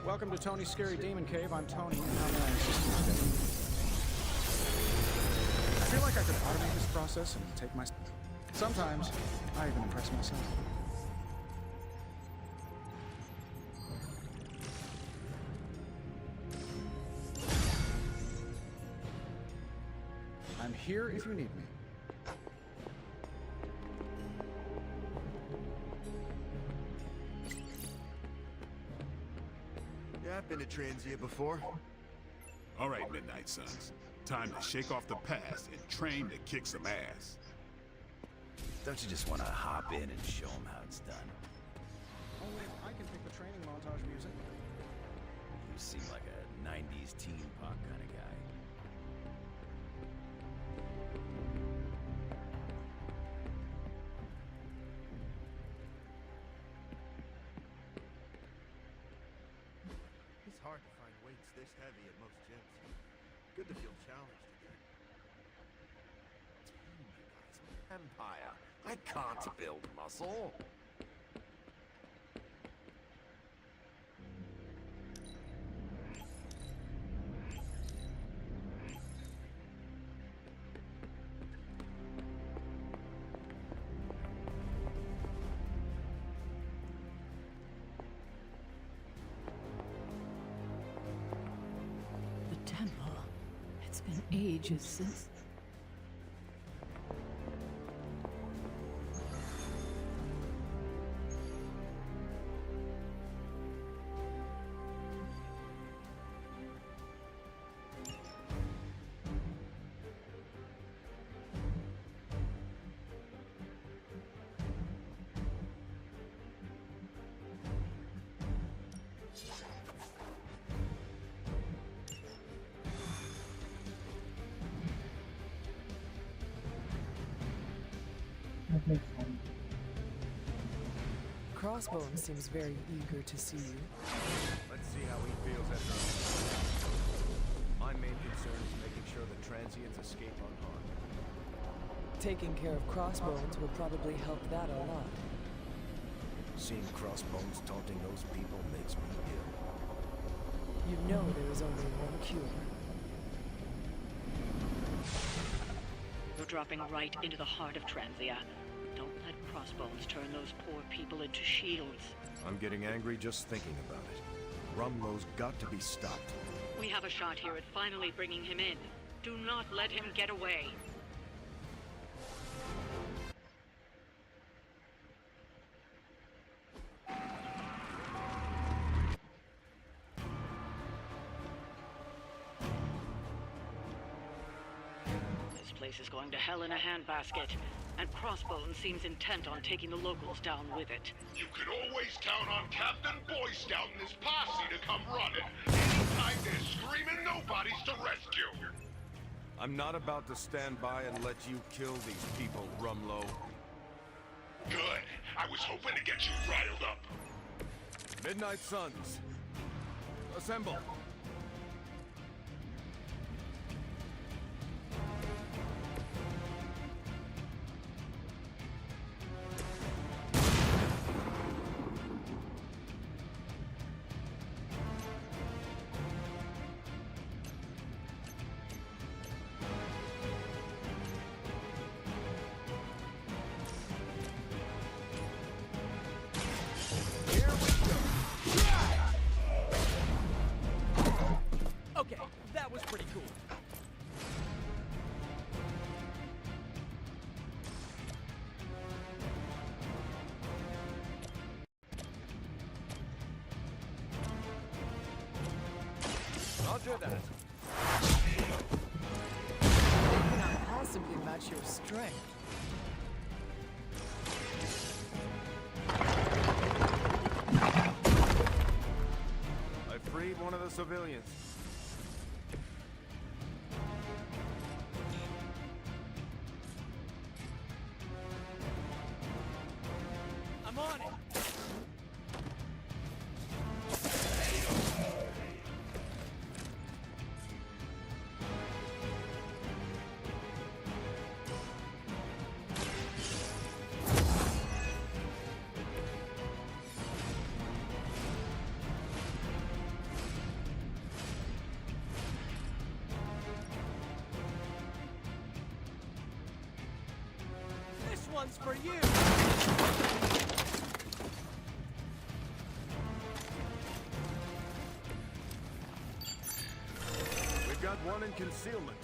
Welcome to Tony's Scary Demon Cave. I'm Tony, and how may I assist you today? I feel like I could automate this process and take my... Sometimes, I even impress myself. I'm here if you need me. Yeah, I've been to Transia before. All right, Midnight Suns. Time to shake off the past and train to kick some ass. Don't you just want to hop in and show them how it's done? Only if I can pick the training montage music. You seem like a 90s teen pop kind of guy. It's hard to find weights this heavy at most gyms. Good to feel challenged again. Empire. I can't build muscle. The temple. It's been ages since... Crossbones seems very eager to see you. Let's see how he feels after. My main concern is making sure the transients escape unharmed. Taking care of Crossbones will probably help that a lot. Seeing Crossbones taunting those people makes me ill. You know there is only one cure. You're dropping right into the heart of Transia. Don't let Crossbones turn those poor people into shields. I'm getting angry just thinking about it. Rumlow's got to be stopped. We have a shot here at finally bringing him in. Do not let him get away. This place is going to hell in a handbasket, and Crossbones seems intent on taking the locals down with it. You can always count on Captain Boy Scout and his posse to come running. Anytime they're screaming, nobody's to rescue. I'm not about to stand by and let you kill these people, Rumlow. Good. I was hoping to get you riled up. Midnight Suns. Assemble. Okay, that was pretty cool. Roger that. Cannot possibly match your strength. I freed one of the civilians. I'm on it. one's for you! We've got one in concealment.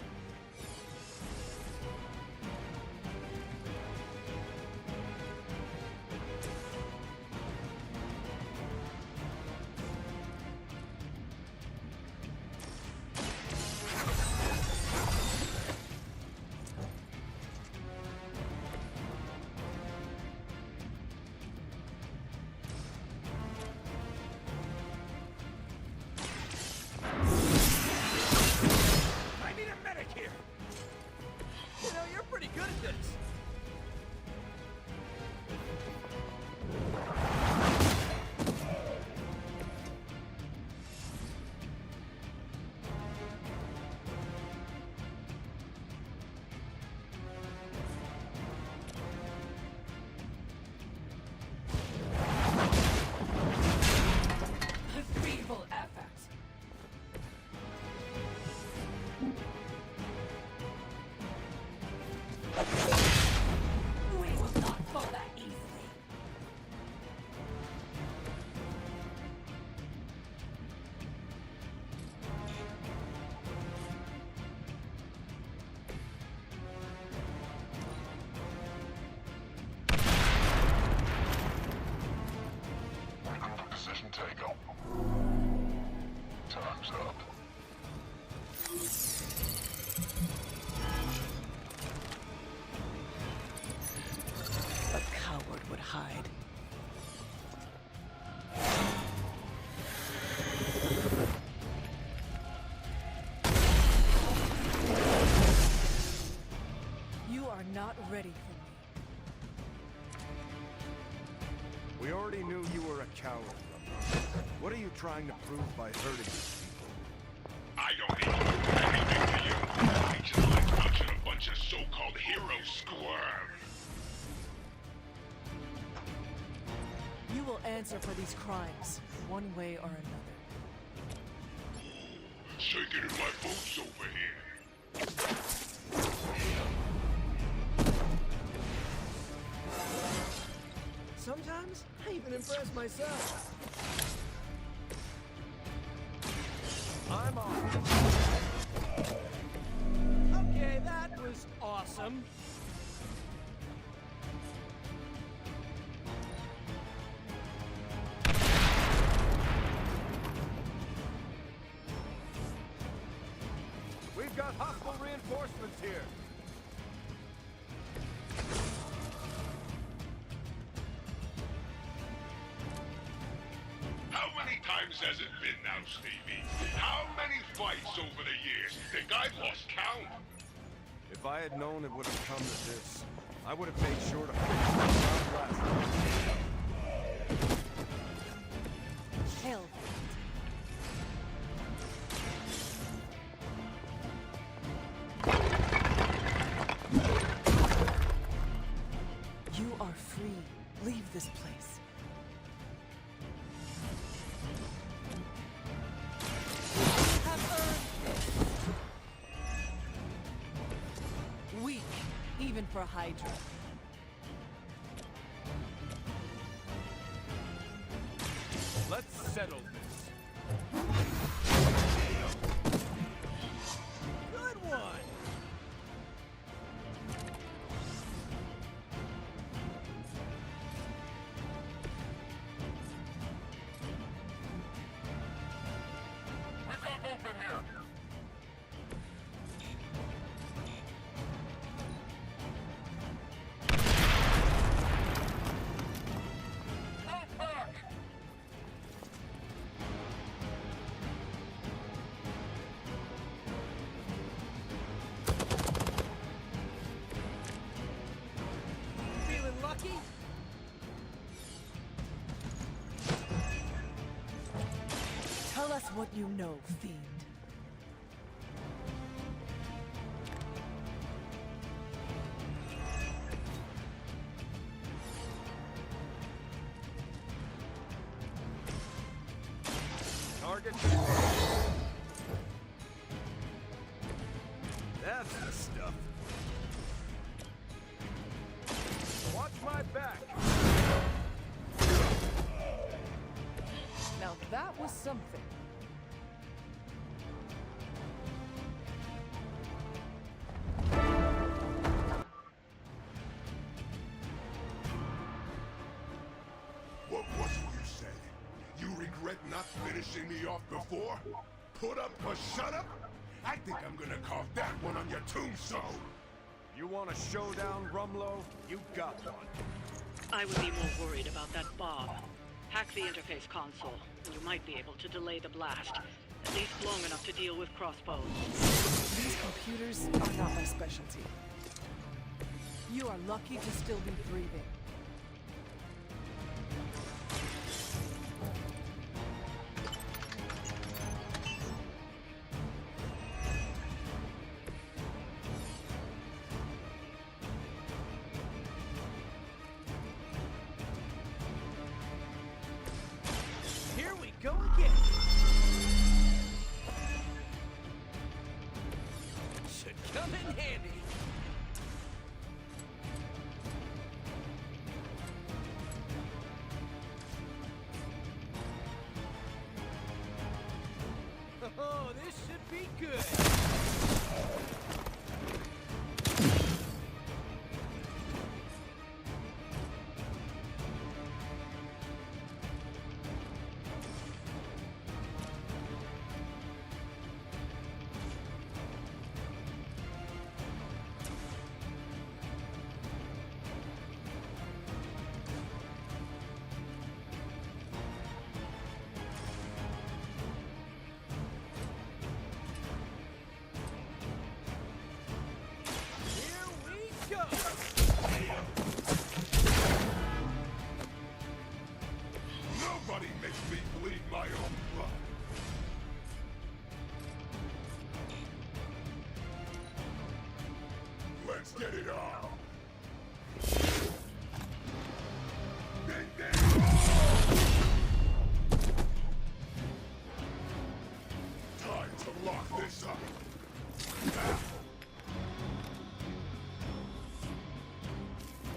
Time's up. A coward would hide. You are not ready for me. We already knew you were a coward. What are you trying to prove by hurting these people? I don't need to prove anything to you. I just like watching a bunch of so-called heroes squirm. You will answer for these crimes, one way or another. Shaking in my boots over here. Sometimes, I even impress myself. I'm off. Okay, that was awesome. We've got hostile reinforcements here. How many times has it been now, Stevie? How many fights over the years? Think I've lost count? If I had known it would have come to this, I would have made sure to finish the job last time. Hell. You are free. Leave this place. Have earned this. Weak, even for Hydra. Let's settle this. Good one! Feeling lucky? Tell us what you know, Fiend. Target. That's the stuff. Now that was something. What was it you said? You regret not finishing me off before? Put up or shut up? I think I'm gonna carve that one on your tombstone. You want a showdown, Rumlow? You got one. I would be more worried about that bomb. Hack the interface console, and you might be able to delay the blast. At least long enough to deal with crossbows. These computers are not my specialty. You are lucky to still be breathing. Here we go again. Should come in handy. Oh, this should be good. Go! Nobody makes me bleed my own blood. Let's get it on. Bang, bang. Time to lock this up.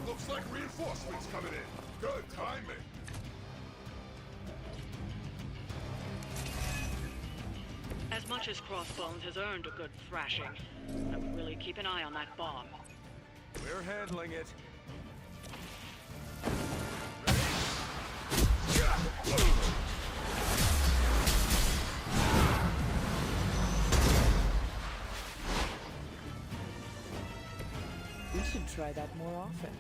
Looks like reinforcements coming in. Good timing. As much as Crossbones has earned a good thrashing, I would really keep an eye on that bomb. We're handling it. We should try that more often.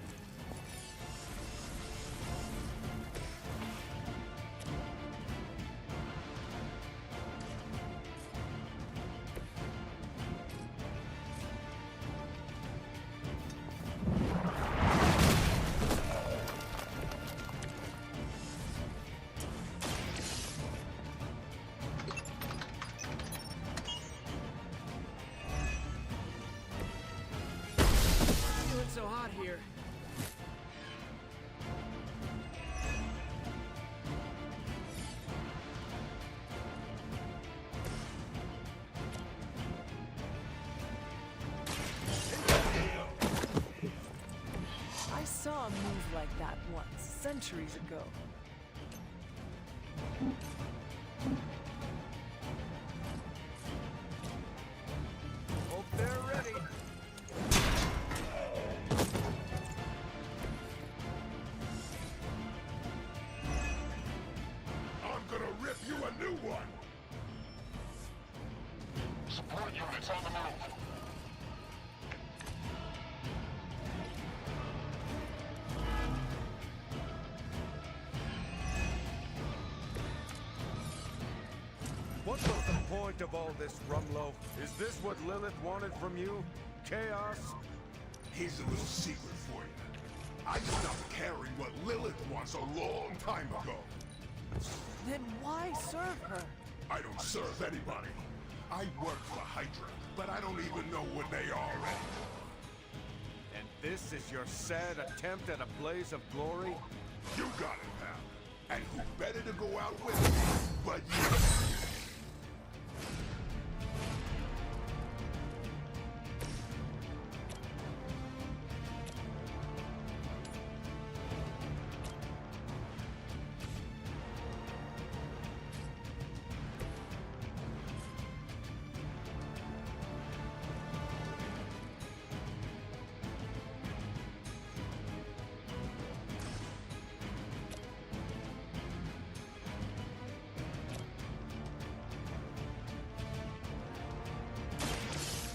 It's so hot here. I saw a move like that once, centuries ago. Hope they're ready. I'm gonna rip you a new one. Support units on the move. What was the point of all this, Rumlow? Is this what Lilith wanted from you? Chaos? Here's a little secret for you. I stopped caring what Lilith wants a long time ago. Then why serve her? I don't serve anybody. I work for Hydra, but I don't even know what they are anymore. And this is your sad attempt at a blaze of glory? You got it, pal. And who better to go out with me but you?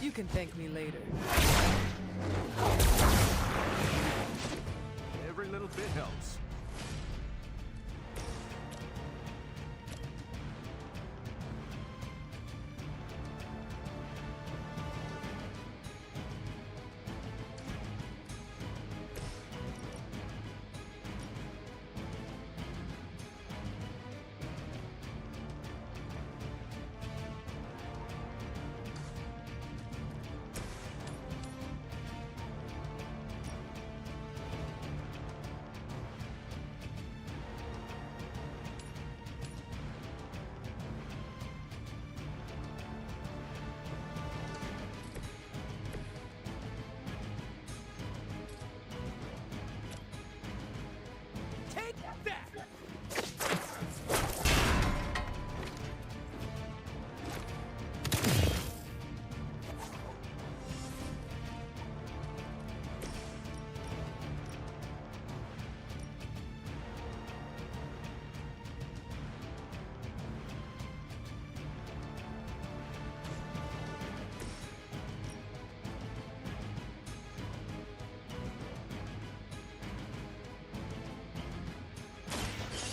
You can thank me later. Every little bit helps. Take that!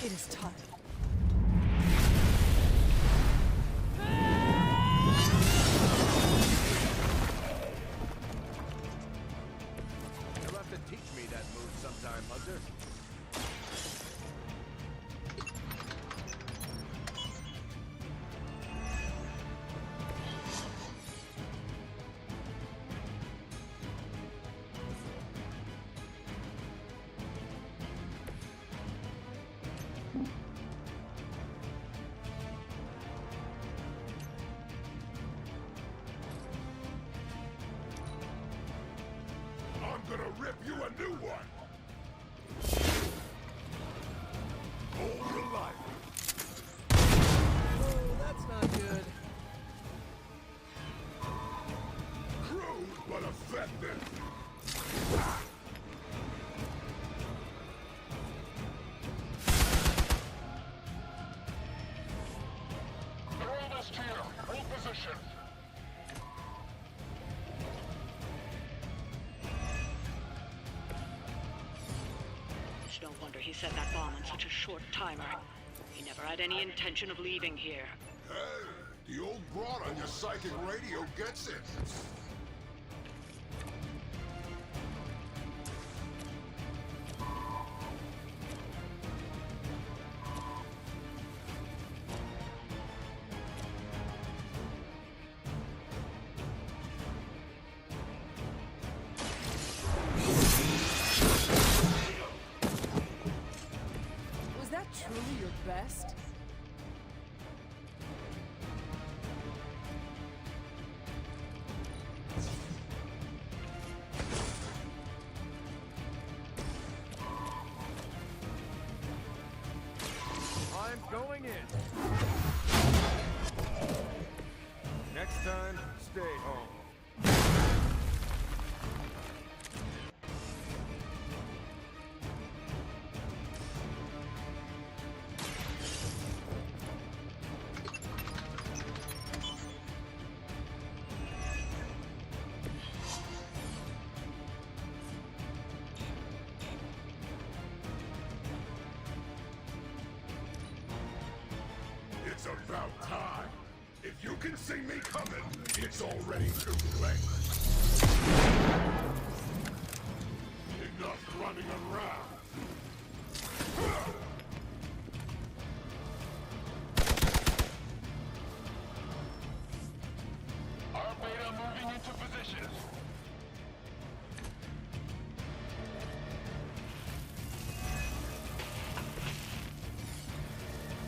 It is time. You'll have to teach me that move sometime, Hunter. I'm gonna rip you a new one! Hold the light! Oh, that's not good. Crude but effective! They're almost here! Hold position! It's no wonder he set that bomb on such a short timer. He never had any intention of leaving here. Hey, the old broad on your psychic radio gets it! Was that truly your best? I'm going in. Next time, stay home. It's about time! If you can see me coming, it's already too late! Enough running around! Our beta moving into position!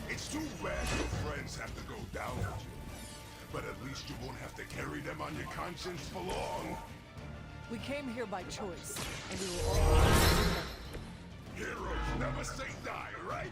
It's too bad your friends have to go down with you. But at least you won't have to carry them on your conscience for long. We came here by choice, and we will all... Heroes never say die, right?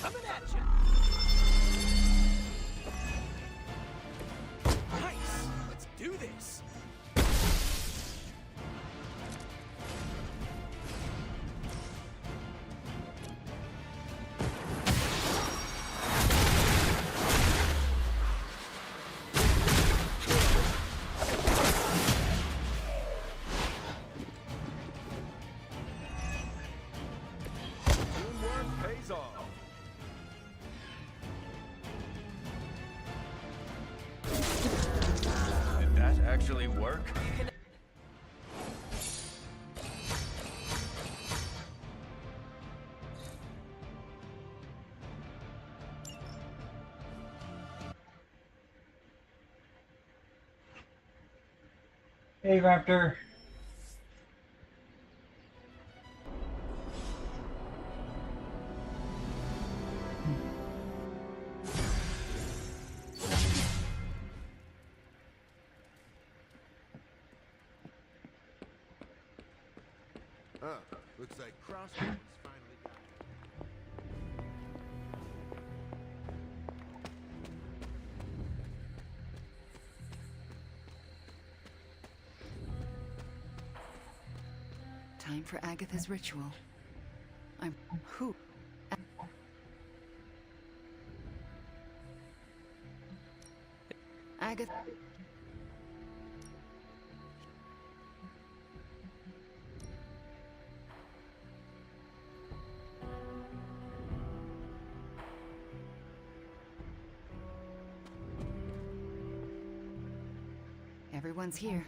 Coming at you. Nice. Let's do this. Pays off. Did that actually work? Hey, Raptor. Looks like Crossroads finally got Time for Agatha's ritual. I'm who? Agatha. Everyone's here.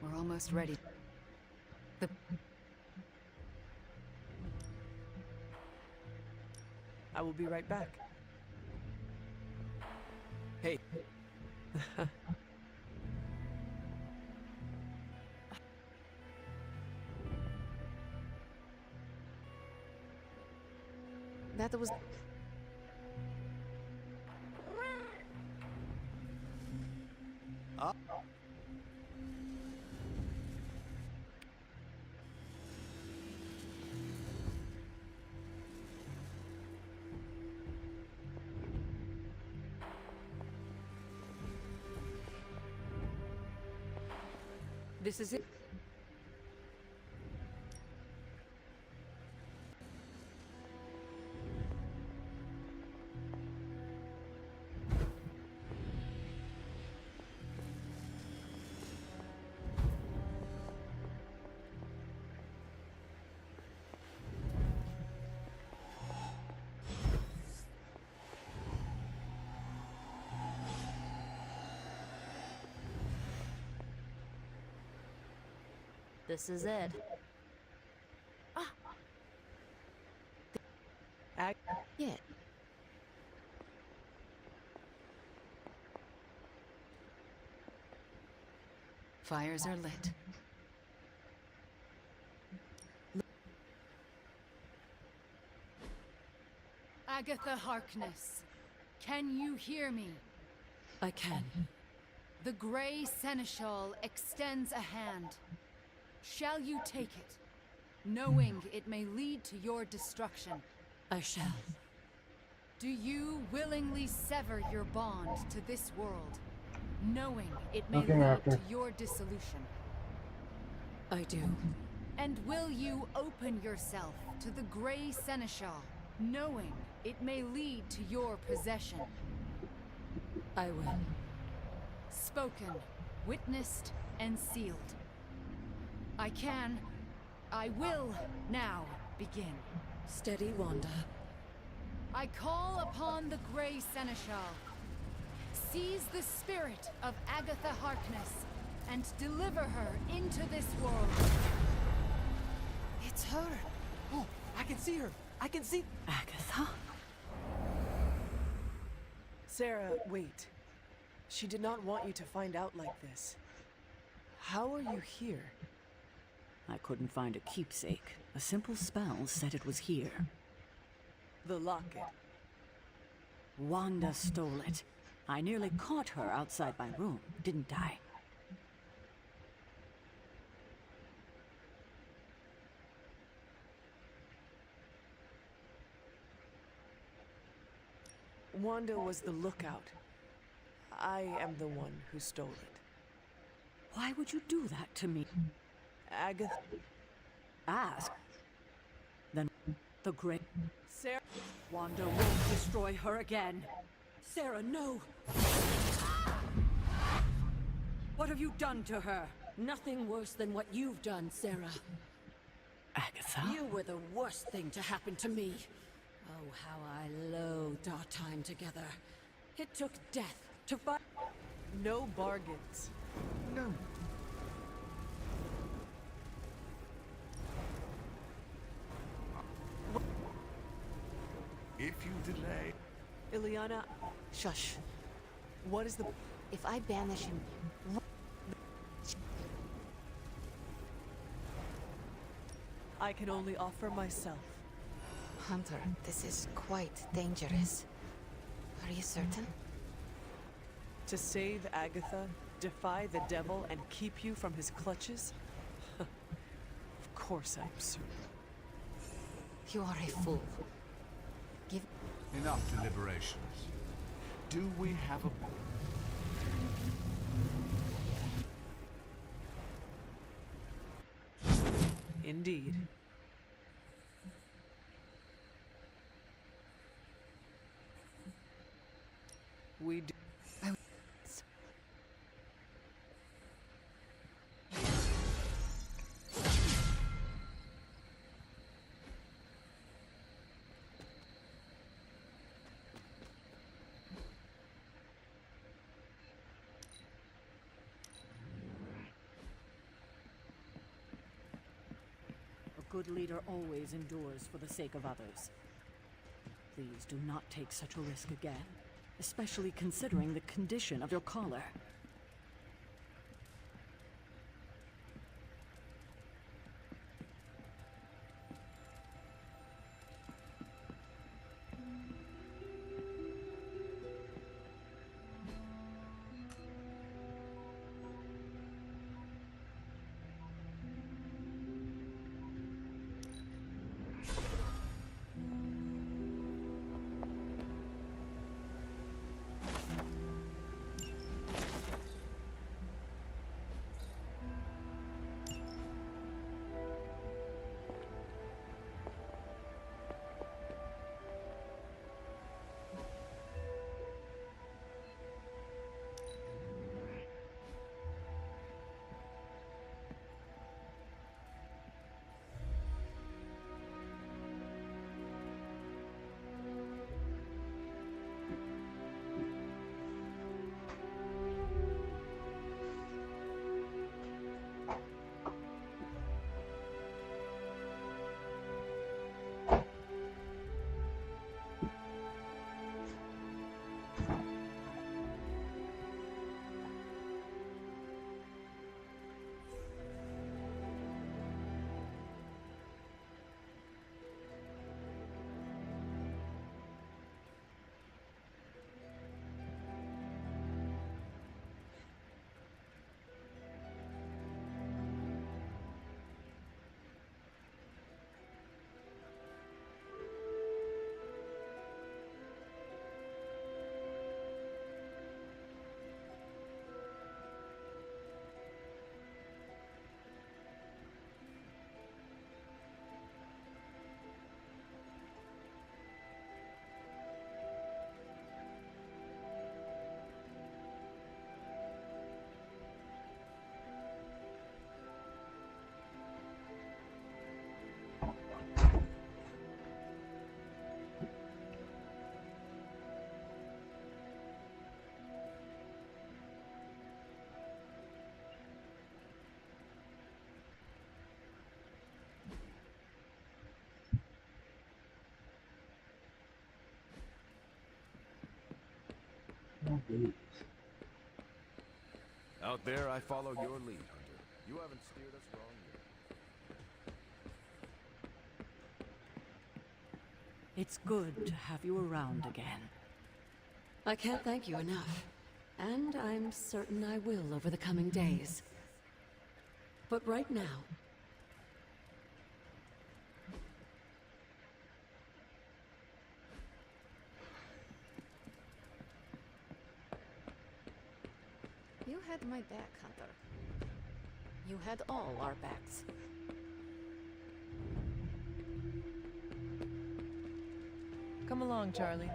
We're almost ready. I will be right back. Hey. That was... This is it. This is it. Yeah. Fires are lit. Agatha Harkness, can you hear me? I can. The Grey Seneschal extends a hand. Shall you take it, knowing it may lead to your destruction? I shall. Do you willingly sever your bond to this world, knowing it may lead to your dissolution? I do. And will you open yourself to the Grey Seneschal, knowing it may lead to your possession? I will. Spoken, witnessed, and sealed. I will now begin. Steady, Wanda. I call upon the Grey Seneschal. Seize the spirit of Agatha Harkness and deliver her into this world. It's her. Oh, I can see her. I can see... Agatha? Sarah, wait. She did not want you to find out like this. How are you here? I couldn't find a keepsake. A simple spell said it was here. The locket. Wanda stole it. I nearly caught her outside my room, didn't I? Wanda was the lookout. I am the one who stole it. Why would you do that to me? Agatha. Ask? Then the great Sarah. Wanda won't destroy her again. Sarah, no! What have you done to her? Nothing worse than what you've done, Sarah. Agatha? You were the worst thing to happen to me. Oh, how I loathed our time together. It took death to find... No bargains. No. If you delay... Ilyana... Shush. What is the... If I banish him... I can only offer myself. Hunter, this is quite dangerous. Are you certain? To save Agatha, defy the devil, and keep you from his clutches? Of course I'm certain. You are a fool. Give... Enough deliberations. Do we have a... Indeed. We do. A good leader always endures for the sake of others. Please do not take such a risk again, especially considering the condition of your collar. Out there, I follow your lead, Hunter. You haven't steered us wrong yet. It's good to have you around again. I can't thank you enough. And I'm certain I will over the coming days. But right now... had my back, Hunter. You had all our backs. Come along, Charlie.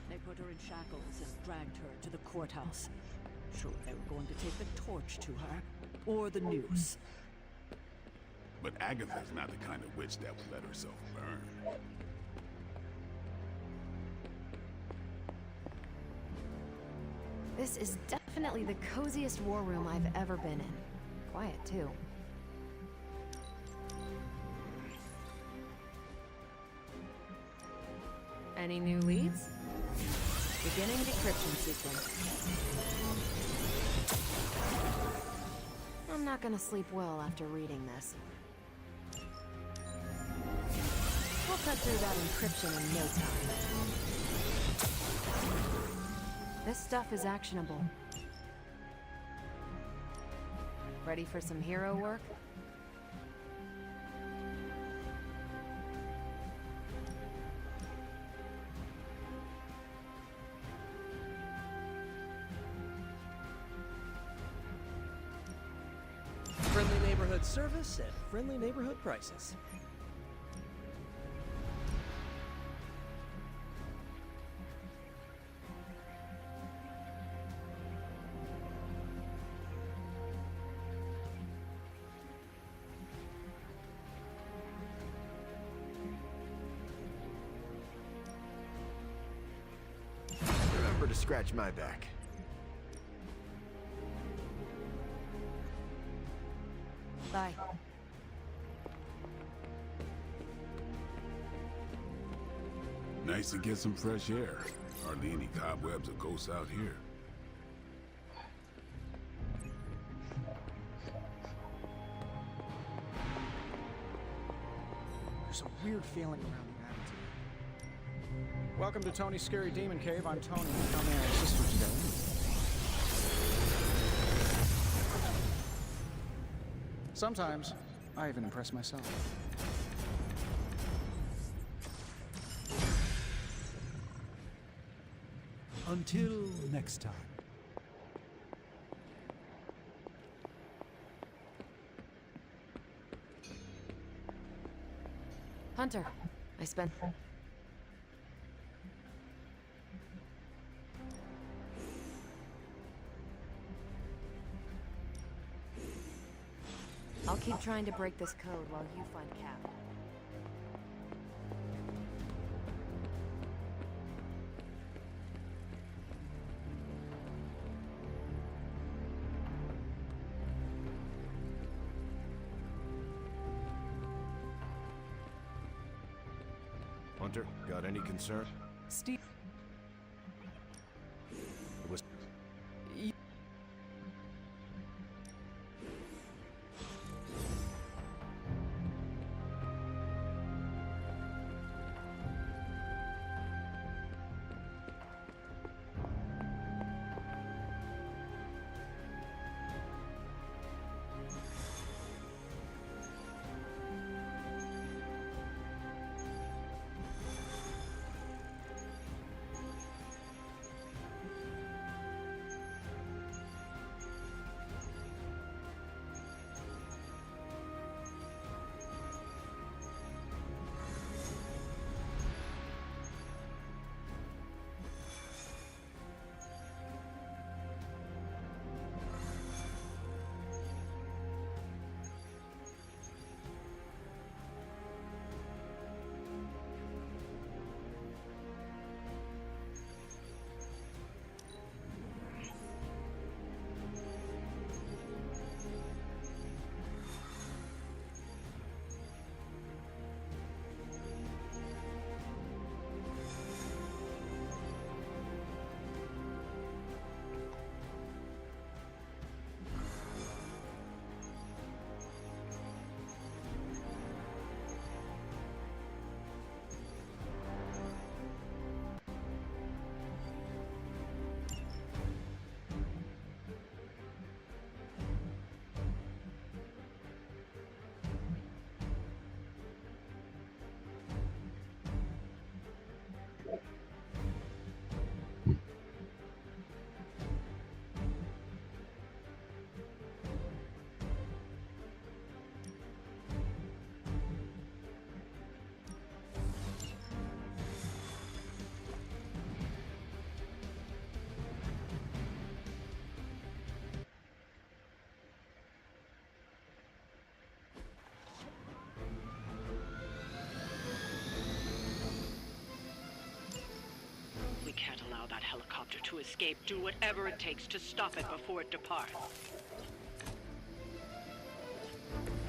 They put her in shackles and dragged her to the courthouse. Sure, they were going to take the torch to her, or the noose. But Agatha's not the kind of witch that would let herself burn. This is definitely the coziest war room I've ever been in. Quiet, too. Any new leads? Beginning decryption sequence. I'm not gonna sleep well after reading this. We'll cut through that encryption in no time. This stuff is actionable. Ready for some hero work? Friendly neighborhood service at friendly neighborhood prices. Remember to scratch my back. Bye. Nice to get some fresh air. Hardly any cobwebs or ghosts out here. There's a weird feeling around the attitude. Welcome to Tony's Scary Demon Cave. I'm Tony. How may I assist you today? Sometimes, I even impress myself. Until next time. Hunter, I spent... I'll keep trying to break this code while you find Cap. Hunter, got any concern? Steve. It was... helicopter to escape, do whatever it takes to stop it before it departs.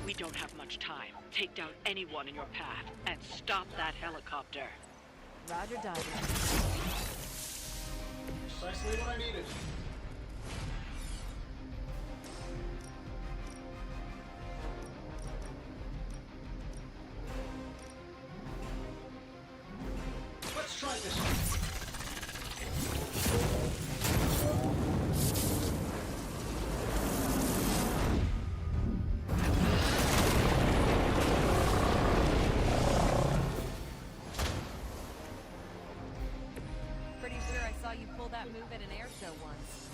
We don't have much time. Take down anyone in your path and stop that helicopter. Roger, Dodger. Precisely what I needed. Let's try this one. Pretty sure I saw you pull that move at an air show once.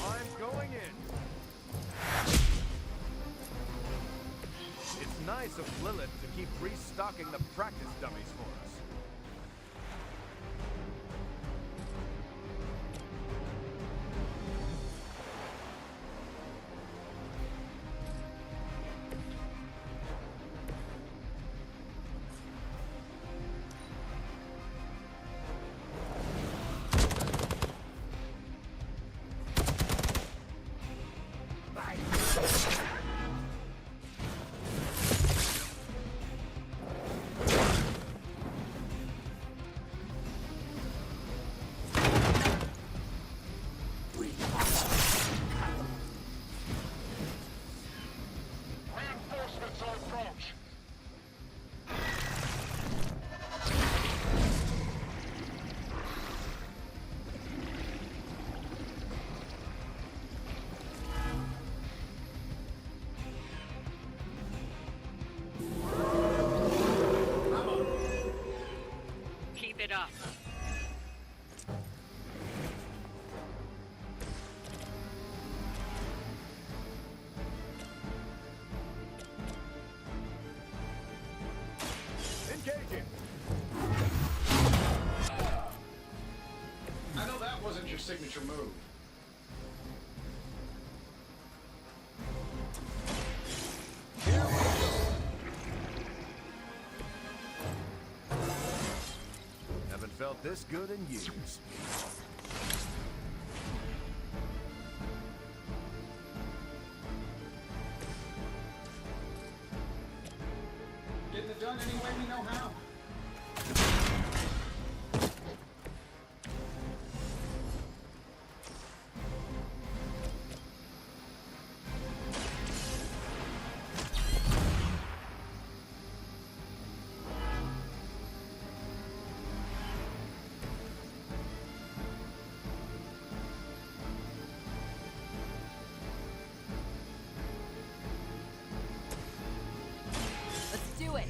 I'm going in. It's nice of Lilith to keep restocking the practice dummies for us. Reinforcements on approach. Keep it up. Engaging. I know that wasn't your signature move. Haven't felt this good in years. Getting it done any way we know how. Let's do it!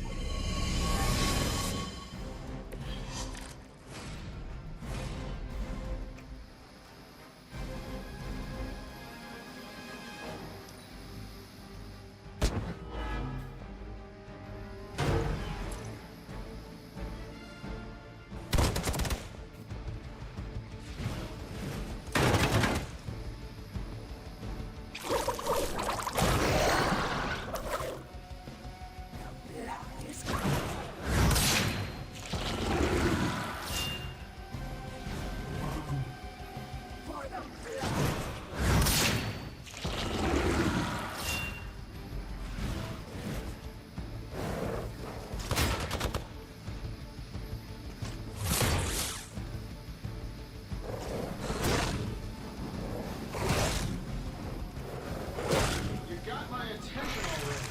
You got my attention already.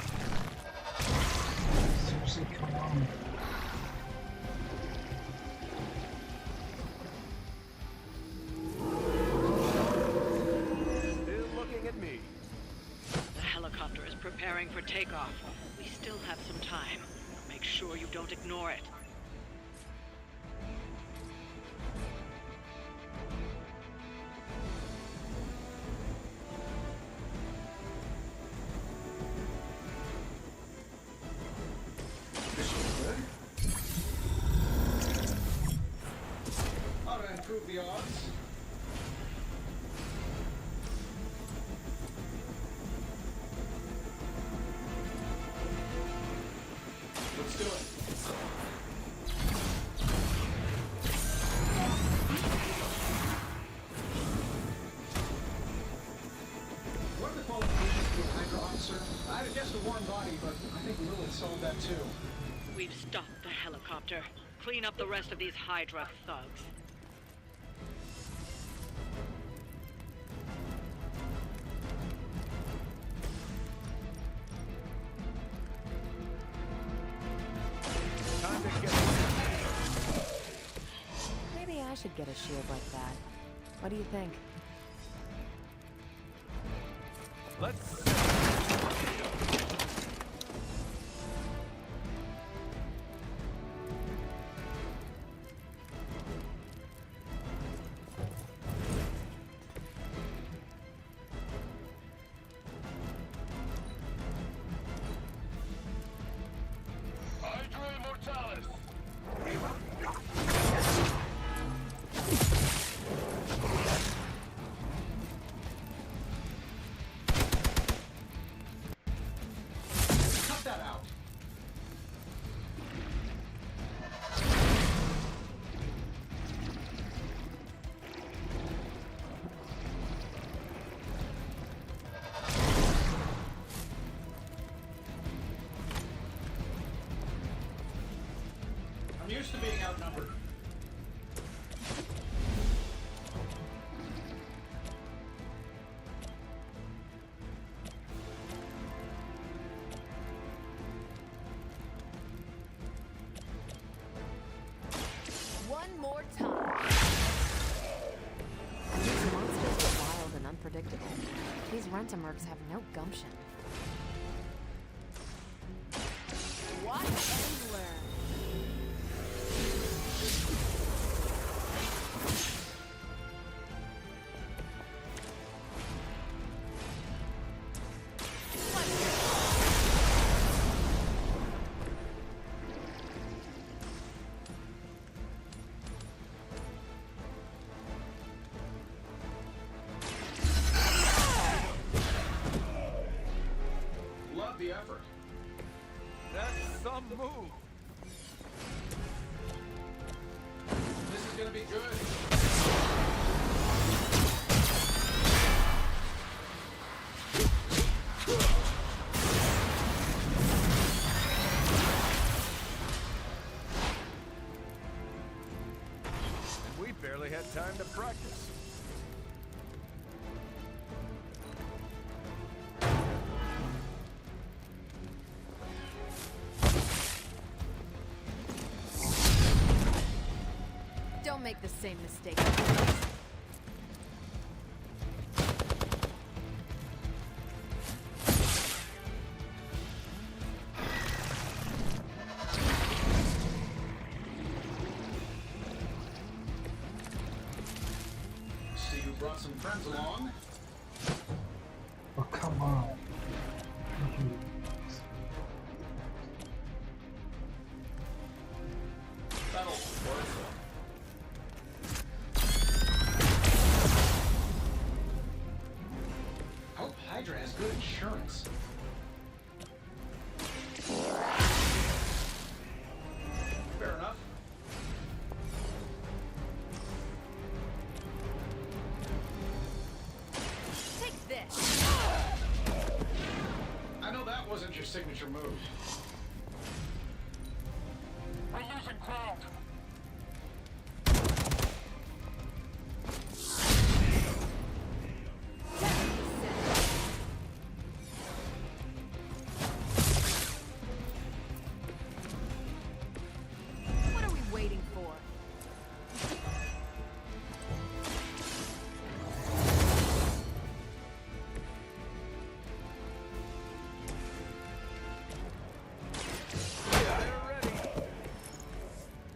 Seriously, come on. Still looking at me. The helicopter is preparing for takeoff. We still have some time. Make sure you don't ignore it. Ought to improve the odds. sir. I'd have guessed a warm body, but I think Lilith solved that too. We've stopped the helicopter. Clean up the rest of these Hydra thugs. Time to get... Maybe I should get a shield like that. What do you think? Let's... Hydra Immortalis! Cut that out. I'm used to being outnumbered. One more time. These monsters are wild and unpredictable. These Rentamercs have no gumption. Watch and learn. Love the effort. That's some move. This is gonna be good. And we barely had time to practice. Don't make the same mistake. See, you brought some friends along. Oh, come on. That'll work. Hope Hydra has good insurance. Fair enough. Take this. I know that wasn't your signature move. We're losing ground. What are we waiting for?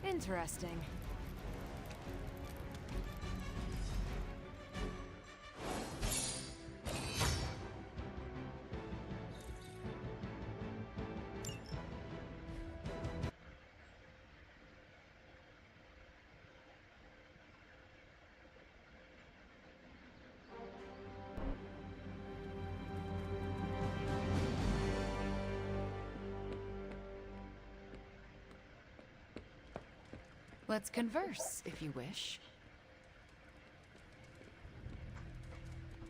Interesting. Let's converse, if you wish.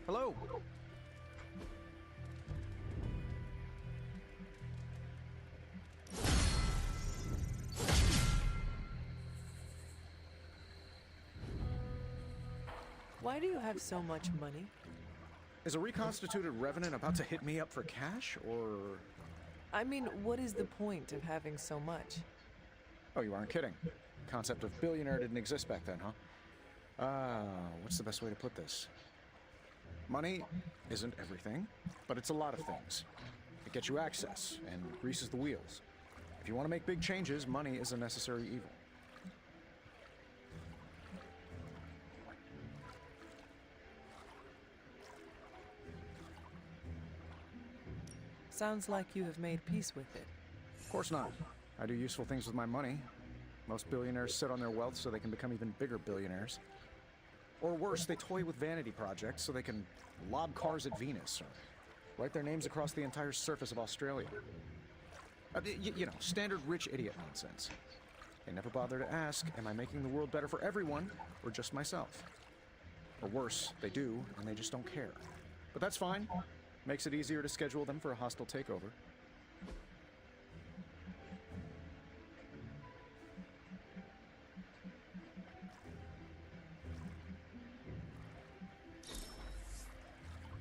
Hello. Why do you have so much money? Is a reconstituted revenant about to hit me up for cash, or... I mean, what is the point of having so much? Oh, you aren't kidding. The concept of billionaire didn't exist back then, huh? What's the best way to put this? Money isn't everything, but it's a lot of things. It gets you access and greases the wheels. If you want to make big changes, money is a necessary evil. Sounds like you have made peace with it. Of course not. I do useful things with my money. Most billionaires sit on their wealth so they can become even bigger billionaires. Or worse, they toy with vanity projects so they can lob cars at Venus or write their names across the entire surface of Australia. You know, standard rich idiot nonsense. They never bother to ask, am I making the world better for everyone or just myself? Or worse, they do, and they just don't care. But that's fine. Makes it easier to schedule them for a hostile takeover.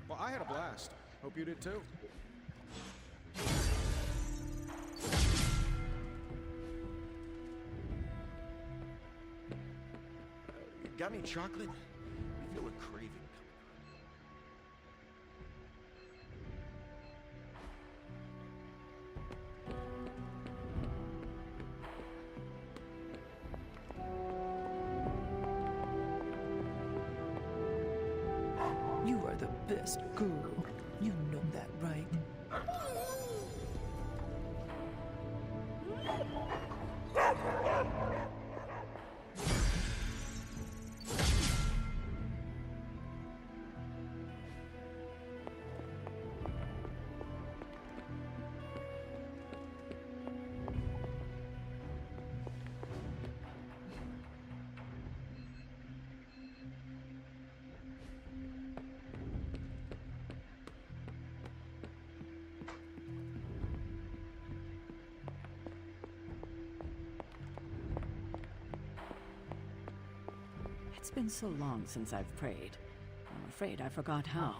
Well, I had a blast. Hope you did too. Got any chocolate? I feel a craving. You are the best girl. You know that, right? It's been so long since I've prayed. I'm afraid I forgot how.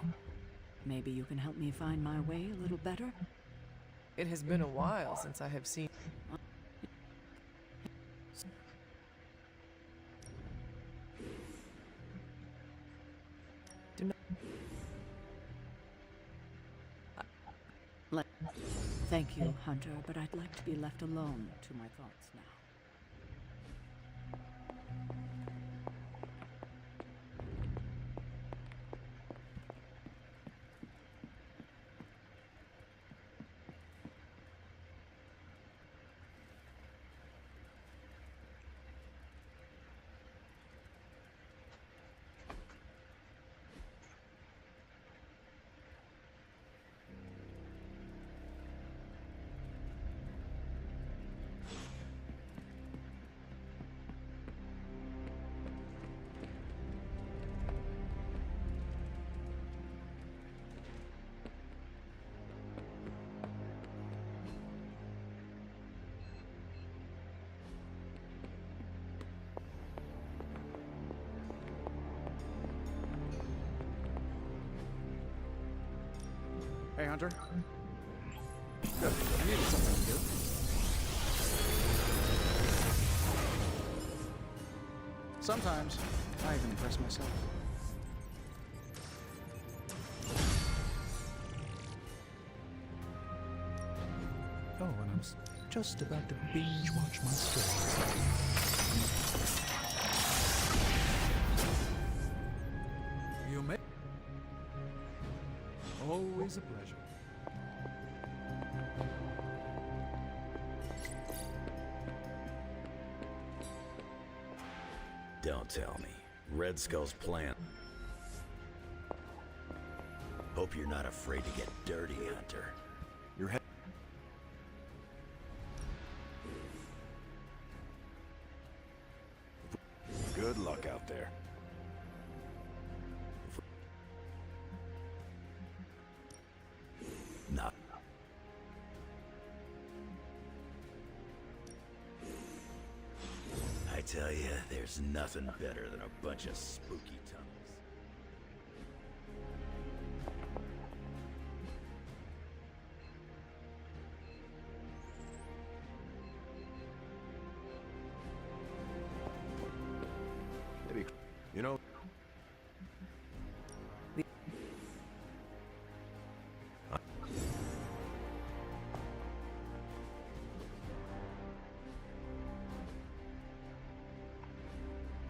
Maybe you can help me find my way a little better? It has been a while since I have seen... Thank you, Hunter, but I'd like to be left alone to my thoughts now. Hey, Hunter. Good. I needed something to do. Sometimes, I even impress myself. Oh, and I was just about to binge watch my story. You may... Always a pleasure. Don't tell me. Red Skull's plan. Hope you're not afraid to get dirty, Hunter. Your head. Good luck out there. Not. I tell you, there's nothing better than a bunch of spooky tunnels.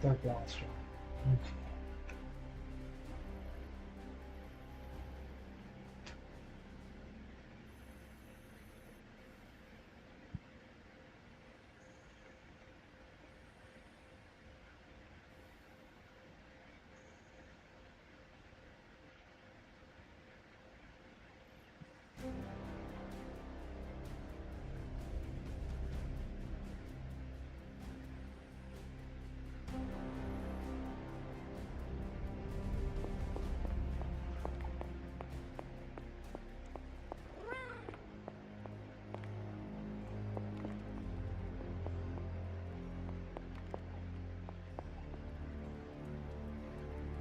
start going strong. Okay.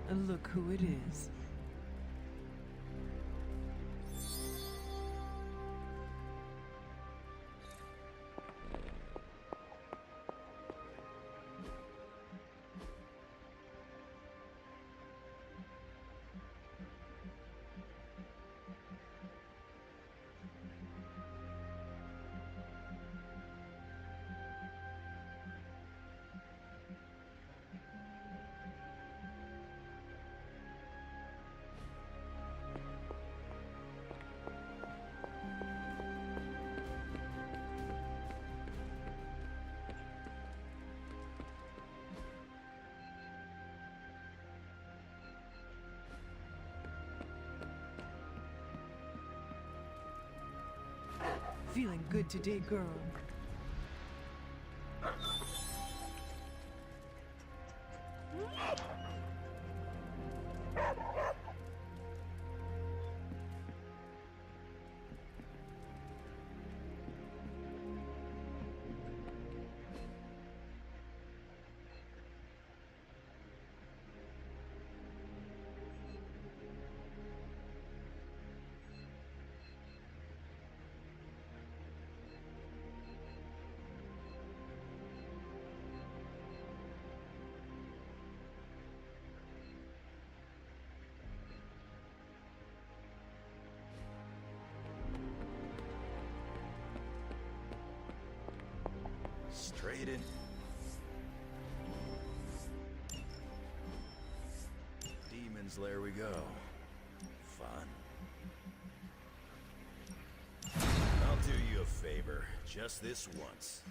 And look who it is. Feeling good today, girl. Straight in. Demon's Lair we go. Fun. I'll do you a favor, just this once.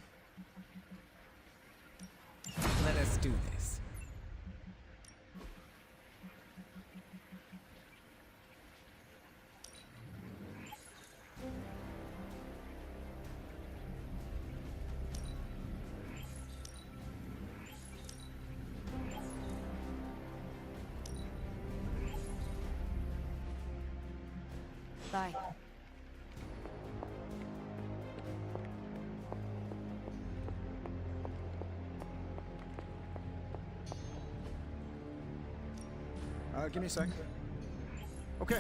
Let us do this. Bye. Give me a sec. Okay,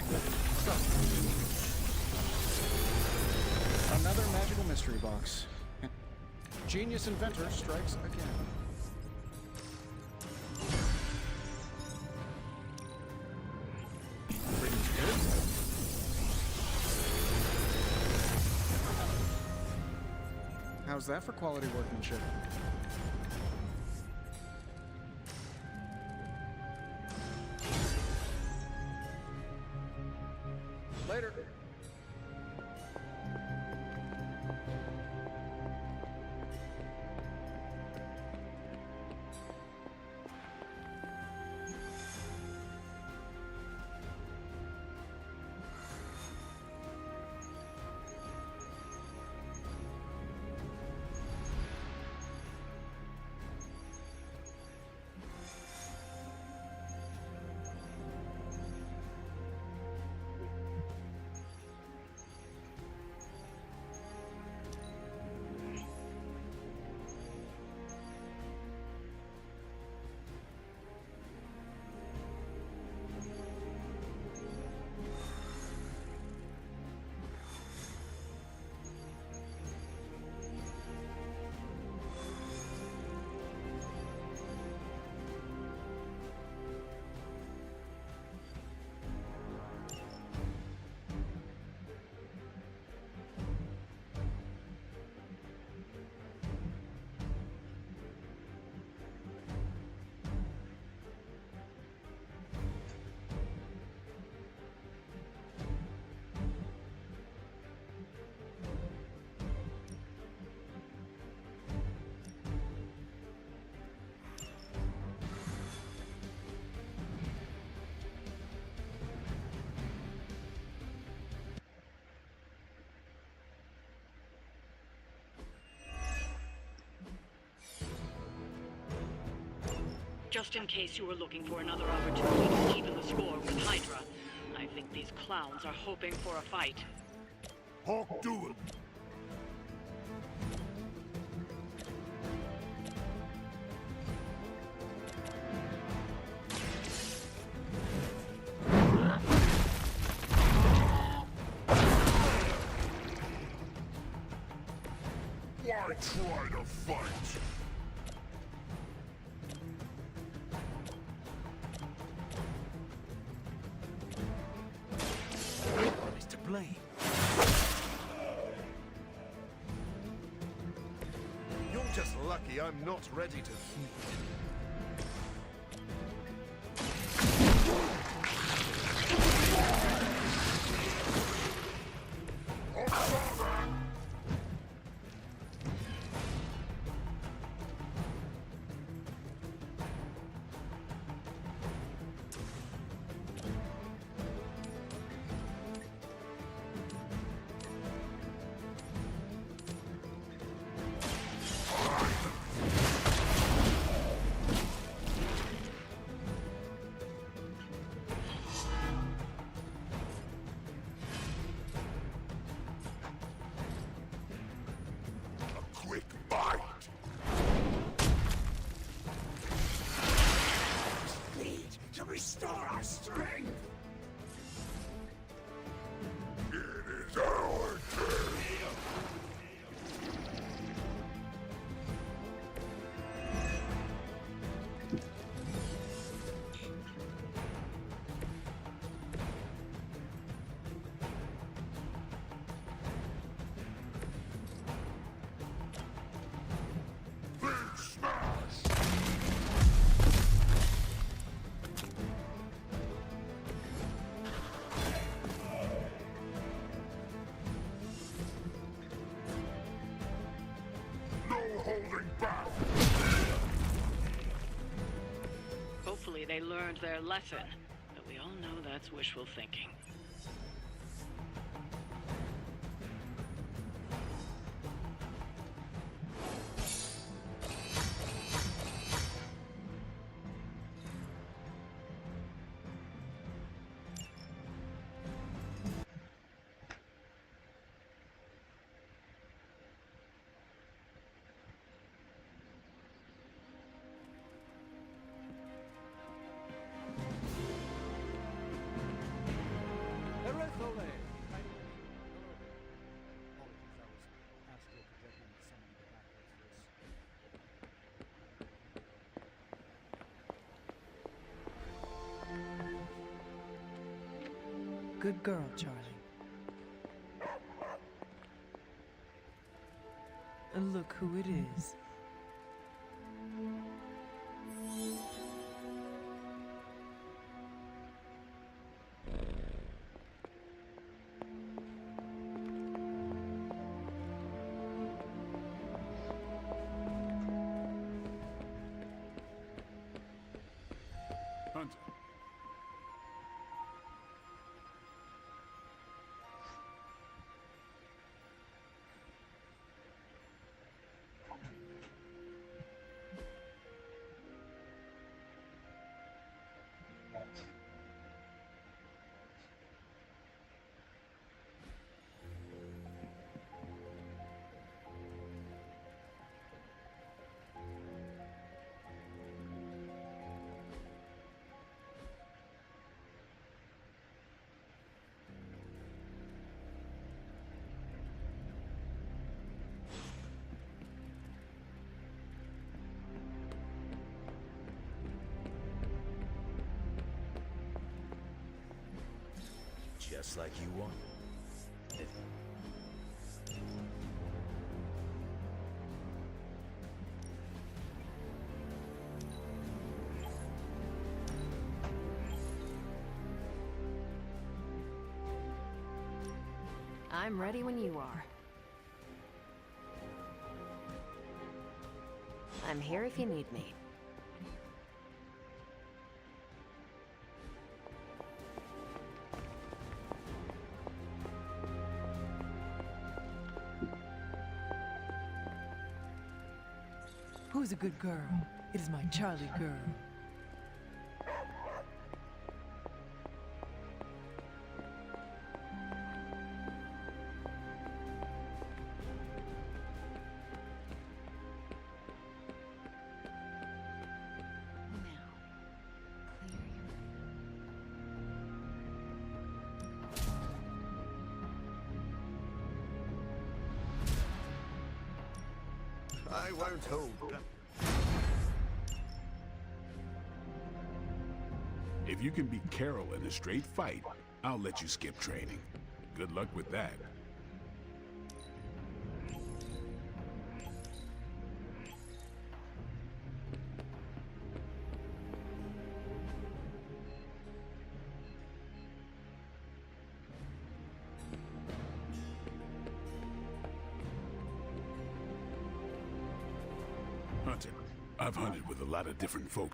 so. Another magical mystery box. Genius inventor strikes again. Pretty good. How's that for quality workmanship? Later. Just in case you were looking for another opportunity to even the score with Hydra, I think these clowns are hoping for a fight. Hawk, do it! Why try to fight? What is to blame? You're just lucky I'm not ready to heat. Quick bite! Need to restore our strength! It is our turn! Big smash! No holding back! Hopefully they learned their lesson, but we all know that's wishful thinking. Erethole! Apologies, I was astral projecting someone backwards. Good girl, Charlie. And look who it is. Hunter. Just like you want. I'm ready when you are. I'm here if you need me. Who's a good girl? It is my Charlie girl. I won't hold back. If you can beat Carol in a straight fight, I'll let you skip training. Good luck with that. Hunter, I've hunted with a lot of different folk.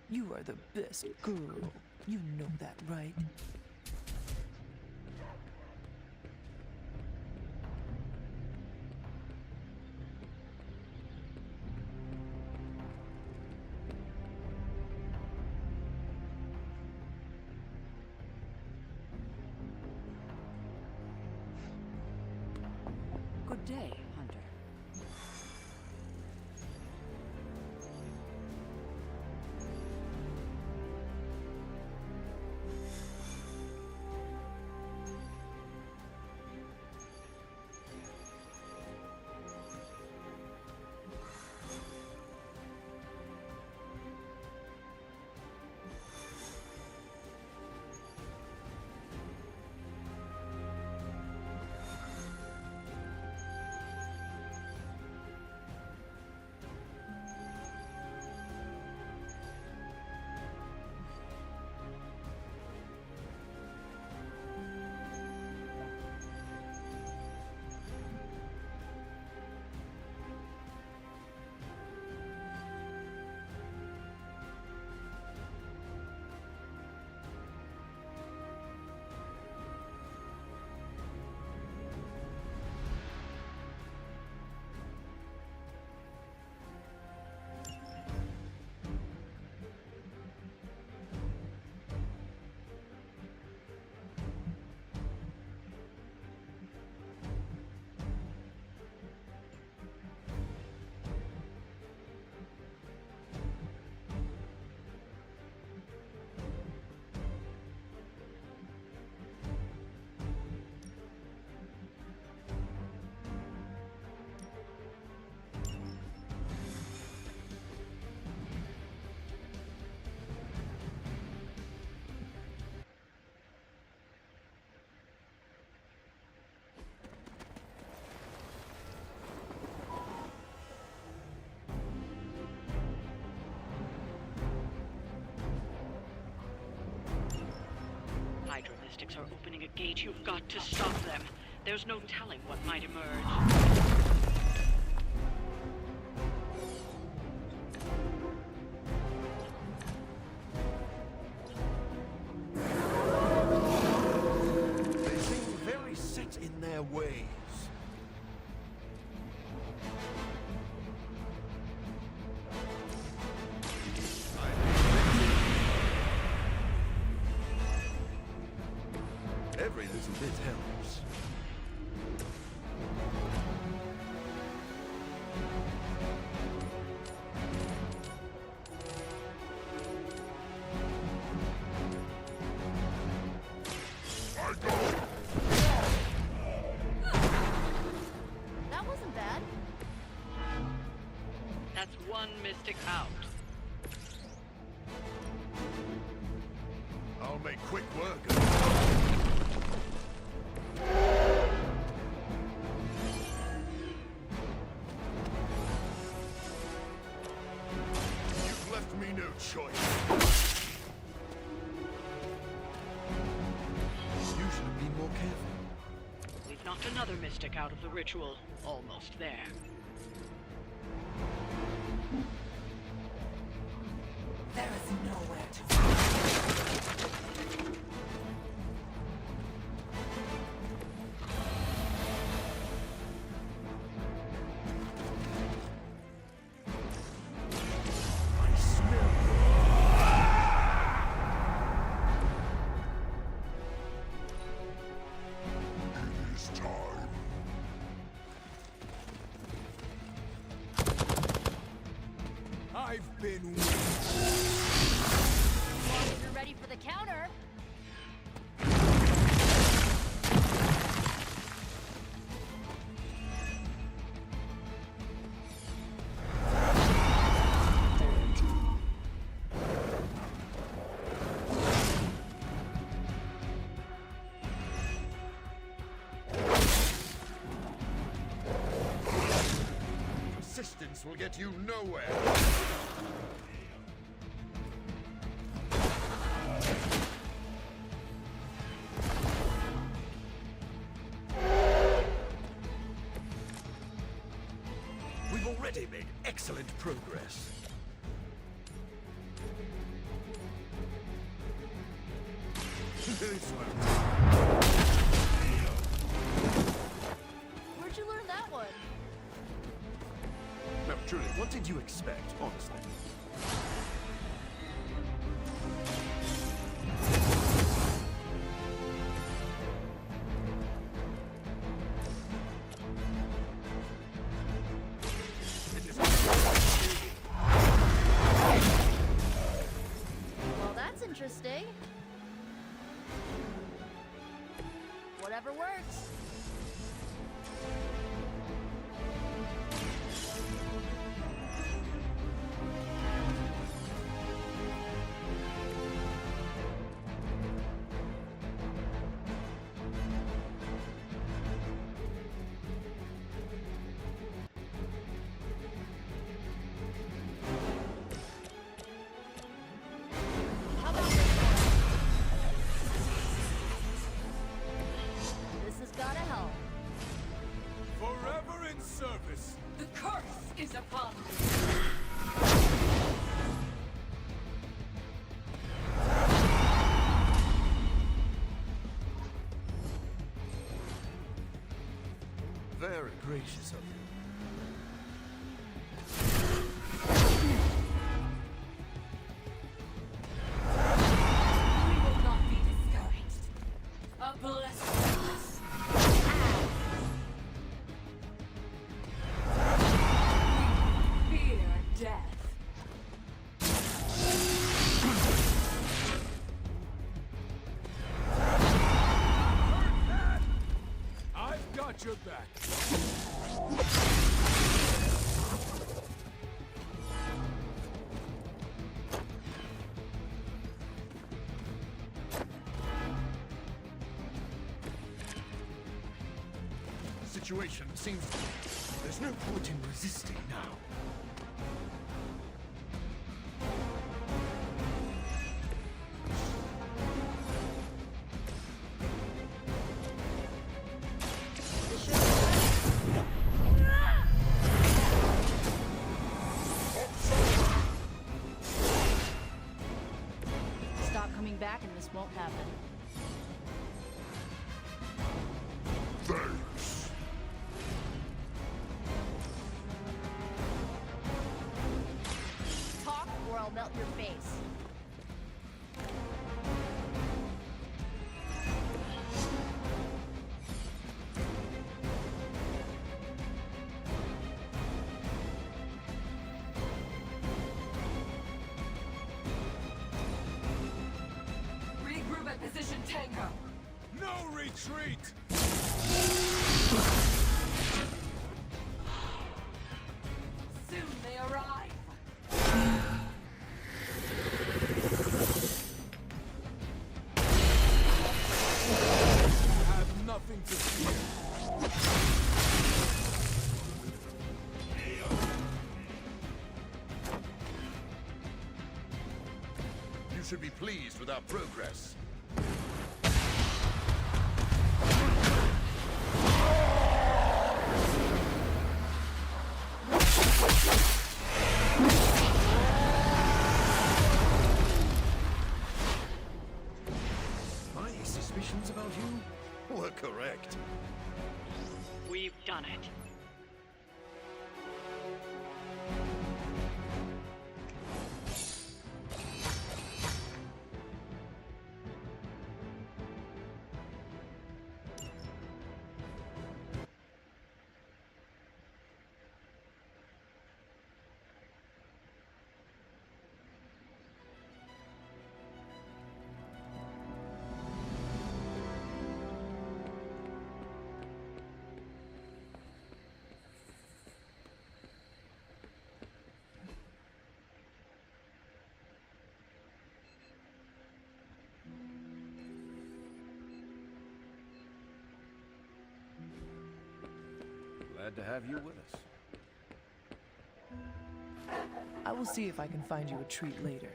You are the best girl. You know that, right? Good day, Hunter. Mystics are opening a gate. You've got to stop them. There's no telling what might emerge. They seem very set in their ways. Every little bit helps. That wasn't bad. That's one Mystic out. I'll make quick work of it. You've left me no choice. You should be more careful. We've knocked another Mystic out of the ritual. Almost there. There is nowhere to I smell. It is time. I've been As long as you're ready for the counter. Persistence will get you nowhere. We've already made excellent progress. This one. Where'd you learn that one? No, truly, what did you expect, honestly? Well, that's interesting. Whatever works. How about this one? This has gotta help. forever in service. The curse is upon me. Very gracious of you. We will not be discouraged. A blessing. We fear death. I've got your back. Situation seems... There's no point in resisting now. melt your face. Regroup at position Tango. No retreat! Soon they arrive. I have nothing to fear. You should be pleased with our progress. My suspicions about you were correct. We've done it. Glad to have you with us. I will see if I can find you a treat later.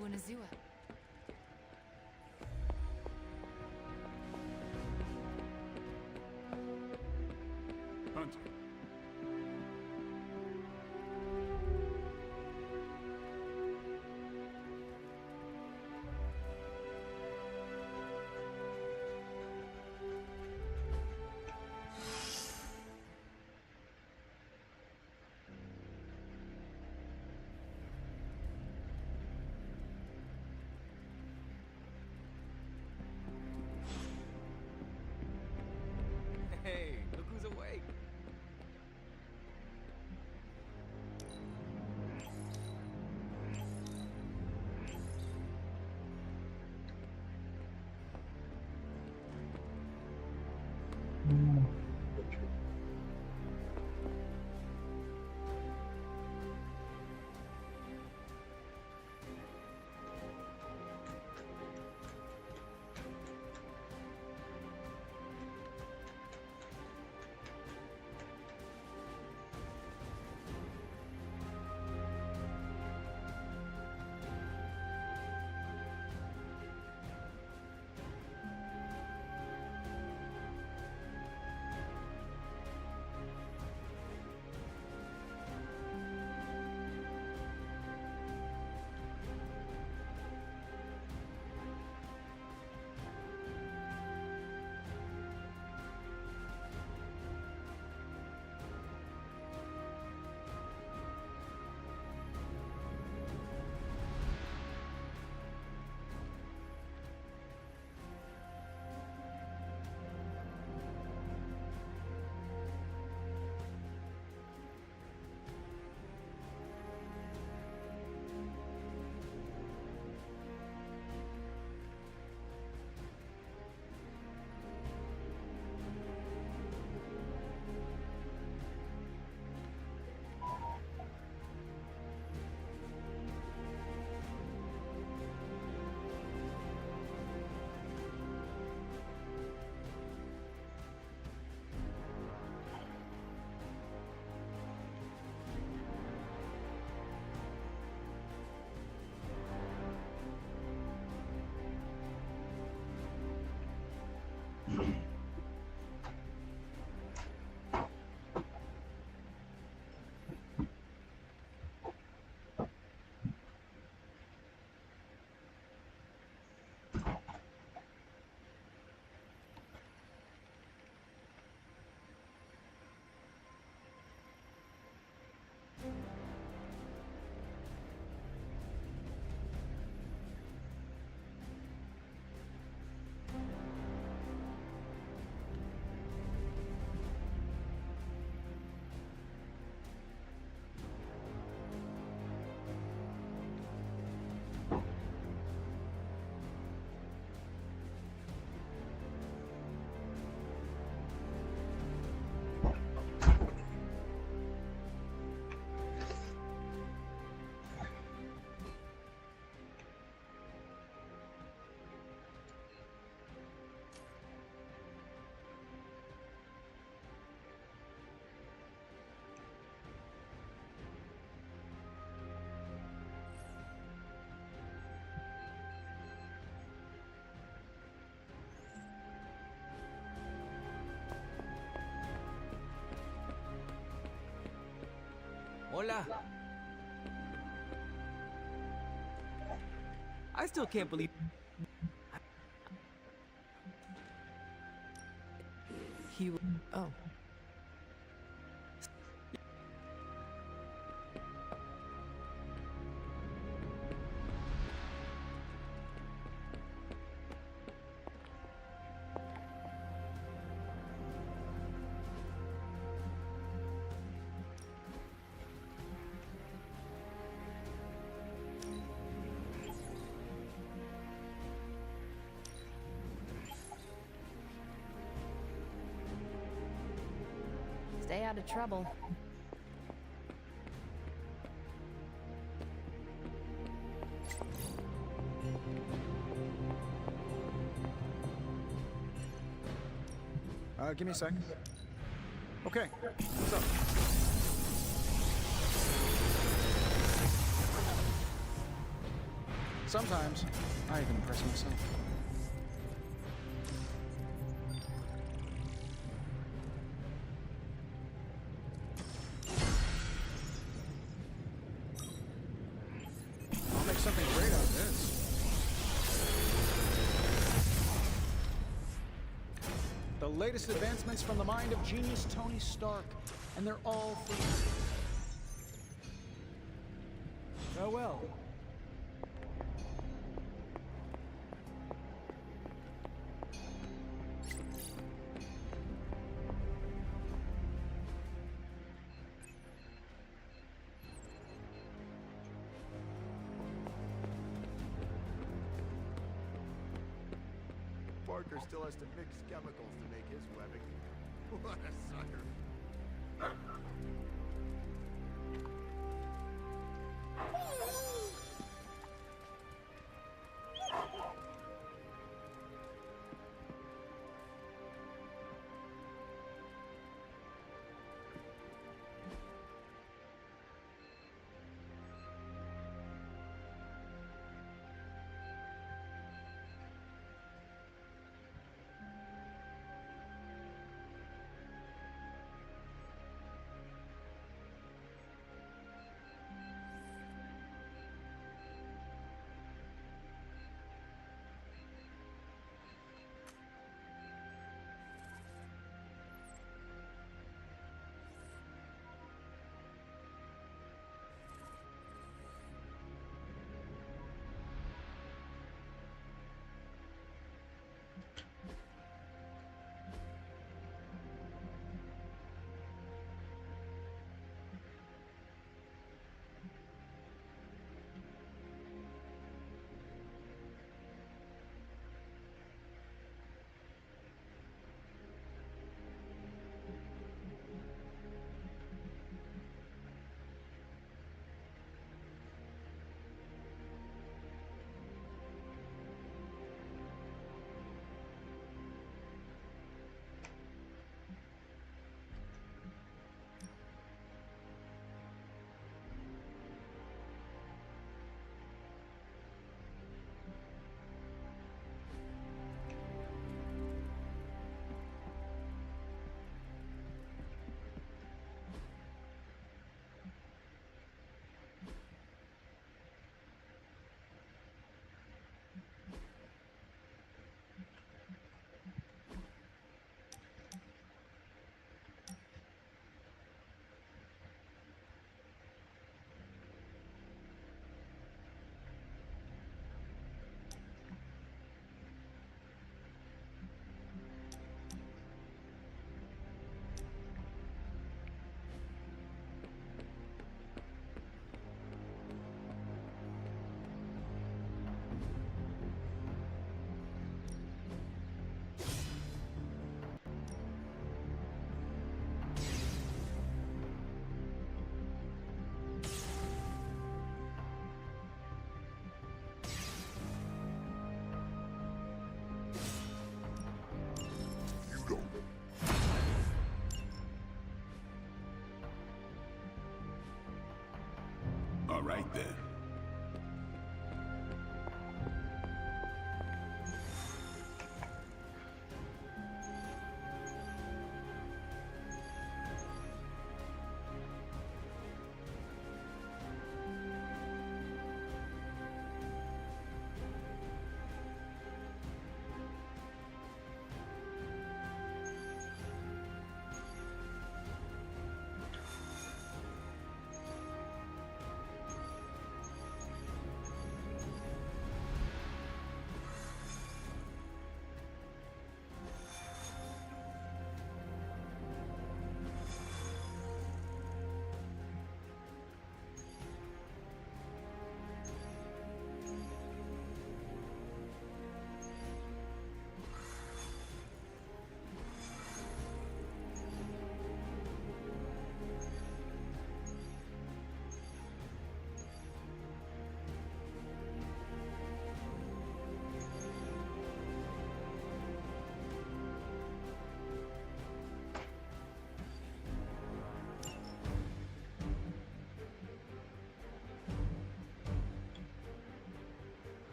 Buonazua. Hunter. Hey, look who's awake. Hola. I still can't believe... He... Oh. Stay out of trouble. Give me a sec. Okay, what's up? Sometimes, I even impress myself. I'll make something great out of this. The latest advancements from the mind of genius Tony Stark, and they're all free. Farewell. Parker still has to mix chemicals to make his webbing. What a sucker. All right then.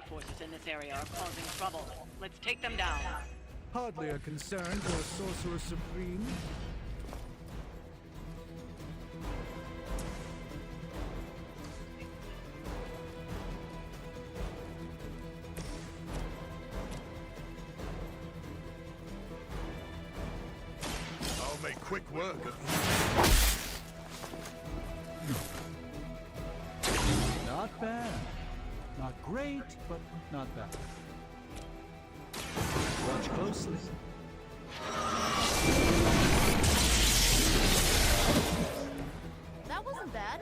forces in this area are causing trouble. Let's take them down. Hardly a concern for a Sorcerer Supreme. I'll make quick work of Not bad. Not great, but not bad. Watch closely. That wasn't bad.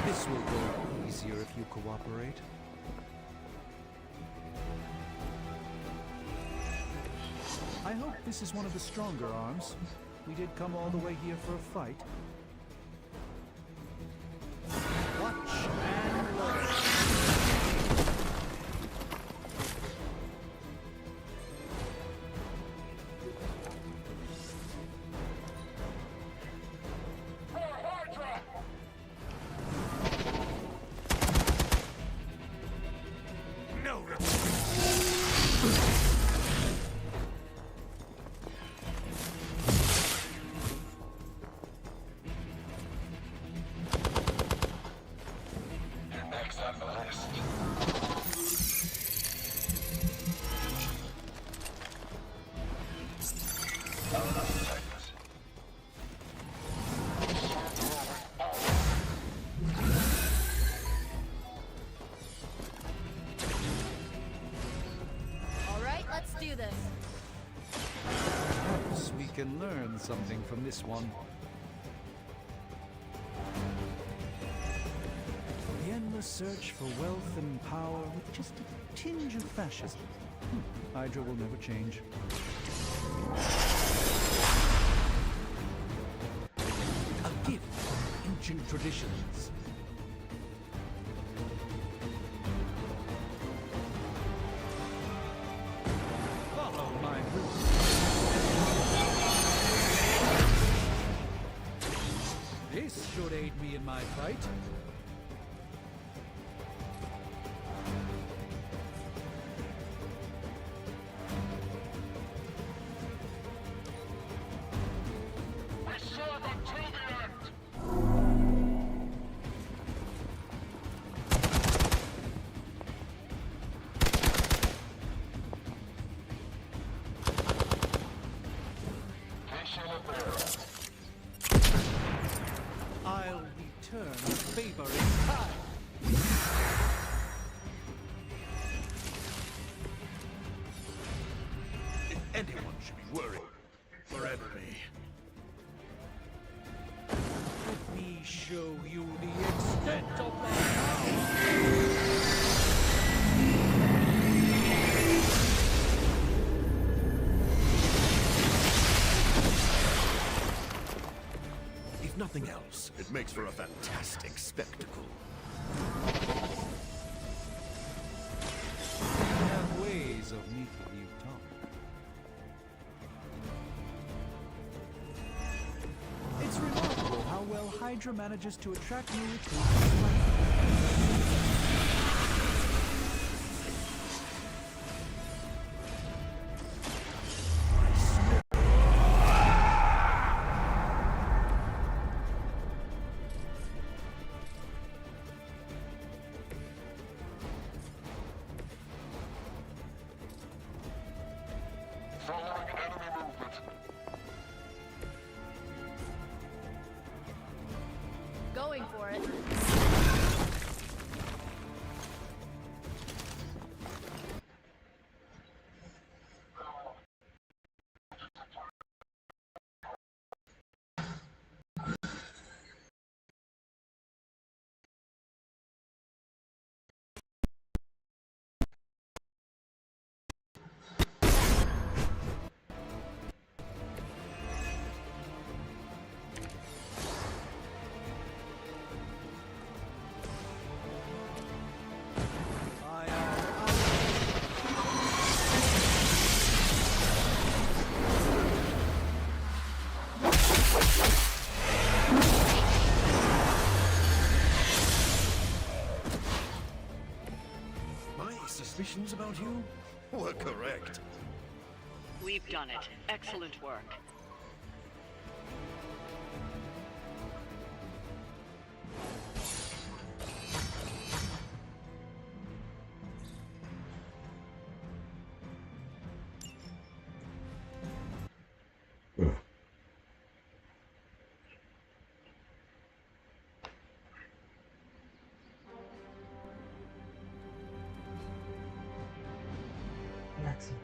This will go easier if you cooperate. I hope this is one of the stronger arms. We did come all the way here for a fight. Watch and learn. no Next on the list. All right, let's do this. Perhaps we can learn something from this one. The endless search for wealth and power with just a tinge of fascism. Hydra will never change. A gift of ancient traditions. Follow my route. This should aid me in my fight. I saw them to the end! Mission abandoned. I'll return the favor in time. If anyone should be worried, forever me. Let me show you the extent of my power. If nothing else, it makes for a fantastic spectacle. I have ways of making you talk. It's remarkable how well Hydra manages to attract new recruits. Following enemy movement. Going for it. suspicions about you were correct. We've done it. Excellent work. Excellent.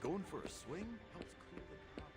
Going for a swing helps clear the cobweb.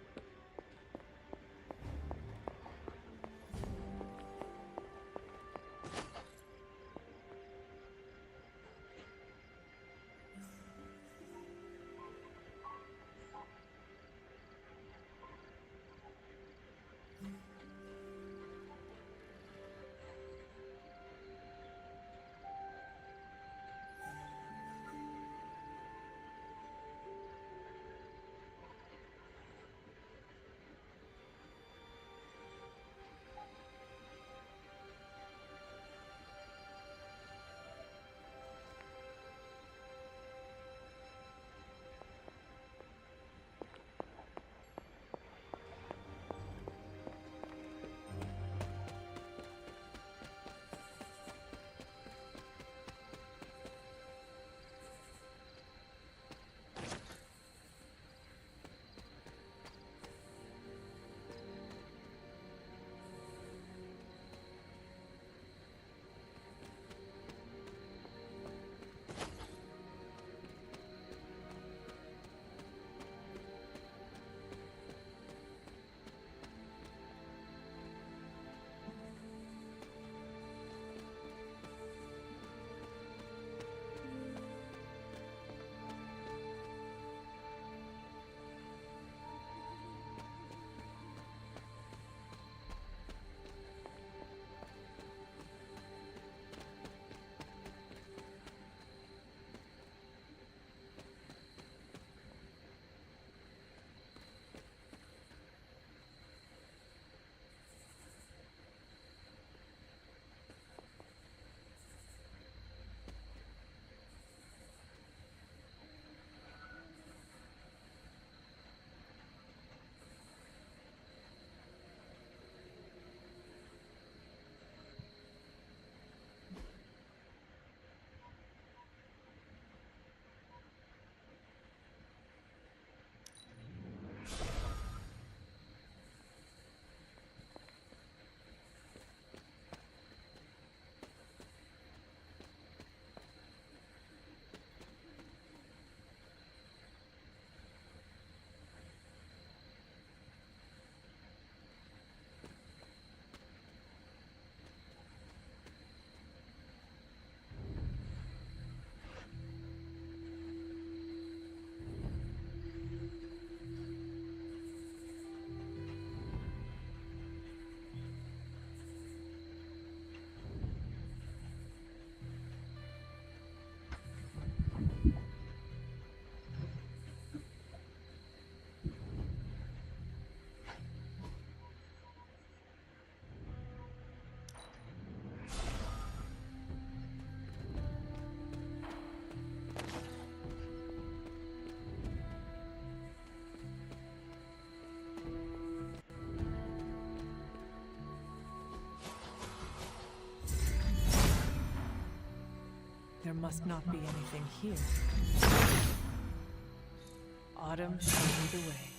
There must not be anything here. Autumn, show me the way.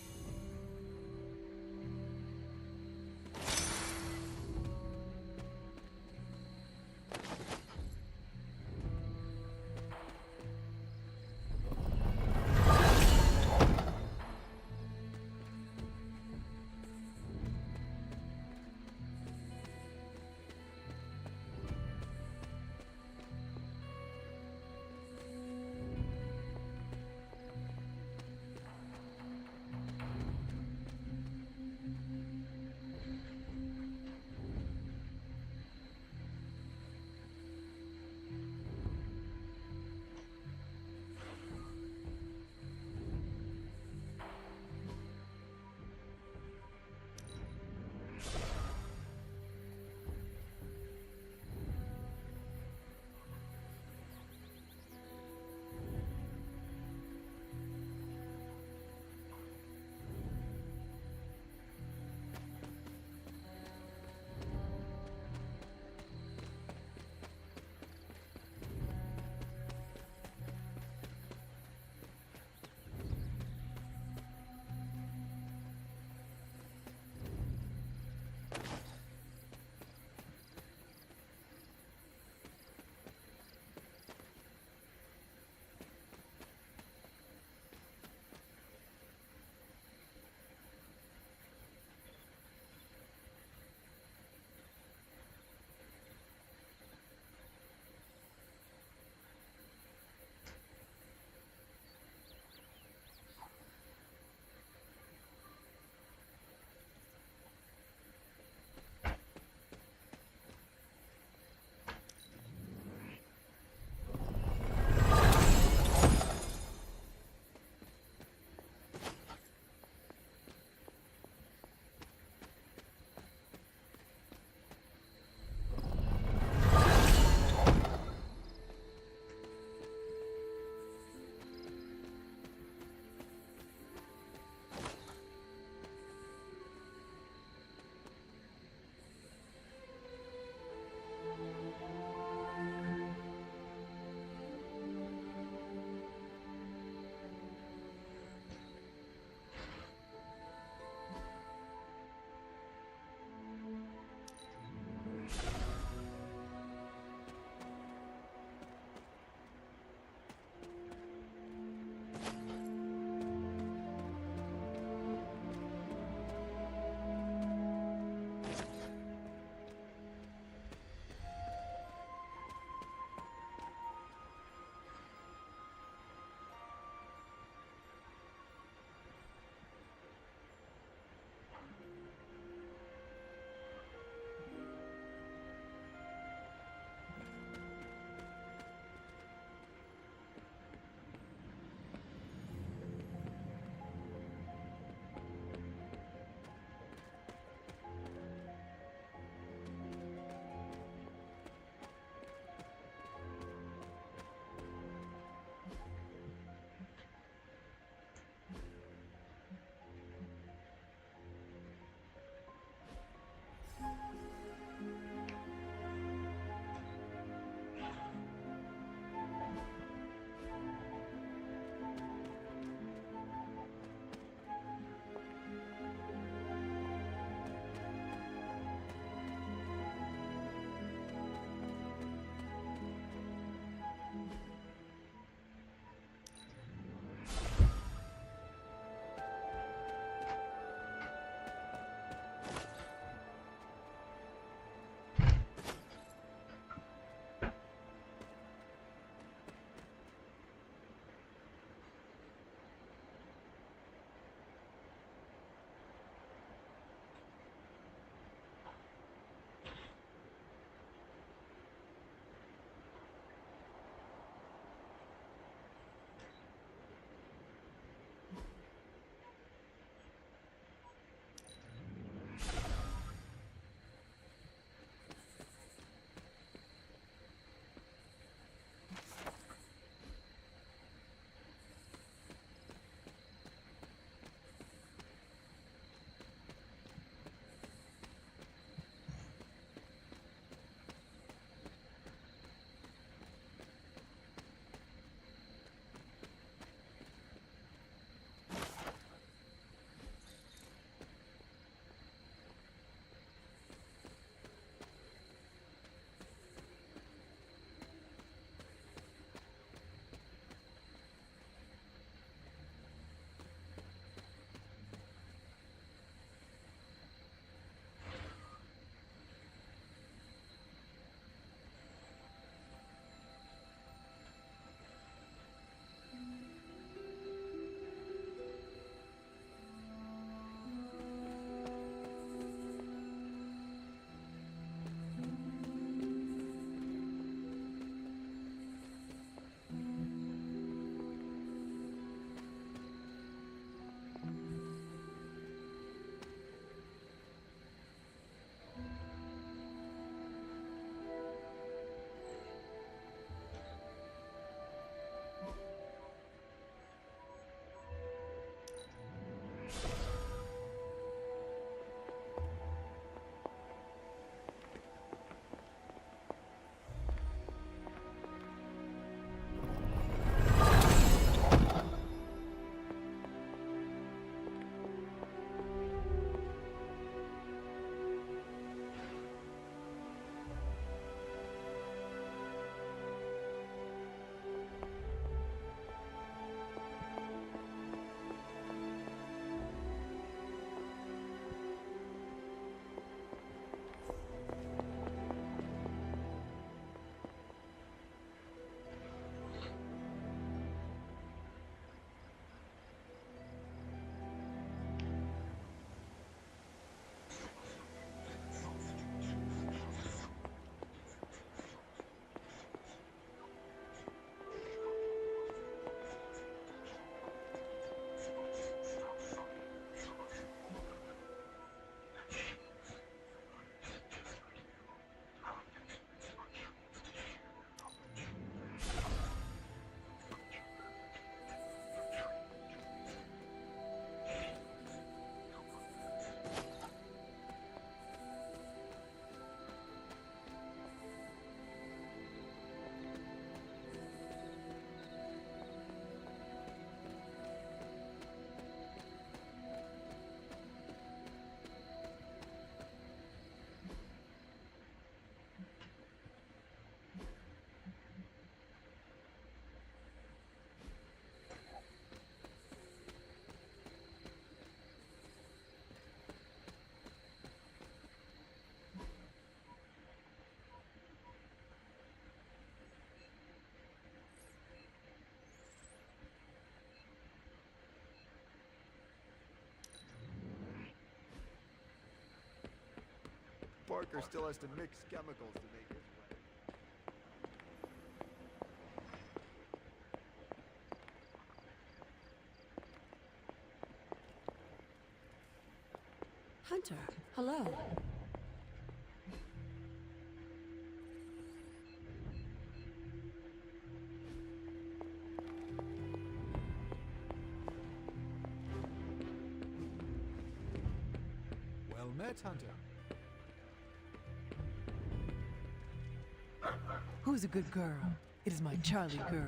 Parker still has to mix chemicals to make his weapon. Hunter, hello. Well met, Hunter. Who's a good girl? It is my Charlie girl.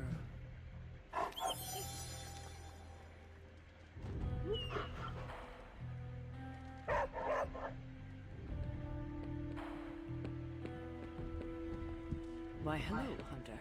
Why, hello, Hunter.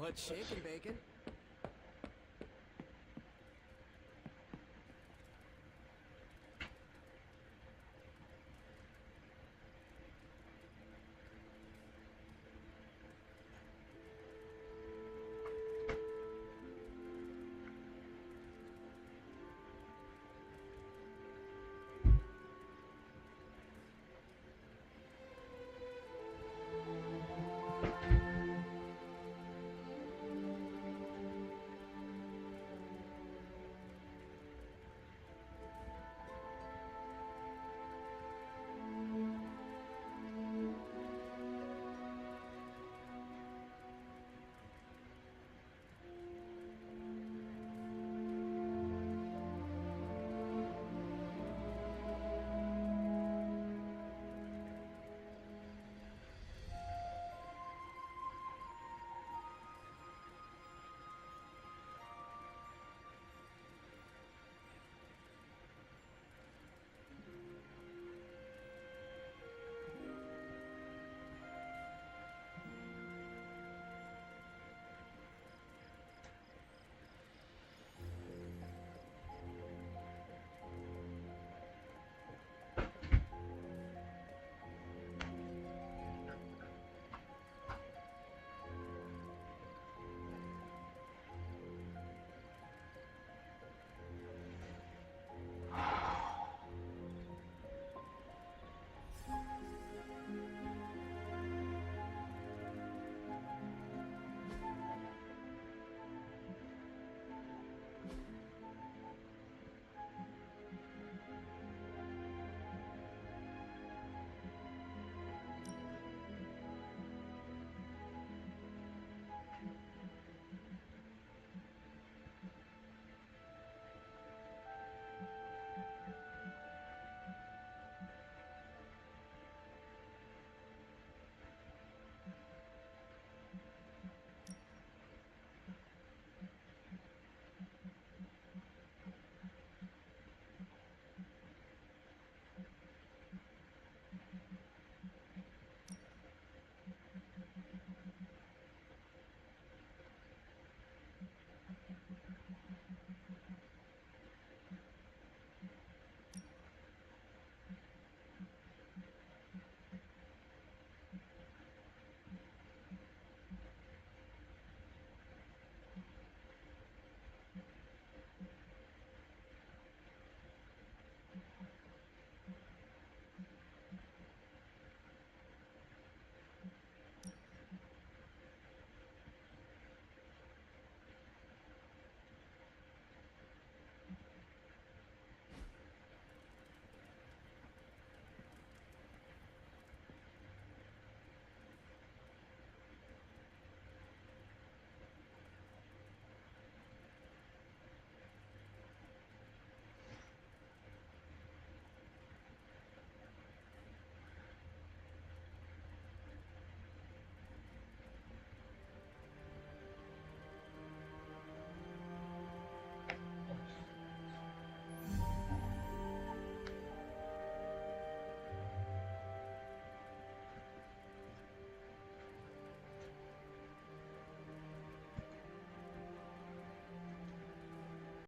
What's shaking, Bacon?